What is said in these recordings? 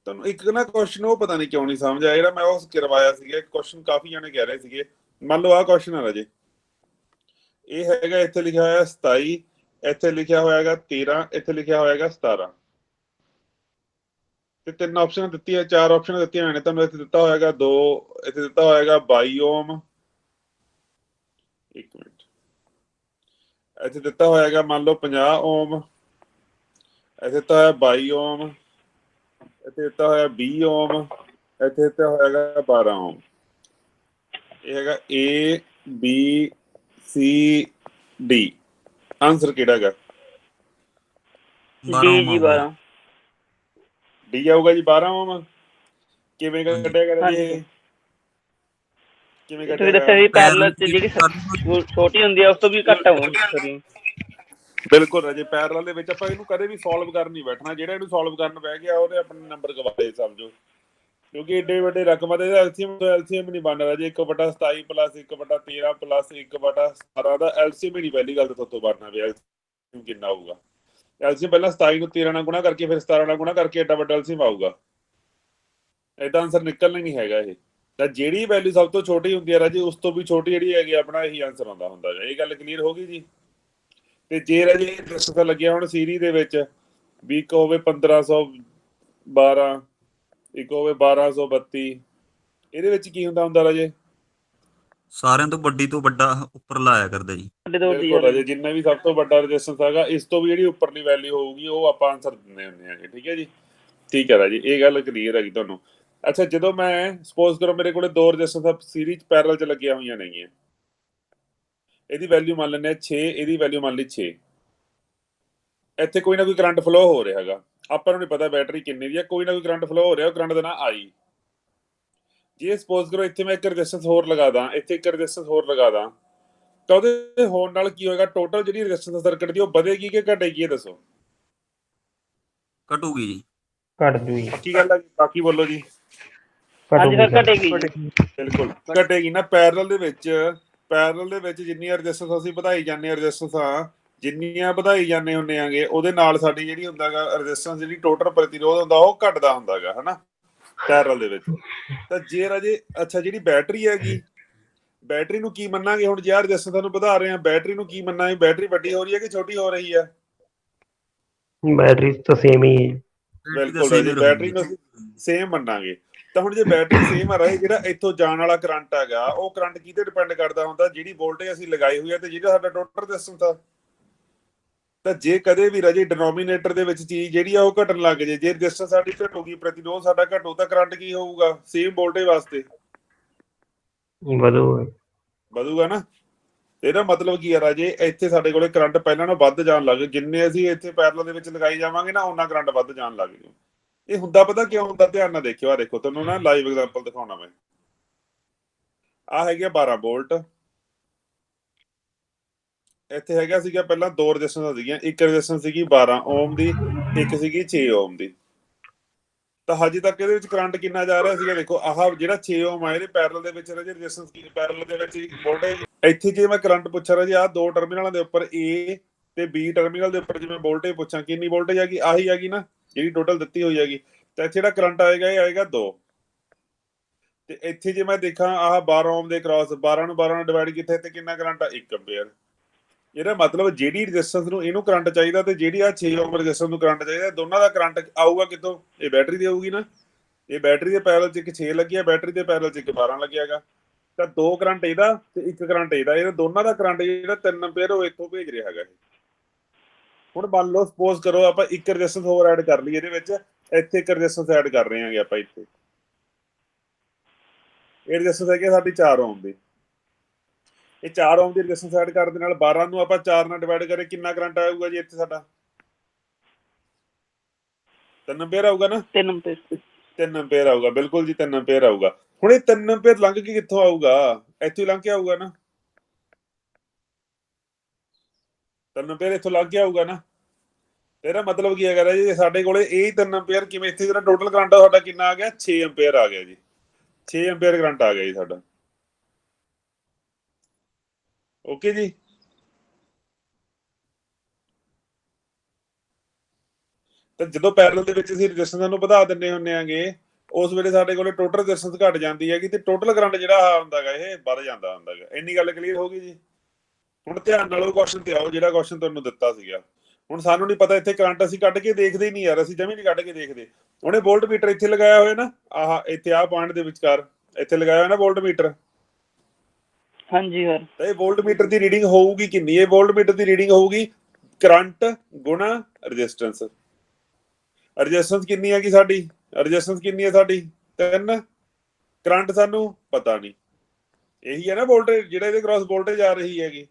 ਤੁਹਾਨੂੰ ਇੱਕ ਨਾ ਕੁਐਸਚਨ ਉਹ ਪਤਾ ਨਹੀਂ ਕਿਉਂ ਨਹੀਂ ਸਮਝ ਆਇਆ, ਜਿਹੜਾ ਮੈਂ ਉਹ ਕਰਵਾਇਆ ਸੀਗਾ ਕੁਐਸਚਨ, ਕਾਫੀ ਜਾਣੇ ਕਹਿ ਰਹੇ ਸੀਗੇ। ਮੰਨ ਲਓ ਆਹ ਕੁਐਸਚਨ ਹੈ ਰਾਜੇ, ਇਹ ਹੈਗਾ ਇੱਥੇ ਲਿਖਿਆ ਹੋਇਆ 27, ਇੱਥੇ ਲਿਖਿਆ ਹੋਇਆ ਹੈਗਾ 13, ਇੱਥੇ ਲਿਖਿਆ ਹੋਇਆ ਹੈਗਾ 17 ਤੇ ਤਿੰਨ ਆਪਸ਼ਨ ਦਿੱਤੀਆਂ, ਚਾਰ ਆਪਸ਼ਨ ਦਿੱਤੀਆਂ ਹੋਈਆਂ ਨੇ ਤੁਹਾਨੂੰ। ਇੱਥੇ ਦਿੱਤਾ ਹੋਏਗਾ 2, ਇੱਥੇ ਦਿੱਤਾ ਹੋਏਗਾ 22 ਓਮ, ਇੱਕ ਮਿੰਟ, ਇੱਥੇ ਦਿੱਤਾ ਹੋਏਗਾ ਮੰਨ ਲਓ 50 ਓਮ, ਇੱਥੇ ਦਿੱਤਾ ਹੋਇਆ 22 ਓਮ, ਇੱਥੇ ਦਿੱਤਾ ਹੋਇਆ 20 ਓਮ, ਇੱਥੇ ਦਿੱਤਾ ਹੋਏਗਾ 12 ਓਮ। ਇਹ ਹੈਗਾ A B C D। Answer ਕਿਹੜਾ ਹੈਗਾ? ਜੀ 12 ਡੀ ਆਊਗਾ ਜੀ 12 ਓਮ। ਕਿਵੇਂ ਕੱਢਿਆ ਕਰਾਂ ਜੀ ਇਹ? ਕਿਵੇਂ ਤੁਸੀਂ ਕੱਢਿਆ? ਦੱਸਿਆ ਸੀ ਪੈਰਲਲ ਚ ਜਿਹੜੀ ਛੋਟੀ ਹੁੰਦੀ ਆ ਉਸ ਤੋਂ ਵੀ ਘੱਟ ਆਉਂਦੀ। ਬਿਲਕੁਲ ਰਾਜੇ, ਪੈਰਲਲ ਦੇ ਵਿੱਚ ਆਪਾਂ ਇਹਨੂੰ ਕਦੇ ਵੀ ਸੋਲਵ ਕਰਨ ਨਹੀਂ ਬੈਠਣਾ। ਜਿਹੜਾ ਇਹਨੂੰ ਸੋਲਵ ਕਰਨ ਬਹਿ ਗਿਆ ਉਹਨੇ ਆਪਣੇ ਨੰਬਰ ਗਵਾਏ ਸਮਝੋ, ਕਿਉਂਕਿ ਏਡੇ ਵੱਡੇ ਰਕਮਾਂ ਦੇ ਐਲਸੀਐਮ ਨਹੀਂ ਬਣ ਰਿਹਾ ਜੀ। 1/27 + 1/13 + 1/17 ਦਾ ਐਲਸੀਐਮ ਹੀ ਨਹੀਂ ਪਹਿਲੀ ਗੱਲ ਤਾਂ ਤੁਹਾਤੋਂ ਬਣਨਾ ਵੀ। ਐਲਸੀਐਮ ਕਿੰਨਾ ਆਊਗਾ? ਐਲਸੀਐਮ ਪਹਿਲਾਂ 27 ਨੂੰ 13 ਨਾਲ ਗੁਣਾ ਕਰਕੇ ਫਿਰ 17 ਨਾਲ ਗੁਣਾ ਕਰਕੇ ਏਡਾ ਵੱਡਾ ਐਲਸੀਐਮ ਆਊਗਾ। ਏਦਾਂ ਆਨਸਰ ਨਿਕਲਣਾ ਨਹੀਂ ਹੈਗਾ ਇਹ। ਤਾਂ ਜਿਹੜੀ ਵੈਲਿਊ ਸਭ ਤੋਂ ਛੋਟੀ ਹੁੰਦੀ ਹੈ ਰਾਜੇ, ਉਸ ਤੋਂ ਵੀ ਛੋਟੀ ਜਿਹੜੀ ਹੈਗੀ ਆਪਣਾ ਇਹੀ ਆਨਸਰ ਆਉਂਦਾ ਹੁੰਦਾ ਹੈ। ਇਹ ਗੱਲ ਕਲੀਅਰ ਹੋ ਗਈ ਜੀ। ਤੇ ਜੇ ਰਾਜੇ ਦੱਸਦਾ ਲੱਗਿਆ ਹੁਣ ਸੀਰੀ ਦੇ ਵਿੱਚ ਵੀ ਇੱਕ ਹੋਵੇ 1512, ਇੱਕ ਹੋਵੇ 1232, ਇਹਦੇ ਵਿੱਚ ਕੀ ਹੁੰਦਾ ਰਾਜੇ? ਸਾਰਿਆਂ ਤੋਂ ਵੱਡੀ ਤੋਂ ਵੱਡਾ ਉੱਪਰ ਲਾਇਆ ਕਰਦਾ ਜੀ। ਬਿਲਕੁਲ ਰਾਜੇ, ਜਿੰਨਾ ਵੀ ਸਭ ਤੋਂ ਵੱਡਾ ਰੈਜ਼ਿਸਟੈਂਸ ਹੈਗਾ ਇਸ ਤੋਂ ਵੀ ਜਿਹੜੀ ਉੱਪਰਲੀ ਵੈਲਿਊ ਹੋਊਗੀ ਉਹ ਆਪਾਂ ਆਨਸਰ ਦਿੰਦੇ ਹੁੰਦੇ ਆਂਗੇ। ਠੀਕ ਹੈ ਜੀ, ਠੀਕ ਹੈ ਰਾਜੇ, ਇਹ ਗੱਲ ਕਲੀਅਰ ਹੈਗੀ ਤੁਹਾਨੂੰ। ਅੱਛਾ, ਜਦੋਂ ਮੈਂ ਸਪੋਜ਼ ਕਰੋ ਮੇਰੇ ਕੋਲੇ ਦੋ ਰੈਜ਼ਿਸਟੈਂਸ ਸੀਰੀਜ਼ ਪੈਰਲਲ 'ਚ ਲੱਗੀਆਂ ਹੋਈਆਂ ਨੇਗੀਆਂ, ਇਹਦੀ ਵੈਲਿਊ ਮੰਨ ਲੈਂਦੇ 6, ਇਹਦੀ ਵੈਲਿਊ ਮੰਨ ਲਈ 6। ਇੱਥੇ ਕੋਈ ਨਾ ਕੋਈ ਕਰੰਟ ਫਲੋ ਹੋ ਰਿਹਾ ਹੈਗਾ, ਆਪਾਂ ਨੂੰ ਨਹੀਂ ਪਤਾ ਬੈਟਰੀ ਕਿੰਨੀ ਦੀ ਹੈ, ਕੋਈ ਨਾ ਕੋਈ ਕਰੰਟ ਫਲੋ ਹੋ ਰਿਹਾ, ਉਹ ਕਰੰਟ ਦਾ ਨਾਂ I। ਜੇ ਸਪੋਜ਼ ਕਰੋ ਇੱਥੇ ਮੈਂ ਇੱਕ ਰੈਜ਼ਿਸਟੈਂਸ ਹੋਰ ਲਗਾ ਦਾਂ, ਇੱਥੇ ਇੱਕ ਰੈਜ਼ਿਸਟੈਂਸ ਹੋਰ ਲਗਾ ਦਾਂ, ਤਾਂ ਉਹਦੇ ਹੋਣ ਨਾਲ ਕੀ ਹੋਏਗਾ? ਟੋਟਲ ਜਿਹੜੀ ਰੈਜ਼ਿਸਟੈਂਸ ਸਰਕਟ ਦੀ ਉਹ ਵਧੇਗੀ ਕਿ ਘਟੇਗੀ? ਇਹ ਦੱਸੋ। ਘਟੂਗੀ ਜੀ। ਘਟ ਜੂਗੀ। ਪੱਕੀ ਗੱਲ ਹੈ? ਬਾਕੀ ਬੋਲੋ ਜੀ। ਹਾਂਜੀ ਸਰ, ਘਟੇਗੀ। ਬਿਲਕੁਲ ਘਟੇਗੀ ਨਾ। ਪੈਰਲਲ ਦੇ ਵਿੱਚ ਜਿੰਨੀਆਂ ਰੈਜ਼ਿਸਟੈਂਸ ਅਸੀਂ ਵਧਾਈ ਜਾਂਦੇ ਹਾਂ, ਰੈਜ਼ਿਸਟੈਂਸਾਂ ਜਿੰਨੀਆਂ ਵਧਾਈ ਜਾਂਦੇ ਹੁੰਦੇ ਆਂਗੇ, ਉਹਦੇ ਨਾਲ ਸਾਡੀ ਜਿਹੜੀ ਹੁੰਦਾਗਾ ਰੈਜ਼ਿਸਟੈਂਸ, ਜਿਹੜੀ ਟੋਟਲ ਪ੍ਰਤੀਰੋਧ ਹੁੰਦਾ ਉਹ ਘਟਦਾ ਹੁੰਦਾਗਾ, ਹਨਾ, ਪੈਰਲਲ ਦੇ ਵਿੱਚ। ਤਾਂ ਜੇ ਰਾਜੇ ਅੱਛਾ ਜਿਹੜੀ ਬੈਟਰੀ ਹੈਗੀ, ਬੈਟਰੀ ਨੂੰ ਕੀ ਮੰਨਾਂਗੇ ਹੁਣ? ਜੇ ਆਹ ਰੈਜ਼ਿਸਟੈਂਸ ਤੁਹਾਨੂੰ ਵਧਾ ਰਹੇ ਆ, ਬੈਟਰੀ ਨੂੰ ਕੀ ਮੰਨਾਂਗੇ? ਬੈਟਰੀ ਵੱਡੀ ਹੋ ਰਹੀ ਹੈ ਕਿ ਛੋਟੀ ਹੋ ਰਹੀ ਹੈ? ਬੈਟਰੀ ਤਾਂ ਸੇਮ ਹੀ। ਬਿਲਕੁਲ ਰਾਜੇ, ਬੈਟਰੀ ਨੂੰ ਅਸੀਂ ਸੇਮ ਮੰਨਾਂਗੇ। ਤਾਂ ਹੁਣ ਜੇ ਬੈਟਰੀ ਸੇਮ ਆ ਰਹੇ, ਜਿਹੜਾ ਇੱਥੋਂ ਜਾਣ ਵਾਲਾ ਕਰੰਟ ਹੈਗਾ ਉਹ ਕਰੰਟ ਕਿਹਦੇ ਡਿਪੈਂਡ ਕਰਦਾ ਹੁੰਦਾ? ਜਿਹੜੀ ਵੋਲਟੇਜ ਅਸੀਂ ਲਗਾਈ ਹੋਈ ਹੈ ਤੇ ਜਿਹੜਾ ਸਾਡਾ ਟੋਟਲ ਰੈਜ਼ਿਸਟੈਂਸ ਆ। ਤਾਂ ਜੇ ਕਦੇ ਵੀ ਰਾਜੇ ਡਿਨੋਮੀਨੇਟਰ ਦੇ ਵਿੱਚ ਚੀਜ਼ ਜਿਹੜੀ ਆ ਉਹ ਘਟਣ ਲੱਗ ਜੇ, ਜੇ ਰੈਜ਼ਿਸਟੈਂਸ ਸਾਡੀ ਘਟੂਗੀ, ਪ੍ਰਤੀਰੋਧ ਸਾਡਾ ਘਟੂ, ਤਾਂ ਕਰੰਟ ਕੀ ਹੋਊਗਾ ਸੇਮ ਵੋਲਟੇਜ ਵਾਸਤੇ? ਵਧੂਗਾ ਨਾ। ਇਹਦਾ ਮਤਲਬ ਕੀ ਹੈ ਰਾਜੇ? ਇੱਥੇ ਸਾਡੇ ਕੋਲੇ ਕਰੰਟ ਪਹਿਲਾਂ ਨਾਲੋਂ ਵੱਧ ਜਾਣ ਲੱਗ, ਜਿੰਨੇ ਅਸੀਂ ਇੱਥੇ ਪੈਰਲਲ ਦੇ ਵਿੱਚ ਲਗਾਈ ਜਾਵਾਂਗੇ ਨਾ ਉਹਨਾਂ ਕਰੰਟ ਵੱਧ ਜਾਣ ਲੱਗ ਜੂ। ਇਹ ਹੁੰਦਾ ਪਤਾ ਕਿਉਂ ਹੁੰਦਾ? ਧਿਆਨ ਨਾਲ ਦੇਖਿਓ, ਆ ਦੇਖੋ ਤੁਹਾਨੂੰ ਨਾ ਲਾਈਵ ਐਗਜ਼ਾਮਪਲ ਦਿਖਾਉਣਾ ਮੈਂ। ਆ ਹੈਗੇ 12 ਵੋਲਟ, ਇੱਥੇ ਹੈਗਾ ਸੀਗਾ ਪਹਿਲਾਂ ਦੋ ਰੈਜ਼ਿਸਟੈਂਸਾਂ ਸੀਗੀਆਂ, ਇੱਕ ਰੈਜ਼ਿਸਟੈਂਸ ਸੀਗੀ 12 ਓਮ ਦੀ, ਇੱਕ ਸੀਗੀ 6 ਓਮ ਦੀ। ਤਾਂ ਹਜੇ ਤੱਕ ਇਹਦੇ ਵਿੱਚ ਕਰੰਟ ਕਿੰਨਾ ਜਾ ਰਿਹਾ ਸੀਗਾ? ਦੇਖੋ ਆਹ ਜਿਹੜਾ 6 ਓਮ ਆ ਇਹਦੇ ਪੈਰਲਲ ਦੇ ਵਿੱਚ ਰਾਜੇ ਰੈਜ਼ਿਸਟੈਂਸ ਕੀ ਪੈਰਲਲ ਦੇ ਵਿੱਚ ਵੋਲਟੇਜ। ਇੱਥੇ ਜੇ ਮੈਂ ਕਰੰਟ ਪੁੱਛਾਂ ਰਾਜੇ ਆਹ ਦੋ ਟਰਮੀਨਲਾਂ ਦੇ ਉੱਪਰ A ਤੇ B ਟਰਮੀਨਲ ਦੇ ਉੱਪਰ ਜਿਵੇਂ ਵੋਲਟੇਜ ਪੁੱਛਾਂ, ਕਿੰਨੀ ਵੋਲਟੇਜ ਹੈਗੀ? ਆਹੀ ਹੈਗੀ ਨਾ ਜਿਹੜੀ ਟੋਟਲ ਦਿੱਤੀ ਹੋਈ ਹੈਗੀ। ਤਾਂ ਇੱਥੇ ਜਿਹੜਾ ਕਰੰਟ ਆਏਗਾ ਇਹ ਆਏਗਾ 2। ਤੇ ਇੱਥੇ ਜੇ ਮੈਂ ਦੇਖਾਂ ਆਹ 12 ਓਮ ਦੇ ਕ੍ਰਾਸ, 12 ਨੂੰ 12 ਨਾਲ ਡਿਵਾਈਡ ਕੀਤਾ ਤੇ ਕਿੰਨਾ ਕਰੰਟ ਆ? 1 ਐਂਪੀਅਰ। ਇਹਦਾ ਮਤਲਬ ਜਿਹੜੀ ਰੈਜ਼ਿਸਟੈਂਸ ਨੂੰ ਇਹਨੂੰ ਕਰੰਟ ਚਾਹੀਦਾ ਤੇ ਜਿਹੜੀ ਆ 6 ਓਮ ਰੈਜ਼ਿਸਟੈਂਸ ਨੂੰ ਕਰੰਟ ਚਾਹੀਦਾ, ਦੋਨਾਂ ਦਾ ਕਰੰਟ ਆਊਗਾ ਕਿੱਥੋਂ? ਇਹ ਬੈਟਰੀ ਦੀ ਆਊਗੀ ਨਾ। ਇਹ ਬੈਟਰੀ ਦੇ ਪੈਰਲਲ 'ਚ ਇੱਕ 6 ਲੱਗਿਆ, ਬੈਟਰੀ ਦੇ ਪੈਰਲਲ 'ਚ ਇੱਕ 12 ਲੱਗਿਆ ਹੈਗਾ। ਤਾਂ 2 ਕਰੰਟ ਇਹਦਾ ਤੇ 1 ਕਰੰਟ ਇਹਦਾ, ਇਹਨਾਂ ਦੋਨਾਂ ਦਾ ਕਰੰਟ ਜਿਹੜਾ 3 ਐਂਪੀਅਰ ਉਹ ਇੱਥੋਂ ਭੇਜ ਰਿਹਾ ਹੈਗਾ। ਹੁਣ ਮੰਨ ਲਓ ਸਪੋਜ਼ ਕਰੋ ਆਪਾਂ ਇੱਕ ਰੈਜ਼ਿਸਟੈਂਸ ਹੋਰ ਐਡ ਕਰ ਲਈ ਇਹਦੇ ਵਿੱਚ, ਇੱਥੇ ਇੱਕ ਰੈਜ਼ਿਸਟੈਂਸ ਐਡ ਕਰ ਰਹੇ ਹਾਂਗੇ ਆਪਾਂ ਇੱਥੇ। ਇਹ ਰੈਜ਼ਿਸਟੈਂਸ ਹੈਗੀ ਸਾਡੀ 4 ਓਮ ਦੀ। ਇਹ 4 ਓਮ ਦੀ ਰੈਜ਼ਿਸਟੈਂਸ ਐਡ ਕਰਨ ਦੇ ਨਾਲ 12 ਨੂੰ ਆਪਾਂ 4 ਨਾਲ ਡਿਵਾਈਡ ਕਰੇ, ਕਿੰਨਾ ਕਰੰਟ ਆਊਗਾ ਜੀ ਇੱਥੇ ਸਾਡਾ? 3 ਐਂਪੀਅਰ ਆਊਗਾ ਨਾ। 3 ਐਂਪੀਅਰ ਆਊਗਾ, ਬਿਲਕੁਲ ਜੀ 3 ਐਂਪੀਅਰ ਆਊਗਾ। ਹੁਣ ਇਹ 3 ਐਂਪੀਅਰ ਲੰਘ ਕੇ ਕਿੱਥੋਂ ਆਊਗਾ? ਇੱਥੋਂ ਹੀ ਲੰਘ ਕੇ ਆਊਗਾ ਨਾ। 3 ਐਂਪੀਅਰ ਇੱਥੋਂ ਲੰਘ ਕੇ ਆਊਗਾ ਨਾ। ਇਹਦਾ ਮਤਲਬ ਕੀ ਹੈਗਾ ਜੀ? ਸਾਡੇ ਕੋਲੇ ਇਹ 3 ਐਂਪੀਅਰ ਕਿਵੇਂ ਇੱਥੇ ਜਿਹੜਾ ਟੋਟਲ ਕਰੰਟ ਆ ਸਾਡਾ ਕਿੰਨਾ ਆ ਗਿਆ? 6 ਐਂਪੀਅਰ ਆ ਗਿਆ ਜੀ। 6 ਐਂਪੀਅਰ ਕਰੰਟ ਆ ਗਿਆ ਜੀ ਸਾਡਾ। ਓਕੇ ਜੀ। ਤਾਂ ਜਦੋਂ ਪੈਰਲਲ ਦੇ ਵਿੱਚ ਅਸੀਂ ਰੈਜ਼ਿਸਟੈਂਸ ਨੂੰ ਵਧਾ ਦਿੰਦੇ ਹੁੰਦੇ ਆਂਗੇ, ਉਸ ਵੇਲੇ ਸਾਡੇ ਕੋਲੇ ਟੋਟਲ ਰੈਜ਼ਿਸਟੈਂਸ ਘਟ ਜਾਂਦੀ ਹੈਗੀ ਤੇ ਟੋਟਲ ਕਰੰਟ ਜਿਹੜਾ ਹੁੰਦਾਗਾ ਇਹ ਵੱਧ ਜਾਂਦਾ ਹੁੰਦਾਗਾ। ਇੰਨੀ ਗੱਲ ਕਲੀਅਰ ਹੋ ਗਈ ਜੀ। ਹੁਣ ਧਿਆਨ ਨਾਲ ਉਹ ਕੁਐਸਚਨ ਤੇ ਆਓ ਜਿਹੜਾ ਕੁਐਸਚਨ ਤੁਹਾਨੂੰ ਦਿੱਤਾ ਸੀਗਾ। ਹੁਣ ਸਾਨੂੰ ਨਹੀਂ ਪਤਾ ਇੱਥੇ ਕਰੰਟ ਅਸੀਂ ਕੱਢ ਕੇ ਦੇਖਦੇ ਹੀ ਨਹੀਂ ਯਾਰ, ਅਸੀਂ ਜਮੀ ਨਹੀਂ ਕੱਢ ਕੇ ਦੇਖਦੇ। ਉਹਨੇ ਵੋਲਟ ਮੀਟਰ ਇੱਥੇ ਲਗਾਇਆ ਹੋਇਆ ਨਾ, ਆਹ ਇੱਥੇ ਆਹ ਪੁਆਇੰਟ ਦੇ ਵਿਚਕਾਰ ਇੱਥੇ ਲਗਾਇਆ ਹੋਇਆ ਨਾ ਵੋਲਟ ਮੀਟਰ। ਹਾਂਜੀ ਸਰ। ਤਾਂ ਇਹ ਵੋਲਟ ਮੀਟਰ ਦੀ ਰੀਡਿੰਗ ਹੋਊਗੀ ਕਿੰਨੀ? ਇਹ ਵੋਲਟ ਮੀਟਰ ਦੀ ਰੀਡਿੰਗ ਹੋਊਗੀ ਕਰੰਟ ਗੁਣਾ ਰੈਜ਼ਿਸਟੈਂਸ। ਰੈਜ਼ਿਸਟੈਂਸ ਕਿੰਨੀ ਹੈਗੀ ਸਾਡੀ? ਰੈਜ਼ਿਸਟੈਂਸ ਕਿੰਨੀ ਹੈ ਸਾਡੀ? 3। ਕਰੰਟ ਸਾਨੂੰ ਪਤਾ ਨਹੀਂ। ਇਹੀ ਹੈ ਨਾ ਵੋਲਟੇਜ, ਜਿਹੜਾ ਇਹਦੇ ਕ੍ਰਾਸ ਵੋਲਟੇਜ ਆ ਰਹੀ ਹੈਗੀ।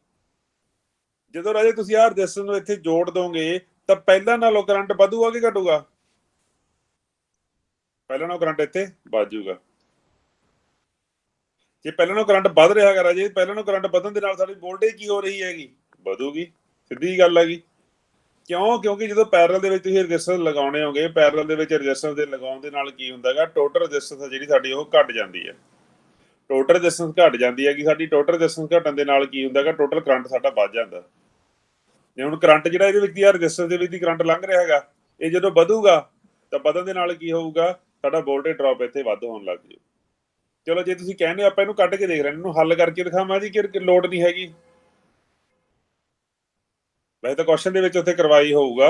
ਜਦੋਂ ਰਾਜੇ ਤੁਸੀਂ ਆਹ ਰੈਜ਼ਿਸਟੈਂਸ ਨੂੰ ਇੱਥੇ ਜੋੜ ਦੋਗੇ ਤਾਂ ਪਹਿਲਾਂ ਨਾਲੋਂ ਕਰੰਟ ਵਧੂਗਾ ਕਿ ਘਟੂਗਾ? ਪਹਿਲਾਂ ਨਾਲੋਂ ਕਰੰਟ ਇੱਥੇ ਵੱਧ ਜਾਊਗਾ। ਜੇ ਪਹਿਲਾਂ ਨਾਲੋਂ ਕਰੰਟ ਵੱਧ ਰਿਹਾ ਹੈਗਾ ਰਾਜੇ, ਪਹਿਲਾਂ ਨਾਲੋਂ ਕਰੰਟ ਵਧਣ ਦੇ ਨਾਲ ਸਾਡੀ ਵੋਲਟੇਜ ਕੀ ਹੋ ਰਹੀ ਹੈਗੀ? ਵਧੂਗੀ। ਸਿੱਧੀ ਗੱਲ ਹੈਗੀ। ਕਿਉਂ? ਕਿਉਂਕਿ ਜਦੋਂ ਪੈਰਲਲ ਦੇ ਵਿੱਚ ਤੁਸੀਂ ਰੈਜ਼ਿਸਟੈਂਸ ਲਗਾਉਣੇ ਹੋਗੇ, ਪੈਰਲਲ ਦੇ ਵਿੱਚ ਰੈਜ਼ਿਸਟੈਂਸ ਦੇ ਲਗਾਉਣ ਦੇ ਨਾਲ ਕੀ ਹੁੰਦਾ ਹੈਗਾ, ਟੋਟਲ ਰੈਜ਼ਿਸਟੈਂਸ ਜਿਹੜੀ ਸਾਡੀ ਉਹ ਘਟ ਜਾਂਦੀ ਹੈ। ਟੋਟਲ ਰੈਜ਼ਿਸਟੈਂਸ ਘਟ ਜਾਂਦੀ ਹੈਗੀ ਸਾਡੀ। ਟੋਟਲ ਰੈਜ਼ਿਸਟੈਂਸ ਘਟਣ ਦੇ ਨਾਲ ਕੀ ਹੁੰਦਾ ਹੈਗਾ, ਟੋਟਲ ਕਰੰਟ ਸਾਡਾ ਵੱਧ ਜਾਂਦਾ। ਜੇ ਹੁਣ ਕਰੰਟ ਜਿਹੜਾ ਇਹਦੇ ਵਿੱਚ ਦੀ ਰੈਜ਼ਿਸਟੈਂਸ ਦੇ ਵਿੱਚ ਦੀ ਕਰੰਟ ਲੰਘ ਰਿਹਾ ਹੈਗਾ, ਇਹ ਜਦੋਂ ਵਧੂਗਾ ਤਾਂ ਵਧਣ ਦੇ ਨਾਲ ਕੀ ਹੋਊਗਾ, ਸਾਡਾ ਵੋਲਟੇਜ ਡ੍ਰੌਪ ਇੱਥੇ ਵੱਧ ਹੋਣ ਲੱਗ ਜੂ। ਚਲੋ ਜੇ ਤੁਸੀਂ ਕਹਿੰਦੇ ਆਪਾਂ ਇਹਨੂੰ ਕੱਢ ਕੇ ਦੇਖ ਰਹੇ, ਇਹਨੂੰ ਹੱਲ ਕਰਕੇ ਦਿਖਾਵਾਂ ਜੀ ਕਿ ਲੋਡ ਨਹੀਂ ਹੈਗੀ? ਵੈਸੇ ਤਾਂ ਕੁਐਸਚਨ ਦੇ ਵਿੱਚ ਉੱਥੇ ਕਰਵਾਈ ਹੋਊਗਾ।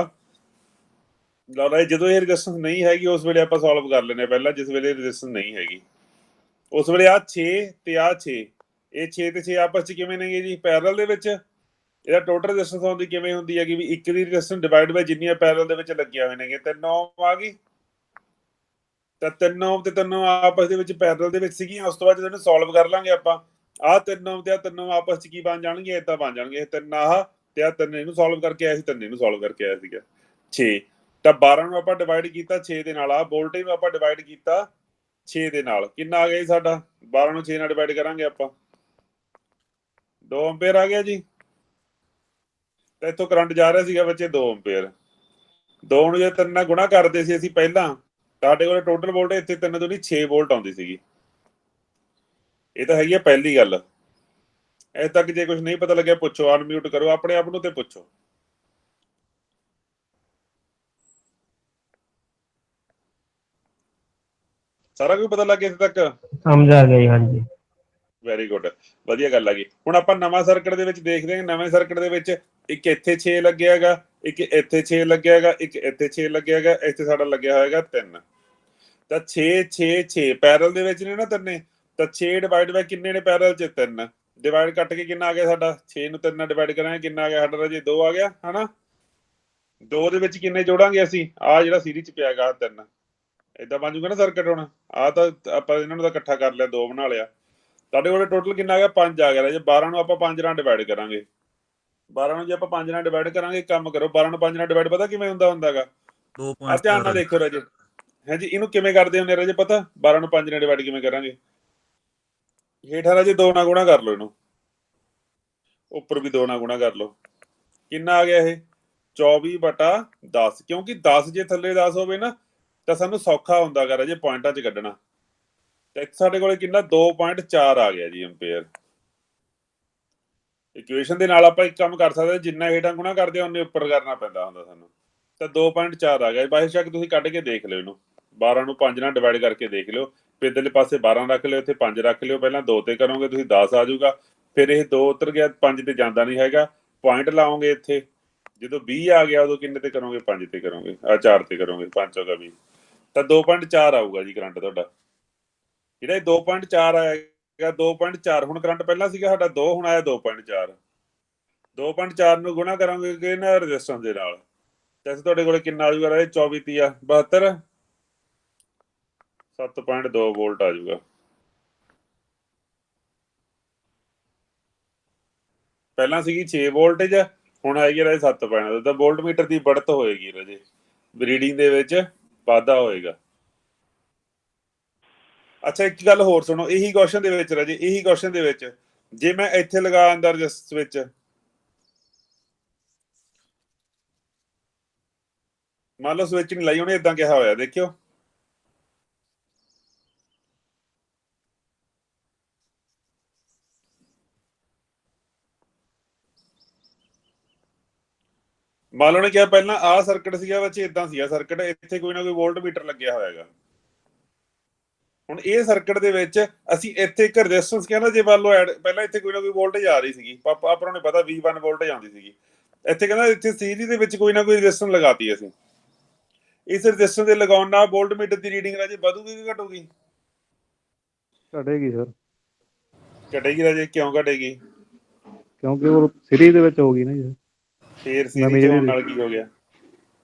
ਲੱਗਦਾ ਜਦੋਂ ਇਹ ਰੈਜ਼ਿਸਟੈਂਸ ਨਹੀਂ ਹੈਗੀ ਉਸ ਵੇਲੇ ਆਪਾਂ ਸੋਲਵ ਕਰ ਲੈਂਦੇ ਪਹਿਲਾਂ, ਜਿਸ ਵੇਲੇ ਰੈਜ਼ਿਸਟੈਂਸ ਨਹੀਂ ਹੈਗੀ ਉਸ ਵੇਲੇ ਆਹ 6 ਤੇ ਆਹ 6, ਇਹ 6 ਤੇ 6 ਆਪਸ ਚ ਕਿਵੇਂ ਨੇਗੇ ਜੀ? ਪੈਰਲਲ ਦੇ ਵਿੱਚ। ਇਹਦਾ ਟੋਟਲ ਰੈਜ਼ਿਸਟੈਂਸ ਆਉਂਦੀ ਕਿਵੇਂ ਹੁੰਦੀ ਹੈਗੀ ਵੀ ਇੱਕ ਦੀ ਰੈਜ਼ਿਸਟੈਂਸ ਡਿਵਾਈਡ ਬਾਈ ਜਿੰਨੀਆਂ ਪੈਰਲਲ ਦੇ ਵਿੱਚ ਲੱਗੀਆਂ ਹੋਏ ਨੇਗੇ। 3 ਓਮ ਆ ਗਈ ਤਾਂ 3 ਓਮ ਤੇ 3 ਓਮ ਆਪਸ ਦੇ ਵਿੱਚ ਪੈਰਲਲ ਦੇ ਵਿੱਚ ਸੀਗੀਆਂ। ਉਸ ਤੋਂ ਬਾਅਦ ਜਦੋਂ ਇਹਨੂੰ ਸੋਲਵ ਕਰ ਲਾਂਗੇ ਆਪਾਂ, ਆਹ 3 ਓਮ ਤੇ ਆਹ 3 ਓਮ ਆਪਸ ਚ ਕੀ ਬਣ ਜਾਣਗੇ? ਇਦਾਂ ਬਣ ਜਾਣਗੇ। ਇਹ 3 ਆਹ ਤੇ ਆਹ 3 ਇਹਨੂੰ ਸੋਲਵ ਕਰਕੇ ਆਇਆ ਸੀ, 3 ਇਹਨੂੰ ਸੋਲਵ ਕਰਕੇ ਆਇਆ ਸੀਗਾ। 6 ਤਾਂ 12 ਨੂੰ ਆਪਾਂ ਡਿਵਾਈਡ ਕੀਤਾ 6 ਦੇ ਨਾਲ, ਆਹ ਵੋਲਟੇਜ ਨੂੰ ਆਪਾਂ ਡਿਵਾਈਡ ਕੀਤਾ 6 ਦੇ ਨਾਲ, ਕਿੰਨਾ ਆ ਗਿਆ ਜੀ ਸਾਡਾ? 12 ਨੂੰ 6 ਨਾਲ ਡਿਵਾਈਡ ਕਰਾਂਗੇ ਆਪਾਂ, 2 ਐਂਪੀਅਰ ਆ ਗਿਆ ਜੀ। ਤਾਂ ਇੱਥੋਂ ਕਰੰਟ ਜਾ ਰਿਹਾ ਸੀਗਾ ਬੱਚੇ 2 ਐਂਪੀਅਰ। 2 ਨੂੰ ਜੇ 3 ਨਾਲ ਗੁਣਾ ਕਰਦੇ ਸੀ ਅਸੀਂ ਪਹਿਲਾਂ, ਸਾਡੇ ਕੋਲ ਟੋਟਲ ਵੋਲਟੇਜ ਇੱਥੇ 3 ਤੋਂ ਨਹੀਂ 6 ਵੋਲਟ ਆਉਂਦੀ ਸੀਗੀ। ਇਹ ਤਾਂ ਹੈਗੀ ਆ ਪਹਿਲੀ ਗੱਲ। ਅਜੇ ਤੱਕ ਜੇ ਕੁਝ ਨਹੀਂ ਪਤਾ ਲੱਗਿਆ ਪੁੱਛੋ, ਅਨਮਿਊਟ ਕਰੋ ਆਪਣੇ ਆਪ ਨੂੰ ਤੇ ਪੁੱਛੋ। ਸਾਰਾ ਕੁਝ ਪਤਾ ਲੱਗ ਗਿਆ ਇੱਥੇ ਤੱਕ? ਸਮਝ ਆ ਗਿਆ ਜੀ। ਹਾਂਜੀ ਵੈਰੀ ਗੁੱਡ, ਵਧੀਆ ਗੱਲ ਆ ਗਈ। ਹੁਣ ਆਪਾਂ ਨਵਾਂ ਸਰਕਟ ਦੇ ਵਿੱਚ ਦੇਖਦੇ ਹਾਂ। ਨਵੇਂ ਸਰਕਟ ਦੇ ਵਿੱਚ ਇੱਕ ਇੱਥੇ 6 ਲੱਗਿਆ ਹੈਗਾ, ਇੱਕ ਇੱਥੇ 6 ਲੱਗਿਆ ਹੈਗਾ, ਇੱਕ ਇੱਥੇ 6 ਲੱਗਿਆ ਹੈਗਾ, ਇੱਥੇ ਸਾਡਾ ਲੱਗਿਆ ਹੋਏਗਾ 3। ਤਾਂ 6 6 6 ਪੈਰਲ ਦੇ ਵਿੱਚ ਨੇ ਨਾ ਤਿੰਨੇ, ਤਾਂ 6 ਡਿਵਾਈਡ ਬਾਈ ਕਿੰਨੇ ਨੇ ਪੈਰਲ ਚ? 3। ਡਿਵਾਈਡ ਕੱਟ ਕੇ ਕਿੰਨਾ ਆ ਗਿਆ ਸਾਡਾ? 6 ਨੂੰ 3 ਨਾਲ ਡਿਵਾਈਡ ਕਰਾਂਗੇ ਕਿੰਨਾ ਆ ਗਿਆ ਸਾਡਾ ਰਾਜੇ? 2 ਆ ਗਿਆ ਹਨਾ। 2 ਦੇ ਵਿੱਚ ਕਿੰਨੇ ਜੋੜਾਂਗੇ ਅਸੀਂ? ਆ ਜਿਹੜਾ ਸੀਰੀਜ਼ ਚ ਪਿਆ ਗਾ 3, ਏਦਾਂ ਬਣ ਜੂਗਾ ਨਾ ਸਰਕਟ। ਹੁਣ ਆ ਤਾਂ ਆਪਾਂ ਇਹਨਾਂ ਨੂੰ ਤਾਂ ਇਕੱਠਾ ਕਰ ਲਿਆ, 2 ਬਣਾ ਲਿਆ। ਸਾਡੇ ਕੋਲ ਟੋਟਲ ਕਿੰਨਾ ਆ ਗਿਆ? 5 ਆ ਗਿਆ ਰਾਜੇ। 12 ਨੂੰ ਆਪਾਂ 5 ਨਾਲ ਡਿਵਾਈਡ ਕਰਾਂਗੇ। 12 ਨੂੰ ਜੇ ਆਪਾਂ 5 ਨਾਲ ਡਿਵਾਈਡ ਕਰਾਂਗੇ, ਕੰਮ ਕਰੋ 12 ਨੂੰ 5 ਨਾਲ ਡਿਵਾਈਡ ਪਤਾ ਕਿਵੇਂ ਹੁੰਦਾ ਹੁੰਦਾਗਾ? ਆ ਧਿਆਨ ਨਾਲ 2.4 ਦੇਖੋ ਰਾਜੇ। ਹਾਂਜੀ, ਇਹਨੂੰ ਕਿਵੇਂ ਕਰਦੇ ਹੁੰਦੇ ਰਾਜੇ ਪਤਾ? 12 ਨੂੰ 5 ਨਾਲ ਡਿਵਾਈਡ ਕਿਵੇਂ ਕਰਾਂਗੇ? ਹੇਠਾਂ ਰਾਜੇ 2 ਨਾਲ ਗੁਣਾ ਕਰ ਲਓ ਇਹਨੂੰ, ਉੱਪਰ ਵੀ 2 ਨਾਲ ਗੁਣਾ ਕਰ ਲਓ। ਕਿੰਨਾ ਆ ਗਿਆ ਇਹ? 24/10। ਕਿਉਂਕਿ 10 ਜੇ ਥੱਲੇ 10 ਹੋਵੇ ਨਾ ਤਾਂ ਸਾਨੂੰ ਸੌਖਾ ਹੁੰਦਾ ਗਾ ਰਾਜੇ ਪੁਆਇੰਟਾਂ 'ਚ ਕੱਢਣਾ। ਤੇ ਇੱਥੇ ਸਾਡੇ ਕੋਲੇ ਕਿੰਨਾ? 2.4 ਆ ਗਿਆ ਜੀ ਐਂਪੀਅਰ। ਇਕੁਏਸ਼ਨ ਦੇ ਨਾਲ ਆਪਾਂ ਇੱਕ ਕੰਮ ਕਰ ਸਕਦੇ, ਜਿੰਨਾ ਹੇਠਾਂ ਗੁਣਾ ਕਰਦੇ ਆ ਉਹਨੇ ਉੱਪਰ ਕਰਨਾ ਪੈਂਦਾ ਹੁੰਦਾ ਸਾਨੂੰ। ਤਾਂ 2.4 ਆ ਗਿਆ। ਬਾਈ ਸ਼ੱਕ ਤੁਸੀਂ ਕੱਢ ਕੇ ਦੇਖ ਲਿਓ ਇਹਨੂੰ। 12 ਨੂੰ 5 ਨਾਲ ਡਿਵਾਈਡ ਕਰਕੇ ਦੇਖ ਲਿਓ। ਪਿਛਲੇ ਪਾਸੇ 12 ਰੱਖ ਲਿਓ, ਇੱਥੇ 5 ਰੱਖ ਲਿਓ। ਪਹਿਲਾਂ 2 ਤੇ ਕਰੋਗੇ ਤੁਸੀਂ 10 ਆ ਜਾਊਗਾ। ਫਿਰ ਇਹ 2 ਉਤਰ ਗਿਆ, 5 ਤੇ ਜਾਂਦਾ ਨਹੀਂ ਹੈਗਾ। ਪੁਆਇੰਟ ਲਾਓਗੇ ਇੱਥੇ, ਜਦੋਂ 20 ਆ ਗਿਆ ਉਦੋਂ ਕਿੰਨੇ ਤੇ ਕਰੋਗੇ? 5 ਤੇ ਕਰੋਗੇ, 4 ਤੇ ਕਰੋਗੇ। 5 ਚੌਗਾ 20, ਤਾਂ 2.4 ਆਊਗਾ ਜੀ ਕਰੰਟ ਤੁਹਾਡਾ। ਜਿਹੜਾ ਇਹ 2.4 ਆਏਗਾ, 2.4 ਹੁਣ ਕਰੰਟ ਪਹਿਲਾਂ ਸੀਗਾ ਸਾਡਾ 2, ਹੁਣ ਆਇਆ 2.4। 2.4 ਨੂੰ ਗੁਣਾ ਕਰਾਂਗੇ ਕਿ ਨਾ ਰੈਜ਼ਿਸਟੈਂਸ ਦੇ ਨਾਲ, ਤੇ ਤੁਹਾਡੇ ਕੋਲ ਕਿੰਨਾ ਆ ਜਾਊਗਾ? 24 ਤੀਆ 72, 7.2 ਵੋਲਟ ਆ ਜਾਊਗਾ। ਪਹਿਲਾਂ ਸੀਗੀ 6 ਵੋਲਟੇਜ, ਹੁਣ ਆਏਗੀ ਰਾਜੇ 7.2। ਤਾਂ ਵੋਲਟ ਮੀਟਰ ਦੀ बढ़त ਹੋਏਗੀ ਰਾਜੇ, ਰੀਡਿੰਗ ਦੇ ਵਿੱਚ ਵਾਧਾ ਹੋਏਗਾ। ਅੱਛਾ, ਇੱਕ ਗੱਲ ਹੋਰ ਸੁਣੋ। ਇਹੀ ਕੁਐਸਚਨ ਦੇ ਵਿੱਚ ਰਾਜੇ, ਇਹੀ ਕੁਐਸਚਨ ਦੇ ਵਿੱਚ ਜੇ ਮੈਂ ਇੱਥੇ ਲਗਾ ਅੰਦਰ ਸਵਿਚ, ਮੰਨ ਲਓ ਸਵਿਚ ਨਹੀਂ ਲਾਈ, ਉਹਨੇ ਇਦਾਂ ਕਿਹਾ ਹੋਇਆ, ਦੇਖਿਓ ਮੰਨ ਲਓ ਨੇ ਕਿਹਾ ਪਹਿਲਾਂ ਆਹ ਸਰਕਟ ਸੀਗਾ ਵਿੱਚ ਇਦਾਂ ਸੀਗਾ ਸਰਕਟ, ਇੱਥੇ ਕੋਈ ਨਾ ਕੋਈ ਵੋਲਟ ਮੀਟਰ ਲੱਗਿਆ ਹੋਇਆਗਾ। ਹੁਣ ਇਹ ਸਰਕਟ ਦੇ ਵਿੱਚ ਅਸੀਂ ਇੱਥੇ ਇੱਕ ਰੈਜ਼ਿਸਟੈਂਸ ਕਹਿੰਦਾ ਜੇ ਮੰਨ ਲਓ ਪਹਿਲਾਂ ਇੱਥੇ ਕੋਈ ਨਾ ਕੋਈ ਵੋਲਟੇਜ ਆ ਰਹੀ ਸੀਗੀ, ਆਪਾਂ ਨੂੰ ਪਤਾ V1 ਵੋਲਟੇਜ ਆਉਂਦੀ ਸੀਗੀ। ਇੱਥੇ ਕਹਿੰਦਾ ਇੱਥੇ ਸੀਰੀਜ਼ ਦੇ ਵਿੱਚ ਕੋਈ ਨਾ ਕੋਈ ਰੈਜ਼ਿਸਟੈਂਸ ਲਗਾਤੀ ਅਸੀਂ। ਇਸ ਰੈਜ਼ਿਸਟੈਂਸ ਦੇ ਲਗਾਉਣ ਨਾਲ ਵੋਲਟ ਮੀਟਰ ਦੀ ਰੀਡਿੰਗ ਰਾਜੇ ਵਧੂਗੀ ਕਿ ਘਟੂਗੀ? ਘਟੇਗੀ ਸਰ, ਘਟੇਗੀ ਰਾਜੇ। ਕਿਉਂ ਘਟੇਗੀ? ਕਿਉਂਕਿ ਉਹ ਸੀਰੀਜ਼ ਦੇ ਵਿੱਚ ਹੋਗੀ ਨਾ ਜੀ। ਫੇਰ ਸੀਰੀਜ਼ ਹੋਣ ਨਾਲ ਕੀ ਹੋ ਗਿਆ?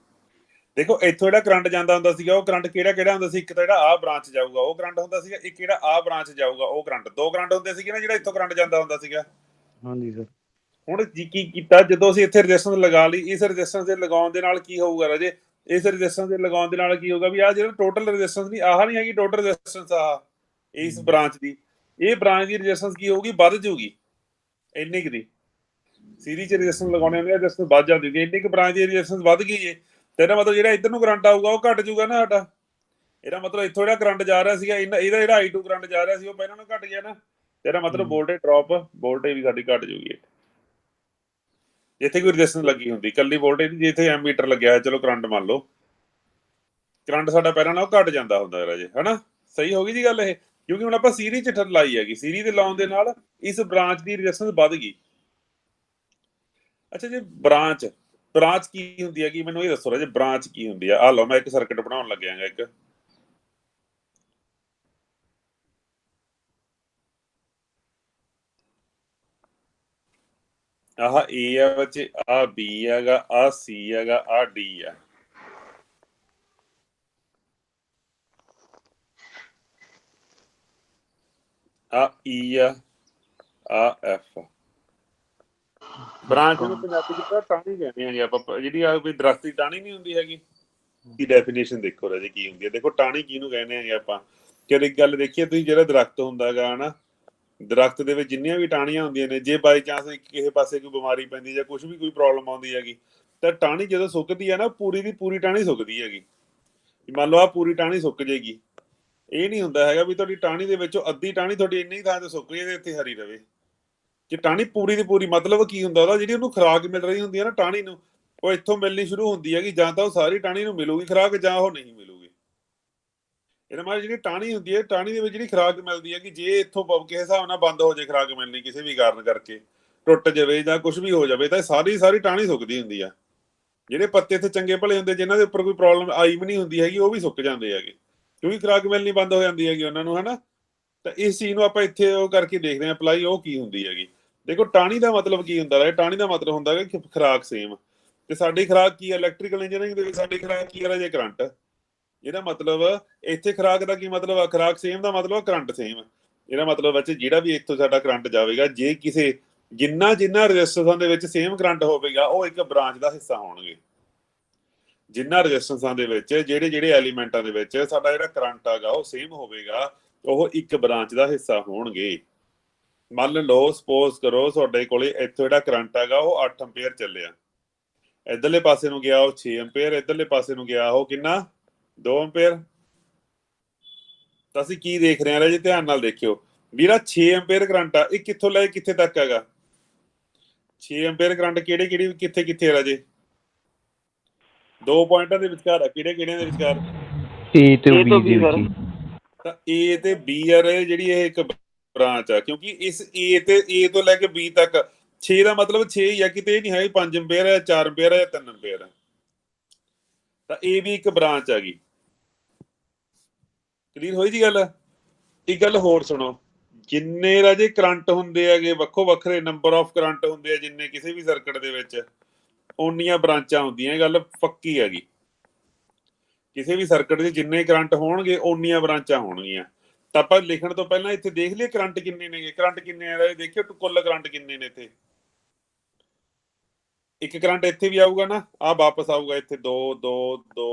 ਦੇਖੋ ਇੱਥੋਂ ਜਿਹੜਾ ਕਰੰਟ ਜਾਂਦਾ ਹੁੰਦਾ ਸੀਗਾ ਉਹ ਕਰੰਟ ਕਿਹੜਾ ਹੁੰਦਾ ਸੀ? ਇੱਕ ਤਾਂ ਜਿਹੜਾ ਆਹ ਬ੍ਰਾਂਚ ਜਾਊਗਾ ਉਹ ਕਰੰਟ ਹੁੰਦਾ ਸੀਗਾ, ਇੱਕ ਜਿਹੜਾ ਆਹ ਬ੍ਰਾਂਚ ਜਾਊਗਾ ਉਹ ਕਰੰਟ। ਦੋ ਕਰੰਟ ਹੁੰਦੇ ਸੀਗੇ ਨਾ ਜਿਹੜਾ ਇੱਥੋਂ ਕਰੰਟ ਜਾਂਦਾ ਹੁੰਦਾ ਸੀਗਾ। ਹਾਂਜੀ ਸਰ। ਹੁਣ ਜੀ ਕੀ ਕੀਤਾ, ਜਦੋਂ ਅਸੀਂ ਇੱਥੇ ਰੈਜ਼ਿਸਟੈਂਸ ਲਗਾ ਲਈ, ਇਸ ਰੈਜ਼ਿਸਟੈਂਸ ਦੇ ਲਗਾਉਣ ਦੇ ਨਾਲ ਕੀ ਹੋਊਗਾ ਰਾਜੇ? ਇਸ ਰੈਜ਼ਿਸਟੈਂਸ ਦੇ ਲਗਾਉਣ ਦੇ ਨਾਲ ਕੀ ਹੋਊਗਾ ਵੀ ਆਹ ਜਿਹੜਾ ਟੋਟਲ ਰੈਜ਼ਿਸਟੈਂਸ ਨਹੀਂ, ਆਹ ਨਹੀਂ ਹੈਗੀ ਟੋਟਲ ਰੈਜ਼ਿਸਟੈਂਸ ਆਹ ਇਸ ਬ੍ਰਾਂਚ ਦੀ, ਇਹ ਬ੍ਰਾਂਚ ਦੀ ਰੈਜ਼ਿਸਟੈਂਸ ਕੀ ਹੋਊਗੀ? ਵੱਧ ਜਾਊਗੀ ਇੰਨੀ ਕੁ ਦੀ। ਸੀਰੀਜ਼ ਚ ਰੈਜ਼ਿਸਟੈਂਸ ਲਗਾਉਣੇ ਹੁੰਦੇ ਆ, ਰੈਜ਼ਿਸਟੈਂਸ ਵੱਧ ਜਾਂਦੀ ਹੈ। ਇੰਨੀ ਕੁ ਬ੍ਰਾਂਚ ਦੀ ਰੈਜ਼ਿਸਟੈਂਸ ਵੱਧ ਗਈ ਏ ਤੇ ਇਹਦਾ ਮਤਲਬ ਜਿਹੜਾ ਇੱਧਰ ਨੂੰ ਕਰੰਟ ਆਊਗਾ ਉਹ ਘਟ ਜਾਊਗਾ ਨਾ ਸਾਡਾ। ਇਹਦਾ ਮਤਲਬ ਇੱਥੋਂ ਜਿਹੜਾ ਕਰੰਟ ਜਾ ਰਿਹਾ ਸੀਗਾ ਇਹਦਾ ਜਿਹੜਾ I2 ਕਰੰਟ ਜਾ ਰਿਹਾ ਸੀ ਉਹ ਪਹਿਲਾਂ ਨਾਲੋਂ ਘਟ ਗਿਆ ਨਾ। ਇਹਦਾ ਮਤਲਬ ਵੋਲਟੇਜ ਡ੍ਰੌਪ, ਵੋਲਟੇਜ ਵੀ ਸਾਡੀ ਘਟ ਜਾਊਗੀ। ਜਿੱਥੇ ਕੋਈ ਰੈਜ਼ਿਸਟੈਂਸ ਲੱਗੀ ਹੁੰਦੀ ਕੱਲੀ ਵੋਲਟੇਜ, ਜਿੱਥੇ ਐਮੀਟਰ ਲੱਗਿਆ ਚਲੋ ਕਰੰਟ ਮੰਨ ਲਓ, ਕਰੰਟ ਸਾਡਾ ਪਹਿਲਾਂ ਨਾਲੋਂ ਘਟ ਜਾਂਦਾ ਹੁੰਦਾ ਰਾਜੇ, ਹਨਾ? ਸਹੀ ਹੋ ਗਈ ਜੀ ਗੱਲ ਇਹ, ਕਿਉਂਕਿ ਹੁਣ ਆਪਾਂ ਸੀਰੀਜ਼ ਚ ਲਾਈ ਹੈਗੀ। ਸੀਰੀਜ਼ ਦੇ ਲਾਉਣ ਦੇ ਨਾਲ ਇਸ ਬ੍ਰਾਂਚ ਦੀ ਰੈਜ਼ਿਸਟੈਂਸ ਵੱਧ ਗਈ। ਅੱਛਾ ਜੀ, ਬ੍ਰਾਂਚ ਕੀ ਹੁੰਦੀ ਹੈਗੀ ਮੈਨੂੰ ਇਹ ਦੱਸੋ ਰਾਜੇ, ਬ੍ਰਾਂਚ ਕੀ ਹੁੰਦੀ ਆ? ਆਹ ਲਓ ਮੈਂ ਇੱਕ ਸਰਕਟ ਬਣਾਉਣ ਲੱਗਿਆਗਾ। ਇੱਕ ਆਹ A ਆ ਬੱਚੇ, ਆਹ B ਹੈਗਾ, ਆਹ C ਹੈਗਾ, ਆਹ D ਆ। ਆਹ E ਆ, ਆਹ F ਆ। ਬ੍ਰਾਂਚ ਨੂੰ ਪੰਜਾਬੀ ਚ ਟਾਹਣੀ ਕਹਿੰਦੇ ਆ ਜੀ ਆਪਾਂ, ਜਿਹੜੀ ਆ ਕੋਈ ਦਰਖਤ ਦੀ ਟਾਹਣੀ ਨਹੀਂ ਹੁੰਦੀ ਹੈਗੀ। ਕੀ ਡੈਫੀਨੇਸ਼ਨ ਦੇਖੋ ਰਾਜੇ ਕੀ ਹੁੰਦੀ ਹੈ। ਦੇਖੋ ਟਾਹਣੀ ਕਿਹਨੂੰ ਕਹਿੰਦੇ ਆਗੇ ਆਪਾਂ? ਕਿ ਇੱਕ ਗੱਲ ਦੇਖੀਏ ਤੁਸੀਂ, ਜਿਹੜਾ ਦਰਖਤ ਹੁੰਦਾ ਹੈਗਾ ਹਨਾ, ਦਰਖਤ ਦੇ ਵਿੱਚ ਜਿੰਨੀਆਂ ਵੀ ਟਾਹਣੀਆਂ ਹੁੰਦੀਆਂ ਨੇ, ਜੇ ਬਾਈ ਚਾਂਸ ਕਿਸੇ ਪਾਸੇ ਕੋਈ ਬਿਮਾਰੀ ਪੈਂਦੀ ਜਾਂ ਕੁਝ ਵੀ ਕੋਈ ਪ੍ਰੋਬਲਮ ਆਉਂਦੀ ਹੈਗੀ ਤਾਂ ਟਾਹਣੀ ਜਦੋਂ ਸੁੱਕਦੀ ਹੈ ਨਾ, ਪੂਰੀ ਦੀ ਪੂਰੀ ਟਾਹਣੀ ਸੁੱਕਦੀ ਹੈਗੀ। ਮੰਨ ਲਓ ਆਹ ਪੂਰੀ ਟਾਹਣੀ ਸੁੱਕ ਜਾਏਗੀ, ਇਹ ਨਹੀਂ ਹੁੰਦਾ ਹੈਗਾ ਵੀ ਤੁਹਾਡੀ ਟਾਹਣੀ ਦੇ ਵਿੱਚੋਂ ਅੱਧੀ ਟਾਹਣੀ ਤੁਹਾਡੀ ਇੰਨੀ ਥਾਂ ਤੇ ਸੁੱਕ ਜੇ ਤੇ ਇੱਥੇ ਹਰੀ ਰਵੇ। ਜੇ ਟਾਹਣੀ ਪੂਰੀ ਦੀ ਪੂਰੀ, ਮਤਲਬ ਕੀ ਹੁੰਦਾ ਉਹਦਾ? ਜਿਹੜੀ ਉਹਨੂੰ ਖੁਰਾਕ ਮਿਲ ਰਹੀ ਹੁੰਦੀ ਹੈ ਨਾ ਟਾਹਣੀ ਨੂੰ, ਉਹ ਇੱਥੋਂ ਮਿਲਣੀ ਸ਼ੁਰੂ ਹੁੰਦੀ ਹੈਗੀ। ਜਾਂ ਤਾਂ ਉਹ ਸਾਰੀ ਟਾਹਣੀ ਨੂੰ ਮਿਲੂਗੀ ਖੁਰਾਕ, ਜਾਂ ਉਹ ਨਹੀਂ ਮਿਲੂਗੀ। ਇਹਦਾ ਮਤਲਬ ਜਿਹੜੀ ਟਾਹਣੀ ਹੁੰਦੀ ਹੈ, ਟਾਹਣੀ ਦੇ ਵਿੱਚ ਜਿਹੜੀ ਖੁਰਾਕ ਮਿਲਦੀ ਹੈ ਕਿ ਜੇ ਇੱਥੋਂ ਕਿਸੇ ਹਿਸਾਬ ਨਾਲ ਬੰਦ ਹੋ ਜੇ ਖੁਰਾਕ ਮਿਲਣੀ, ਕਿਸੇ ਵੀ ਕਾਰਨ ਕਰਕੇ ਟੁੱਟ ਜਾਵੇ ਜਾਂ ਕੁਝ ਵੀ ਹੋ ਜਾਵੇ, ਤਾਂ ਸਾਰੀ ਟਾਹਣੀ ਸੁੱਕਦੀ ਹੁੰਦੀ ਆ। ਜਿਹੜੇ ਪੱਤੇ ਇੱਥੇ ਚੰਗੇ ਭਲੇ ਹੁੰਦੇ, ਜਿਨ੍ਹਾਂ ਦੇ ਉੱਪਰ ਕੋਈ ਪ੍ਰੋਬਲਮ ਆਈ ਵੀ ਨਹੀਂ ਹੁੰਦੀ ਹੈਗੀ, ਉਹ ਵੀ ਸੁੱਕ ਜਾਂਦੇ ਹੈਗੇ ਕਿਉਂਕਿ ਖੁਰਾਕ ਮਿਲਣੀ ਬੰਦ ਹੋ ਜਾਂਦੀ ਹੈਗੀ ਉਹਨਾਂ ਨੂੰ, ਹਨਾ? ਤਾਂ ਇਸ ਚੀਜ਼ ਨੂੰ ਆਪਾਂ ਇੱਥੇ ਉਹ ਕਰਕੇ ਦੇਖਦੇ ਹਾਂ ਅਪਲਾਈ, ਉਹ ਕੀ ਹੁੰਦੀ ਹੈਗੀ। ਦੇਖੋ ਟਾਹਣੀ ਦਾ ਮਤਲਬ ਕੀ ਹੁੰਦਾ ਹੈ? ਟਾਹਣੀ ਦਾ ਮਤਲਬ ਹੁੰਦਾ ਹੈ ਕਿ ਖੁਰਾਕ ਸੇਮ। ਤੇ ਸਾਡੀ ਖੁਰਾਕ ਕੀ ਹੈ? ਇਲੈਕਟ੍ਰੀਕਲ ਇੰਜੀਨੀਅਰਿੰਗ ਦੇ ਵਿੱਚ ਸਾਡੀ ਖੁਰਾਕ ਕੀ ਹੈ ਜੇ? ਕਰੰਟ। ਇਹਦਾ ਮਤਲਬ ਇੱਥੇ ਖੁਰਾਕ ਦਾ ਕੀ ਮਤਲਬ ਆ? ਖੁਰਾਕ ਸੇਮ ਦਾ ਮਤਲਬ ਕਰੰਟ ਸੇਮ। ਇਹਦਾ ਮਤਲਬ ਵਿੱਚ ਜਿਹੜਾ ਵੀ ਇੱਥੋਂ ਸਾਡਾ ਕਰੰਟ ਜਾਵੇਗਾ, ਜੇ ਕਿਸੇ ਜਿੰਨਾ ਰੈਜ਼ਿਸਟੈਂਸਾਂ ਦੇ ਵਿੱਚ ਸੇਮ ਕਰੰਟ ਹੋਵੇਗਾ ਉਹ ਇੱਕ ਬ੍ਰਾਂਚ ਦਾ ਹਿੱਸਾ ਹੋਣਗੇ। ਜਿੰਨਾ ਰੈਜ਼ਿਸਟੈਂਸਾਂ ਦੇ ਵਿੱਚ ਜਿਹੜੇ ਐਲੀਮੈਂਟਾਂ ਦੇ ਵਿੱਚ ਸਾਡਾ ਜਿਹੜਾ ਕਰੰਟ ਹੈਗਾ ਉਹ ਸੇਮ ਹੋਵੇਗਾ, ਉਹ ਇੱਕ ਬ੍ਰਾਂਚ ਦਾ ਹਿੱਸਾ ਹੋਣਗੇ। ਮੰਨ ਲਓ ਸਪੋਜ਼ ਕਰੋ ਤੁਹਾਡੇ ਕੋਲੇ ਇੱਥੋਂ ਜਿਹੜਾ ਕਰੰਟ ਹੈਗਾ ਉਹ 8 ਐਂਪੀਅਰ ਚੱਲਿਆ, ਇਧਰਲੇ ਪਾਸੇ ਨੂੰ ਗਿਆ ਉਹ 6 ਐਂਪੀਅਰ, ਇਧਰਲੇ ਪਾਸੇ ਨੂੰ ਗਿਆ ਉਹ ਕਿੰਨਾ? 2 ਐਂਪੀਅਰ। ਤਾਂ ਅਸੀਂ ਕੀ ਦੇਖ ਰਹੇ ਹਾਂ ਜੀ? ਧਿਆਨ ਨਾਲ ਦੇਖਿਓ ਵੀ ਜਿਹੜਾ 6 ਐਂਪੀਅਰ ਕਰੰਟ ਆ ਇਹ ਕਿੱਥੋਂ ਲੈ ਕਿੱਥੇ ਤੱਕ ਹੈਗਾ? 6 ਐਂਪੀਅਰ ਕਰੰਟ ਕਿਹੜੇ ਕਿੱਥੇ ਹੈ ਰਾਜੇ? ਦੋ ਪੁਆਇੰਟਾਂ ਦੇ ਵਿਚਕਾਰ ਆ, ਕਿਹੜਿਆਂ ਦੇ ਵਿਚਕਾਰ? A ਤੇ A ਤੋਂ B ਦੇ B ਵਿੱਚ ਹੀ। ਤਾਂ A ਤੇ B ਆ ਜਿਹੜੀ ਇਹ ਇੱਕ ਬ੍ਰਾਂਚ ਆ, ਕਿਉਂਕਿ ਇਸ A ਤੋਂ ਲੈ ਕੇ B ਤੱਕ 6 ਦਾ ਮਤਲਬ 6 ਹੀ ਆ, ਕਿਤੇ ਇਹ ਨਹੀਂ ਹੈ 5 ਐਂਪੀਅਰ ਹੈ, 4 ਐਂਪੀਅਰ ਹੈ, 3 ਐਂਪੀਅਰ ਹੈ। ਤਾਂ ਇਹ ਵੀ ਇੱਕ ਬ੍ਰਾਂਚ ਆ ਗਈ। ਕਲੀਅਰ ਹੋਈ ਜੀ ਗੱਲ? ਇੱਕ ਗੱਲ ਹੋਰ ਸੁਣੋ, ਜਿੰਨੇ ਰਾਜੇ ਕਰੰਟ ਹੁੰਦੇ ਹੈਗੇ, ਵੱਖੋ ਵੱਖਰੇ ਨੰਬਰ ਆਫ ਕਰੰਟ ਹੁੰਦੇ ਆ ਜਿੰਨੇ ਕਿਸੇ ਵੀ ਸਰਕਟ ਦੇ ਵਿੱਚ, ਓਨੀਆਂ ਬ੍ਰਾਂਚਾਂ ਹੁੰਦੀਆਂ। ਇਹ ਗੱਲ ਪੱਕੀ ਹੈਗੀ। ਕਿਸੇ ਵੀ ਸਰਕਟ ਦੇ ਜਿੰਨੇ ਕਰੰਟ ਹੋਣਗੇ ਓਨੀਆਂ ਬ੍ਰਾਂਚਾਂ ਹੋਣਗੀਆਂ। ਤਾਂ ਆਪਾਂ ਲਿਖਣ ਤੋਂ ਪਹਿਲਾਂ ਇੱਥੇ ਦੇਖ ਲਈਏ ਕਰੰਟ ਕਿੰਨੇ ਨੇਗੇ। ਕਰੰਟ ਕਿੰਨੇ ਆ ਰਾਜੇ? ਦੇਖਿਓ ਕੁੱਲ ਕਰੰਟ ਕਿੰਨੇ ਨੇ ਇੱਥੇ। ਇੱਕ ਕਰੰਟ ਇੱਥੇ ਵੀ ਆਊਗਾ ਨਾ, ਆਹ ਵਾਪਸ ਆਊਗਾ ਇੱਥੇ 2 2 2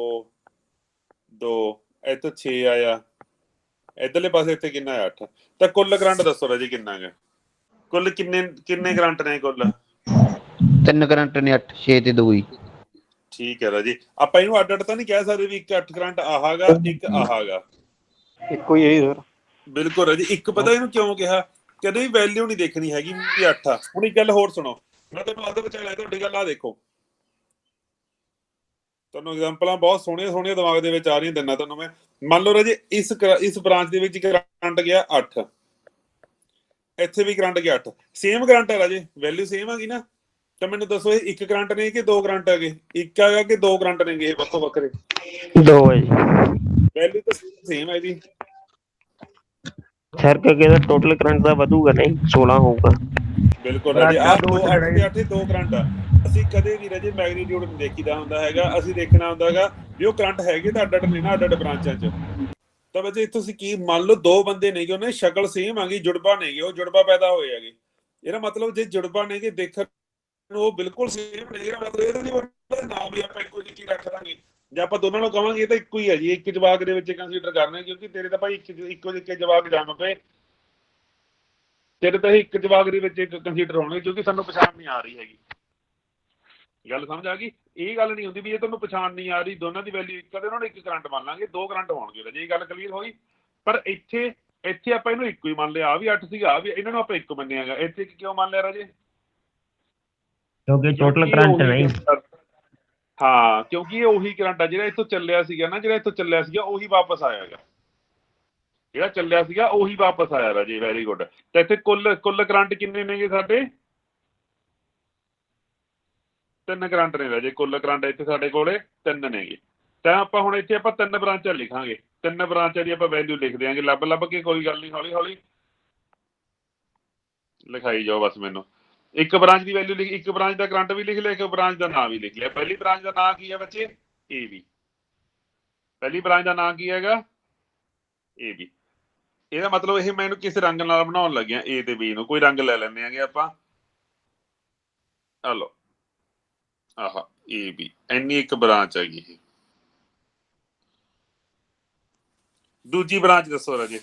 2, ਇੱਥੇ 6 ਆਇਆ, ਇਧਰਲੇ ਪਾਸੇ ਇੱਥੇ ਕਿੰਨਾ ਹੈ? 8। ਤਾਂ ਕੁੱਲ ਕਰੰਟ ਦੱਸੋ ਰਾਜੇ ਕਿੰਨਾ ਹੈ? ਕੁੱਲ ਕਿੰਨੇ ਕਰੰਟ ਨੇ ਕੁੱਲ? 3 ਕਰੰਟ ਨੇ 8, 6 ਤੇ 2 ਹੀ। ਠੀਕ ਹੈ ਰਾਜੀ, ਆਪਾਂ ਇਹਨੂੰ ਅੱਡ ਤਾਂ ਨਹੀਂ ਕਹਿ ਸਕਦੇ ਵੀ ਇੱਕ 8 ਕਰੰਟ ਆਹਾਗਾ ਇੱਕ ਆਹਾਗਾ? ਇੱਕੋ ਹੀ ਹੈ ਸਰ। ਬਿਲਕੁਲ ਰਾਜੀ। ਇੱਕ ਪਤਾ ਇਹਨੂੰ ਕਿਉਂ ਕਿਹਾ? ਕਦੇ ਵੀ ਵੈਲਿਊ ਨਹੀਂ ਦੇਖਣੀ ਹੈਗੀ ਵੀ 8 ਆ। ਹੁਣ ਇੱਕ ਗੱਲ ਹੋਰ ਸੁਣੋ, ਮੈਂ ਤੁਹਾਨੂੰ ਅੱਧ ਵਿਚਾਲਿਆ ਤੁਹਾਡੀ ਗੱਲ ਆ ਦੇਖੋ, ਤੁਹਾਨੂੰ ਐਗਜ਼ਾਮਪਲਾਂ ਬਹੁਤ ਸੋਹਣੀਆਂ ਸੋਹਣੀਆਂ ਦਿਮਾਗ ਦੇ ਵਿੱਚ ਆ ਰਹੀਆਂ ਦਿੰਦਾ ਤੁਹਾਨੂੰ ਮੈਂ। ਮੰਨ ਲਓ ਰਾਜੇ ਇਸ ਬ੍ਰਾਂਚ ਦੇ ਵਿੱਚ ਕਰੰਟ ਗਿਆ 8, ਇੱਥੇ ਵੀ ਕਰੰਟ ਗਿਆ 8, ਸੇਮ ਕਰੰਟ ਹੈ ਰਾਜੇ, ਵੈਲਿਊ ਸੇਮ ਹੈਗੀ ਨਾ। ਤਾਂ ਮੈਨੂੰ ਦੱਸੋ ਇਹ ਇੱਕ ਕਰੰਟ ਨੇ ਕਿ ਦੋ ਕਰੰਟ ਹੈਗੇ? ਇੱਕ ਹੈਗਾ ਕਿ ਦੋ ਕਰੰਟ ਨੇਗੇ ਇਹ ਵੱਖੋ ਵੱਖਰੇ? 2 ਹੈ ਜੀ ਵੈਲਿਊ ਤਾਂ ਸੇਮ ਹੈ ਇਹਦੀ। ਸਰ ਕਿਉਂਕਿ ਇਹਦਾ ਟੋਟਲ ਕਰੰਟ ਦਾ ਵਧੂਗਾ ਨਹੀਂ 16 ਹੋਊਗਾ। ਬਿਲਕੁਲ ਰਾਜੇ, ਆਹ 2 8 ਤੇ 8 ਦੋ ਕਰੰਟ ਆ। ਅਸੀਂ ਕਦੇ ਵੀ ਰਾਜੇ ਮੈਗਨੀਟਿਊਡ ਨਹੀਂ ਦੇਖੀਦਾ ਹੁੰਦਾ ਹੈਗਾ, ਅਸੀਂ ਦੇਖਣਾ ਹੁੰਦਾ ਹੈਗਾ ਵੀ ਉਹ ਕਰੰਟ ਹੈਗੇ ਤਾਂ ਅੱਡ ਨੇ ਨਾ, ਅੱਡ ਬ੍ਰਾਂਚਾਂ 'ਚ। ਤਾਂ ਵੈਸੇ ਇੱਥੋਂ ਅਸੀਂ ਕੀ ਮੰਨ ਲਓ ਦੋ ਬੰਦੇ ਨੇਗੇ, ਉਹਨੇ ਸ਼ਕਲ ਸੇਮ ਆ ਗਈ, ਜੁੜਵਾ ਨੇਗੇ, ਉਹ ਜੁੜਵਾ ਪੈਦਾ ਹੋਏ ਹੈਗੇ। ਇਹਦਾ ਮਤਲਬ ਜੇ ਜੁੜਵਾ ਨੇਗੇ ਦੇਖਣ ਨੂੰ ਉਹ ਬਿਲਕੁਲ ਸੇਮ ਨੇਗੇ, ਮਤਲਬ ਇਹਦਾ ਨਹੀਂ ਨਾਮ ਵੀ ਆਪਾਂ ਇੱਕੋ ਜਿਹੀ ਰੱਖ ਦਾਂਗੇ। ਜੇ ਆਪਾਂ ਦੋਨਾਂ ਨੂੰ ਕਹਾਂਗੇ ਇਹ ਤਾਂ ਇੱਕੋ ਹੀ ਹੈ ਜੀ, ਇੱਕ ਜਵਾਕ ਦੇ ਵਿੱਚ ਕੰਸੀਡਰ ਕਰਨਾ, ਕਿਉਂਕਿ ਤੇਰੇ ਤਾਂ ਭਾਈ ਇੱਕੋ ਜਿਹੇ ਜਵਾਕ ਜੰਮ ਪਏ, ਤੇਰੇ ਤਾਂ ਇੱਕ ਜਵਾਕ ਦੇ ਵਿੱਚ ਇੱਕ ਕੰਸੀਡਰ ਹੋਣਗੇ, ਕਿਉਂਕਿ ਸਾਨੂੰ ਪਛਾਣ ਨਹੀਂ ਆ ਰਹੀ ਹੈਗੀ। ਗੱਲ ਸਮਝ ਆ ਗਈ? ਇਹ ਗੱਲ ਨਹੀਂ ਹੁੰਦੀ ਵੀ ਇਹ ਤੁਹਾਨੂੰ ਪਛਾਣ ਨਹੀਂ ਆ ਰਹੀ, ਦੋਨਾਂ ਦੀ ਵੈਲਿਊ ਇੱਕ, ਉਹਨਾਂ ਨੂੰ ਇੱਕ ਕਰੰਟ ਮੰਨ ਲਾਂਗੇ, ਦੋ ਕਰੰਟ ਹੋਣਗੇ ਜੇ ਇਹ ਗੱਲ ਕਲੀਅਰ ਹੋਈ। ਪਰ ਇੱਥੇ ਆਪਾਂ ਇਹਨੂੰ ਇੱਕੋ ਹੀ ਮੰਨ ਲਿਆ, ਆ ਵੀ 8 ਸੀਗਾ, ਆ ਵੀ, ਇਹਨਾਂ ਨੂੰ ਆਪਾਂ ਇੱਕ ਮੰਨਿਆਗਾ। ਇੱਥੇ ਕਿਉਂ ਮੰਨ ਲਿਆ ਰਾਜੇ? ਕਿਉਂਕਿ ਟੋਟਲ ਕਰੰਟ ਨਹੀਂ। ਹਾਂ, ਕਿਉਂਕਿ ਇਹ ਉਹੀ ਕਰੰਟ ਆ ਜਿਹੜਾ ਇੱਥੋਂ ਚੱਲਿਆ ਸੀਗਾ ਨਾ, ਜਿਹੜਾ ਇੱਥੋਂ ਚੱਲਿਆ ਸੀਗਾ ਉਹੀ ਵਾਪਸ ਆਇਆ ਹੈਗਾ, ਜਿਹੜਾ ਚੱਲਿਆ ਸੀਗਾ ਉਹੀ ਵਾਪਸ ਆਇਆ ਰਾਜੇ। Very good. ਤਾਂ ਇੱਥੇ ਕੁੱਲ ਕਰੰਟ ਕਿੰਨੇ ਨੇਗੇ ਸਾਡੇ? 3 ਕਰੰਟ ਨੇ ਰਾਜੇ, ਕੁੱਲ ਕਰੰਟ ਇੱਥੇ ਸਾਡੇ ਕੋਲੇ 3 ਨੇਗੇ। ਤਾਂ ਆਪਾਂ ਹੁਣ ਇੱਥੇ ਆਪਾਂ 3 ਬ੍ਰਾਂਚਾਂ ਲਿਖਾਂਗੇ, 3 ਬ੍ਰਾਂਚਾਂ ਦੀ ਆਪਾਂ ਵੈਲਿਊ ਲਿਖ ਦਿਆਂਗੇ ਲੱਭ ਕੇ, ਕੋਈ ਗੱਲ ਨਹੀਂ, ਹੌਲੀ ਹੌਲੀ ਲਿਖਾਈ ਜਾਓ ਬਸ। ਮੈਨੂੰ ਇੱਕ ਬ੍ਰਾਂਚ ਦੀ ਵੈਲਿਊ ਲਿਖ, ਇੱਕ ਬ੍ਰਾਂਚ ਦਾ ਕਰੰਟ ਵੀ ਲਿਖ ਲਿਆ, ਇੱਕ ਬ੍ਰਾਂਚ ਦਾ ਨਾਂ ਵੀ ਲਿਖ ਲਿਆ। ਪਹਿਲੀ ਬ੍ਰਾਂਚ ਦਾ ਨਾਂ ਕੀ ਹੈ ਬੱਚੇ? AB। ਪਹਿਲੀ ਬ੍ਰਾਂਚ ਦਾ ਨਾਂ ਕੀ ਹੈਗਾ? AB। ਇਹਦਾ ਮਤਲਬ ਇਹ ਮੈਂ ਇਹਨੂੰ ਕਿਸੇ ਰੰਗ ਨਾਲ ਬਣਾਉਣ ਲੱਗਿਆ, A ਤੇ B ਨੂੰ। ਕੋਈ ਰੰਗ ਲੈ ਲੈਂਦੇ ਆਂਗੇ ਆਪਾਂ, ਆ ਲਓ, ਆਹ AB, ਇੰਨੀ ਇੱਕ ਬ੍ਰਾਂਚ ਹੈਗੀ ਇਹ। ਦੂਜੀ ਬ੍ਰਾਂਚ ਦੱਸੋ ਰਾਜੇ।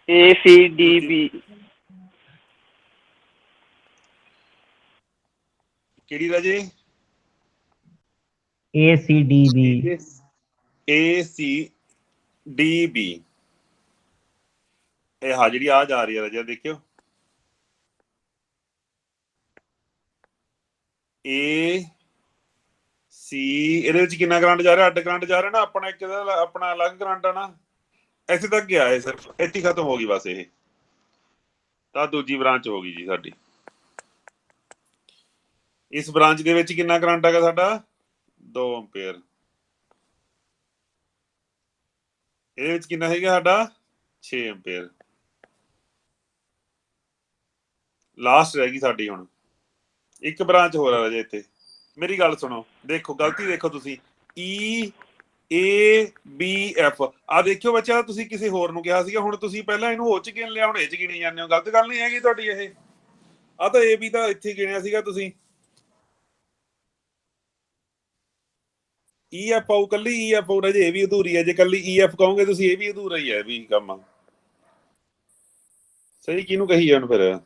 ACDB। ਕਿਹੜੀ ਰਾਜੇ? ACDB। ACDB। ਇਹ ਹਾਂ ਜਿਹੜੀ ਆ ਜਾ ਰਹੀ ਹੈ ਰਾਜੇ, ਦੇਖਿਓ AC, ਇਹਦੇ ਵਿੱਚ ਕਿੰਨਾ ਕਰੰਟ ਜਾ ਰਿਹਾ? ਅੱਡ ਕਰੰਟ ਜਾ ਰਿਹਾ ਨਾ, ਆਪਣਾ ਇੱਕ ਆਪਣਾ ਅਲੱਗ ਕਰੰਟ ਆ ਨਾ। ਇੱਥੇ ਤੱਕ ਗਿਆ ਇਹ, ਸਿਰਫ ਇੱਥੇ ਖਤਮ ਹੋ ਗਈ ਬਸ ਇਹ। ਤਾਂ ਦੂਜੀ ਬ੍ਰਾਂਚ ਹੋ ਗਈ ਜੀ ਸਾਡੀ। ਇਸ ਬ੍ਰਾਂਚ ਦੇ ਵਿੱਚ ਕਿੰਨਾ ਕਰੰਟ ਹੈਗਾ ਸਾਡਾ? 2 ਐਂਪੀਅਰ। ਇਹਦੇ ਵਿੱਚ ਕਿੰਨਾ ਹੈਗਾ ਸਾਡਾ? 6 ਐਂਪੀਅਰ। ਲਾਸਟ ਰਹਿ ਗਈ ਸਾਡੀ ਹੁਣ ਇੱਕ ਬ੍ਰਾਂਚ ਹੋਰ ਆ ਰਾਜੇ ਇੱਥੇ। ਮੇਰੀ ਗੱਲ ਸੁਣੋ, ਦੇਖੋ ਗਲਤੀ ਦੇਖੋ ਤੁਸੀਂ, EABF ਆ ਦੇਖਿਓ ਬੱਚਾ, ਤੁਸੀਂ ਕਿਸੇ ਹੋਰ ਨੂੰ ਕਿਹਾ ਸੀਗਾ, ਹੁਣ ਤੁਸੀਂ ਪਹਿਲਾਂ ਇਹਨੂੰ ਉਹ ਚ ਗਿਣ ਲਿਆ, ਹੁਣ ਇਹ ਚ ਗਿਣੀ ਜਾਂਦੇ ਹੋ। ਗਲਤ ਗੱਲ ਨਹੀਂ ਹੈਗੀ ਤੁਹਾਡੀ ਇਹ। ਆ ਤਾਂ AB ਤਾਂ ਇੱਥੇ ਗਿਣਿਆ ਸੀਗਾ ਤੁਸੀਂ। EF ਆਊ, ਕੱਲੀ EF ਆਊ ਰਾਜੇ, ਇਹ ਵੀ ਅਧੂਰੀ ਹੈ। ਜੇ ਕੱਲੀ EF ਕਹੋਗੇ ਤੁਸੀਂ ਇਹ ਵੀ ਅਧੂਰਾ ਹੀ ਹੈ, ਵੀ ਕੰਮ ਸਹੀ ਕਿਹਨੂੰ ਕਹੀ ਜਾਣ ਫਿਰ।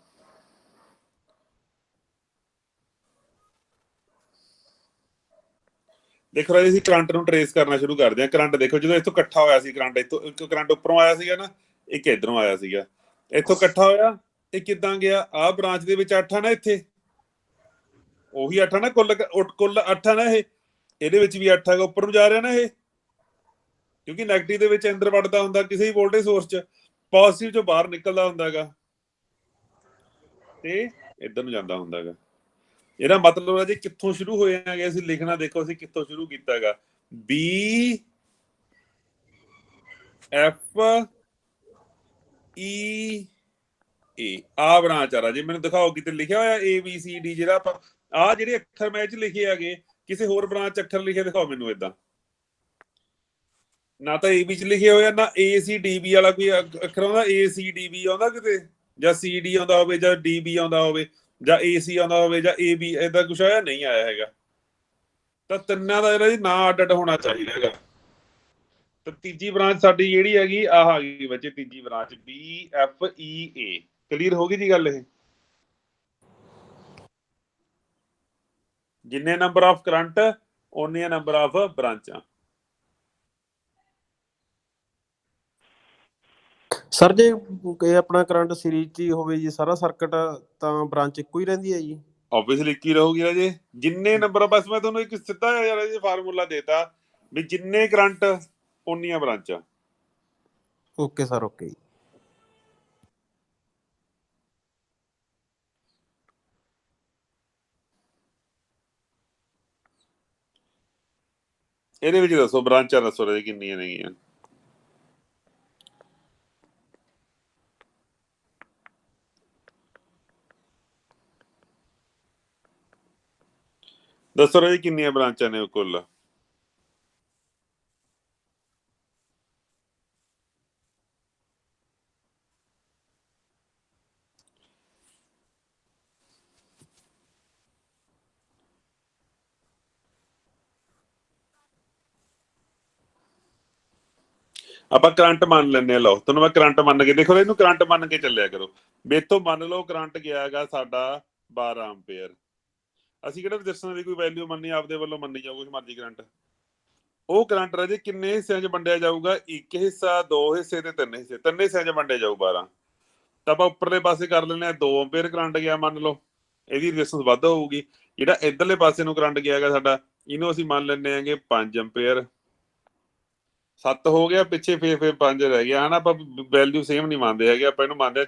ਦੇਖੋ ਰਾਜੇ, ਅਸੀਂ ਕਰੰਟ ਨੂੰ ਟਰੇਸ ਕਰਨਾ ਸ਼ੁਰੂ ਕਰਦੇ ਹਾਂ। ਕਰੰਟ ਦੇਖੋ, ਜਦੋਂ ਇੱਥੋਂ ਇਕੱਠਾ ਹੋਇਆ ਸੀ ਕਰੰਟ, ਇੱਥੋਂ ਇੱਕ ਕਰੰਟ ਉੱਪਰੋਂ ਆਇਆ ਸੀਗਾ ਨਾ, ਇੱਕ ਇੱਧਰੋਂ ਆਇਆ ਸੀਗਾ, ਇੱਥੋਂ ਇਕੱਠਾ ਹੋਇਆ, ਇਹ ਕਿੱਦਾਂ ਗਿਆ? ਆਹ ਬ੍ਰਾਂਚ ਦੇ ਵਿੱਚ 8 ਆ ਨਾ, ਇੱਥੇ ਉਹੀ 8 ਆ ਨਾ, ਕੁੱਲ 8 ਆ ਨਾ ਇਹ। ਇਹਦੇ ਵਿੱਚ ਵੀ 8 ਹੈਗਾ, ਉੱਪਰ ਨੂੰ ਜਾ ਰਿਹਾ ਨਾ ਇਹ, ਕਿਉਂਕਿ ਨੈਗੇਟਿਵ ਦੇ ਵਿੱਚ ਅੰਦਰ ਵੜਦਾ ਹੁੰਦਾ ਕਿਸੇ ਵੀ ਵੋਲਟੇਜ ਸੋਰਸ 'ਚ, ਪੋਜ਼ਿਟਿਵ 'ਚੋਂ ਬਾਹਰ ਨਿਕਲਦਾ ਹੁੰਦਾ ਹੈਗਾ ਤੇ ਇੱਧਰ ਨੂੰ ਜਾਂਦਾ ਹੁੰਦਾ ਹੈਗਾ। ਇਹਦਾ ਮਤਲਬ ਹੈ ਜੀ ਕਿੱਥੋਂ ਸ਼ੁਰੂ ਹੋਏ ਹੈਗੇ ਅਸੀਂ ਲਿਖਣਾ। ਦੇਖੋ ਅਸੀਂ ਕਿੱਥੋਂ ਸ਼ੁਰੂ ਕੀਤਾ ਹੈਗਾ, BFE ਆ ਬ੍ਰਾਂਚ ਆ ਰਾਜੇ। ਮੈਨੂੰ ਦਿਖਾਓ ਕਿਤੇ ਲਿਖਿਆ ਹੋਇਆ ABCD, ਜਿਹੜਾ ਆਪਾਂ ਆਹ ਜਿਹੜੇ ਅੱਖਰ ਮੈਂ ਚ ਲਿਖੇ ਹੈਗੇ, ਕਿਸੇ ਹੋਰ ਬ੍ਰਾਂਚ ਅੱਖਰ ਲਿਖੇ ਦਿਖਾਓ ਮੈਨੂੰ। ਏਦਾਂ ਨਾ ਤਾਂ AB ਚ ਲਿਖੇ ਹੋਇਆ, ਨਾ ACDB ਵਾਲਾ ਕੋਈ ਅੱਖਰ ਆਉਂਦਾ, ACDB ਆਉਂਦਾ ਕਿਤੇ, ਜਾਂ CD ਆਉਂਦਾ ਹੋਵੇ, ਜਾਂ DB ਆਉਂਦਾ ਹੋਵੇ, ਜਾਂ AC ਆਉਂਦਾ ਹੋਵੇ, ਜਾਂ AB, ਏਦਾਂ ਕੁਛ ਆਇਆ ਨਹੀਂ ਆਇਆ ਹੈਗਾ। ਤਾਂ ਤਿੰਨਾਂ ਦਾ ਜਿਹੜਾ ਜੀ ਨਾਂ ਅੱਡ ਅੱਡ ਹੋਣਾ ਚਾਹੀਦਾ ਹੈਗਾ। ਤਾਂ ਤੀਜੀ ਬ੍ਰਾਂਚ ਸਾਡੀ ਜਿਹੜੀ ਹੈਗੀ ਆਹ ਆ ਗਈ ਬੱਚੇ, ਤੀਜੀ ਬ੍ਰਾਂਚ BFEA। ਕਲੀਅਰ ਹੋ ਗਈ ਜੀ ਗੱਲ ਇਹ? ਜਿੰਨੇ ਨੰਬਰ ਆਫ ਕਰੰਟ ਓਨੀਆਂ ਨੰਬਰ ਆਫ ਬ੍ਰਾਂਚਾਂ। ਸਰ ਜੇ ਇਹ ਆਪਣਾ ਕਰੰਟ ਸੀਰੀਜ਼ 'ਚ ਹੀ ਹੋਵੇ ਜੀ ਸਾਰਾ ਸਰਕਟ, ਤਾਂ ਬ੍ਰਾਂਚ ਇੱਕੋ ਹੀ ਰਹਿੰਦੀ ਹੈ ਜੀ? ਆਬਵੀਅਸਲੀ 21 ਰਹੂਗੀ ਰਾਜੇ। ਜਿੰਨੇ ਨੰਬਰ, ਬਸ ਮੈਂ ਤੁਹਾਨੂੰ ਇੱਕ ਸਿੱਧਾ ਜਿਹਾ ਰਾਜੇ ਫਾਰਮੂਲਾ ਦੇਤਾ ਵੀ ਜਿੰਨੇ ਕਰੰਟ ਉਨੀਆਂ ਬ੍ਰਾਂਚਾਂ। ਓਕੇ ਸਰ, ਓਕੇ ਜੀ। ਇਹਦੇ ਵਿੱਚ ਦੱਸੋ ਬ੍ਰਾਂਚਾਂ ਦੱਸੋ ਰਾਜੇ ਕਿੰਨੀਆਂ ਨੇਗੀਆਂ? ਦੱਸੋ ਰਾਜੇ ਕਿੰਨੀਆਂ ਬ੍ਰਾਂਚਾਂ ਨੇ ਕੁੱਲ? ਆਪਾਂ ਕਰੰਟ ਮੰਨ ਲੈਂਦੇ ਆ। ਲਓ ਤੁਹਾਨੂੰ ਮੈਂ ਕਰੰਟ ਮੰਨ ਕੇ ਦੇਖੋ, ਇਹਨੂੰ ਕਰੰਟ ਮੰਨ ਕੇ ਚੱਲਿਆ ਕਰੋ। ਮੇਰੇ ਤੋਂ ਮੰਨ ਲਓ ਕਰੰਟ ਗਿਆ ਹੈਗਾ ਸਾਡਾ 12 ਐਂਪੀਅਰ। ਅਸੀਂ ਕਿਹੜਾ ਰਜਿਸਟੈਂਸ ਦੀ ਕੋਈ ਵੈਲਿਊ ਮੰਨੀ, ਆਪਦੇ ਵੱਲੋਂ ਮੰਨੀ ਜਾਓ ਕੁਛ ਮਰਜ਼ੀ ਕਰੰਟ। ਉਹ ਕਰੰਟ ਰਾਜੇ ਕਿੰਨੇ ਹਿੱਸਿਆਂ 'ਚ ਵੰਡਿਆ ਜਾਊਗਾ? ਇੱਕ ਹਿੱਸਾ, ਦੋ ਹਿੱਸੇ ਤੇ ਤਿੰਨ ਹਿੱਸੇ। ਤਿੰਨ ਹਿੱਸਿਆਂ 'ਚ ਵੰਡਿਆ ਜਾਊ 12। ਤਾਂ ਆਪਾਂ ਉੱਪਰਲੇ ਪਾਸੇ ਕਰ ਲੈਂਦੇ ਆ 2 ਐਂਪੀਅਰ ਕਰੰਟ ਗਿਆ ਮੰਨ ਲਓ, ਇਹਦੀ ਰਜਿਸਟੈਂਸ ਵੱਧ ਹੋਊਗੀ। ਜਿਹੜਾ ਇੱਧਰਲੇ ਪਾਸੇ ਨੂੰ ਕਰੰਟ ਗਿਆ ਹੈਗਾ ਸਾਡਾ, ਇਹਨੂੰ ਅਸੀਂ ਮੰਨ ਲੈਂਦੇ ਆਂਗੇ 5 ਐਂਪੀਅਰ। 7 ਹੋ ਗਿਆ ਪਿੱਛੇ, ਫਿਰ 5 ਰਹਿ ਗਿਆ ਹਨਾ। ਆਪਾਂ ਵੈਲਿਊ ਸੇਮ ਨਹੀਂ ਮੰਨਦੇ ਹੈਗੇ, ਆਪਾਂ ਇਹਨੂੰ ਮੰਨਦੇ ਆ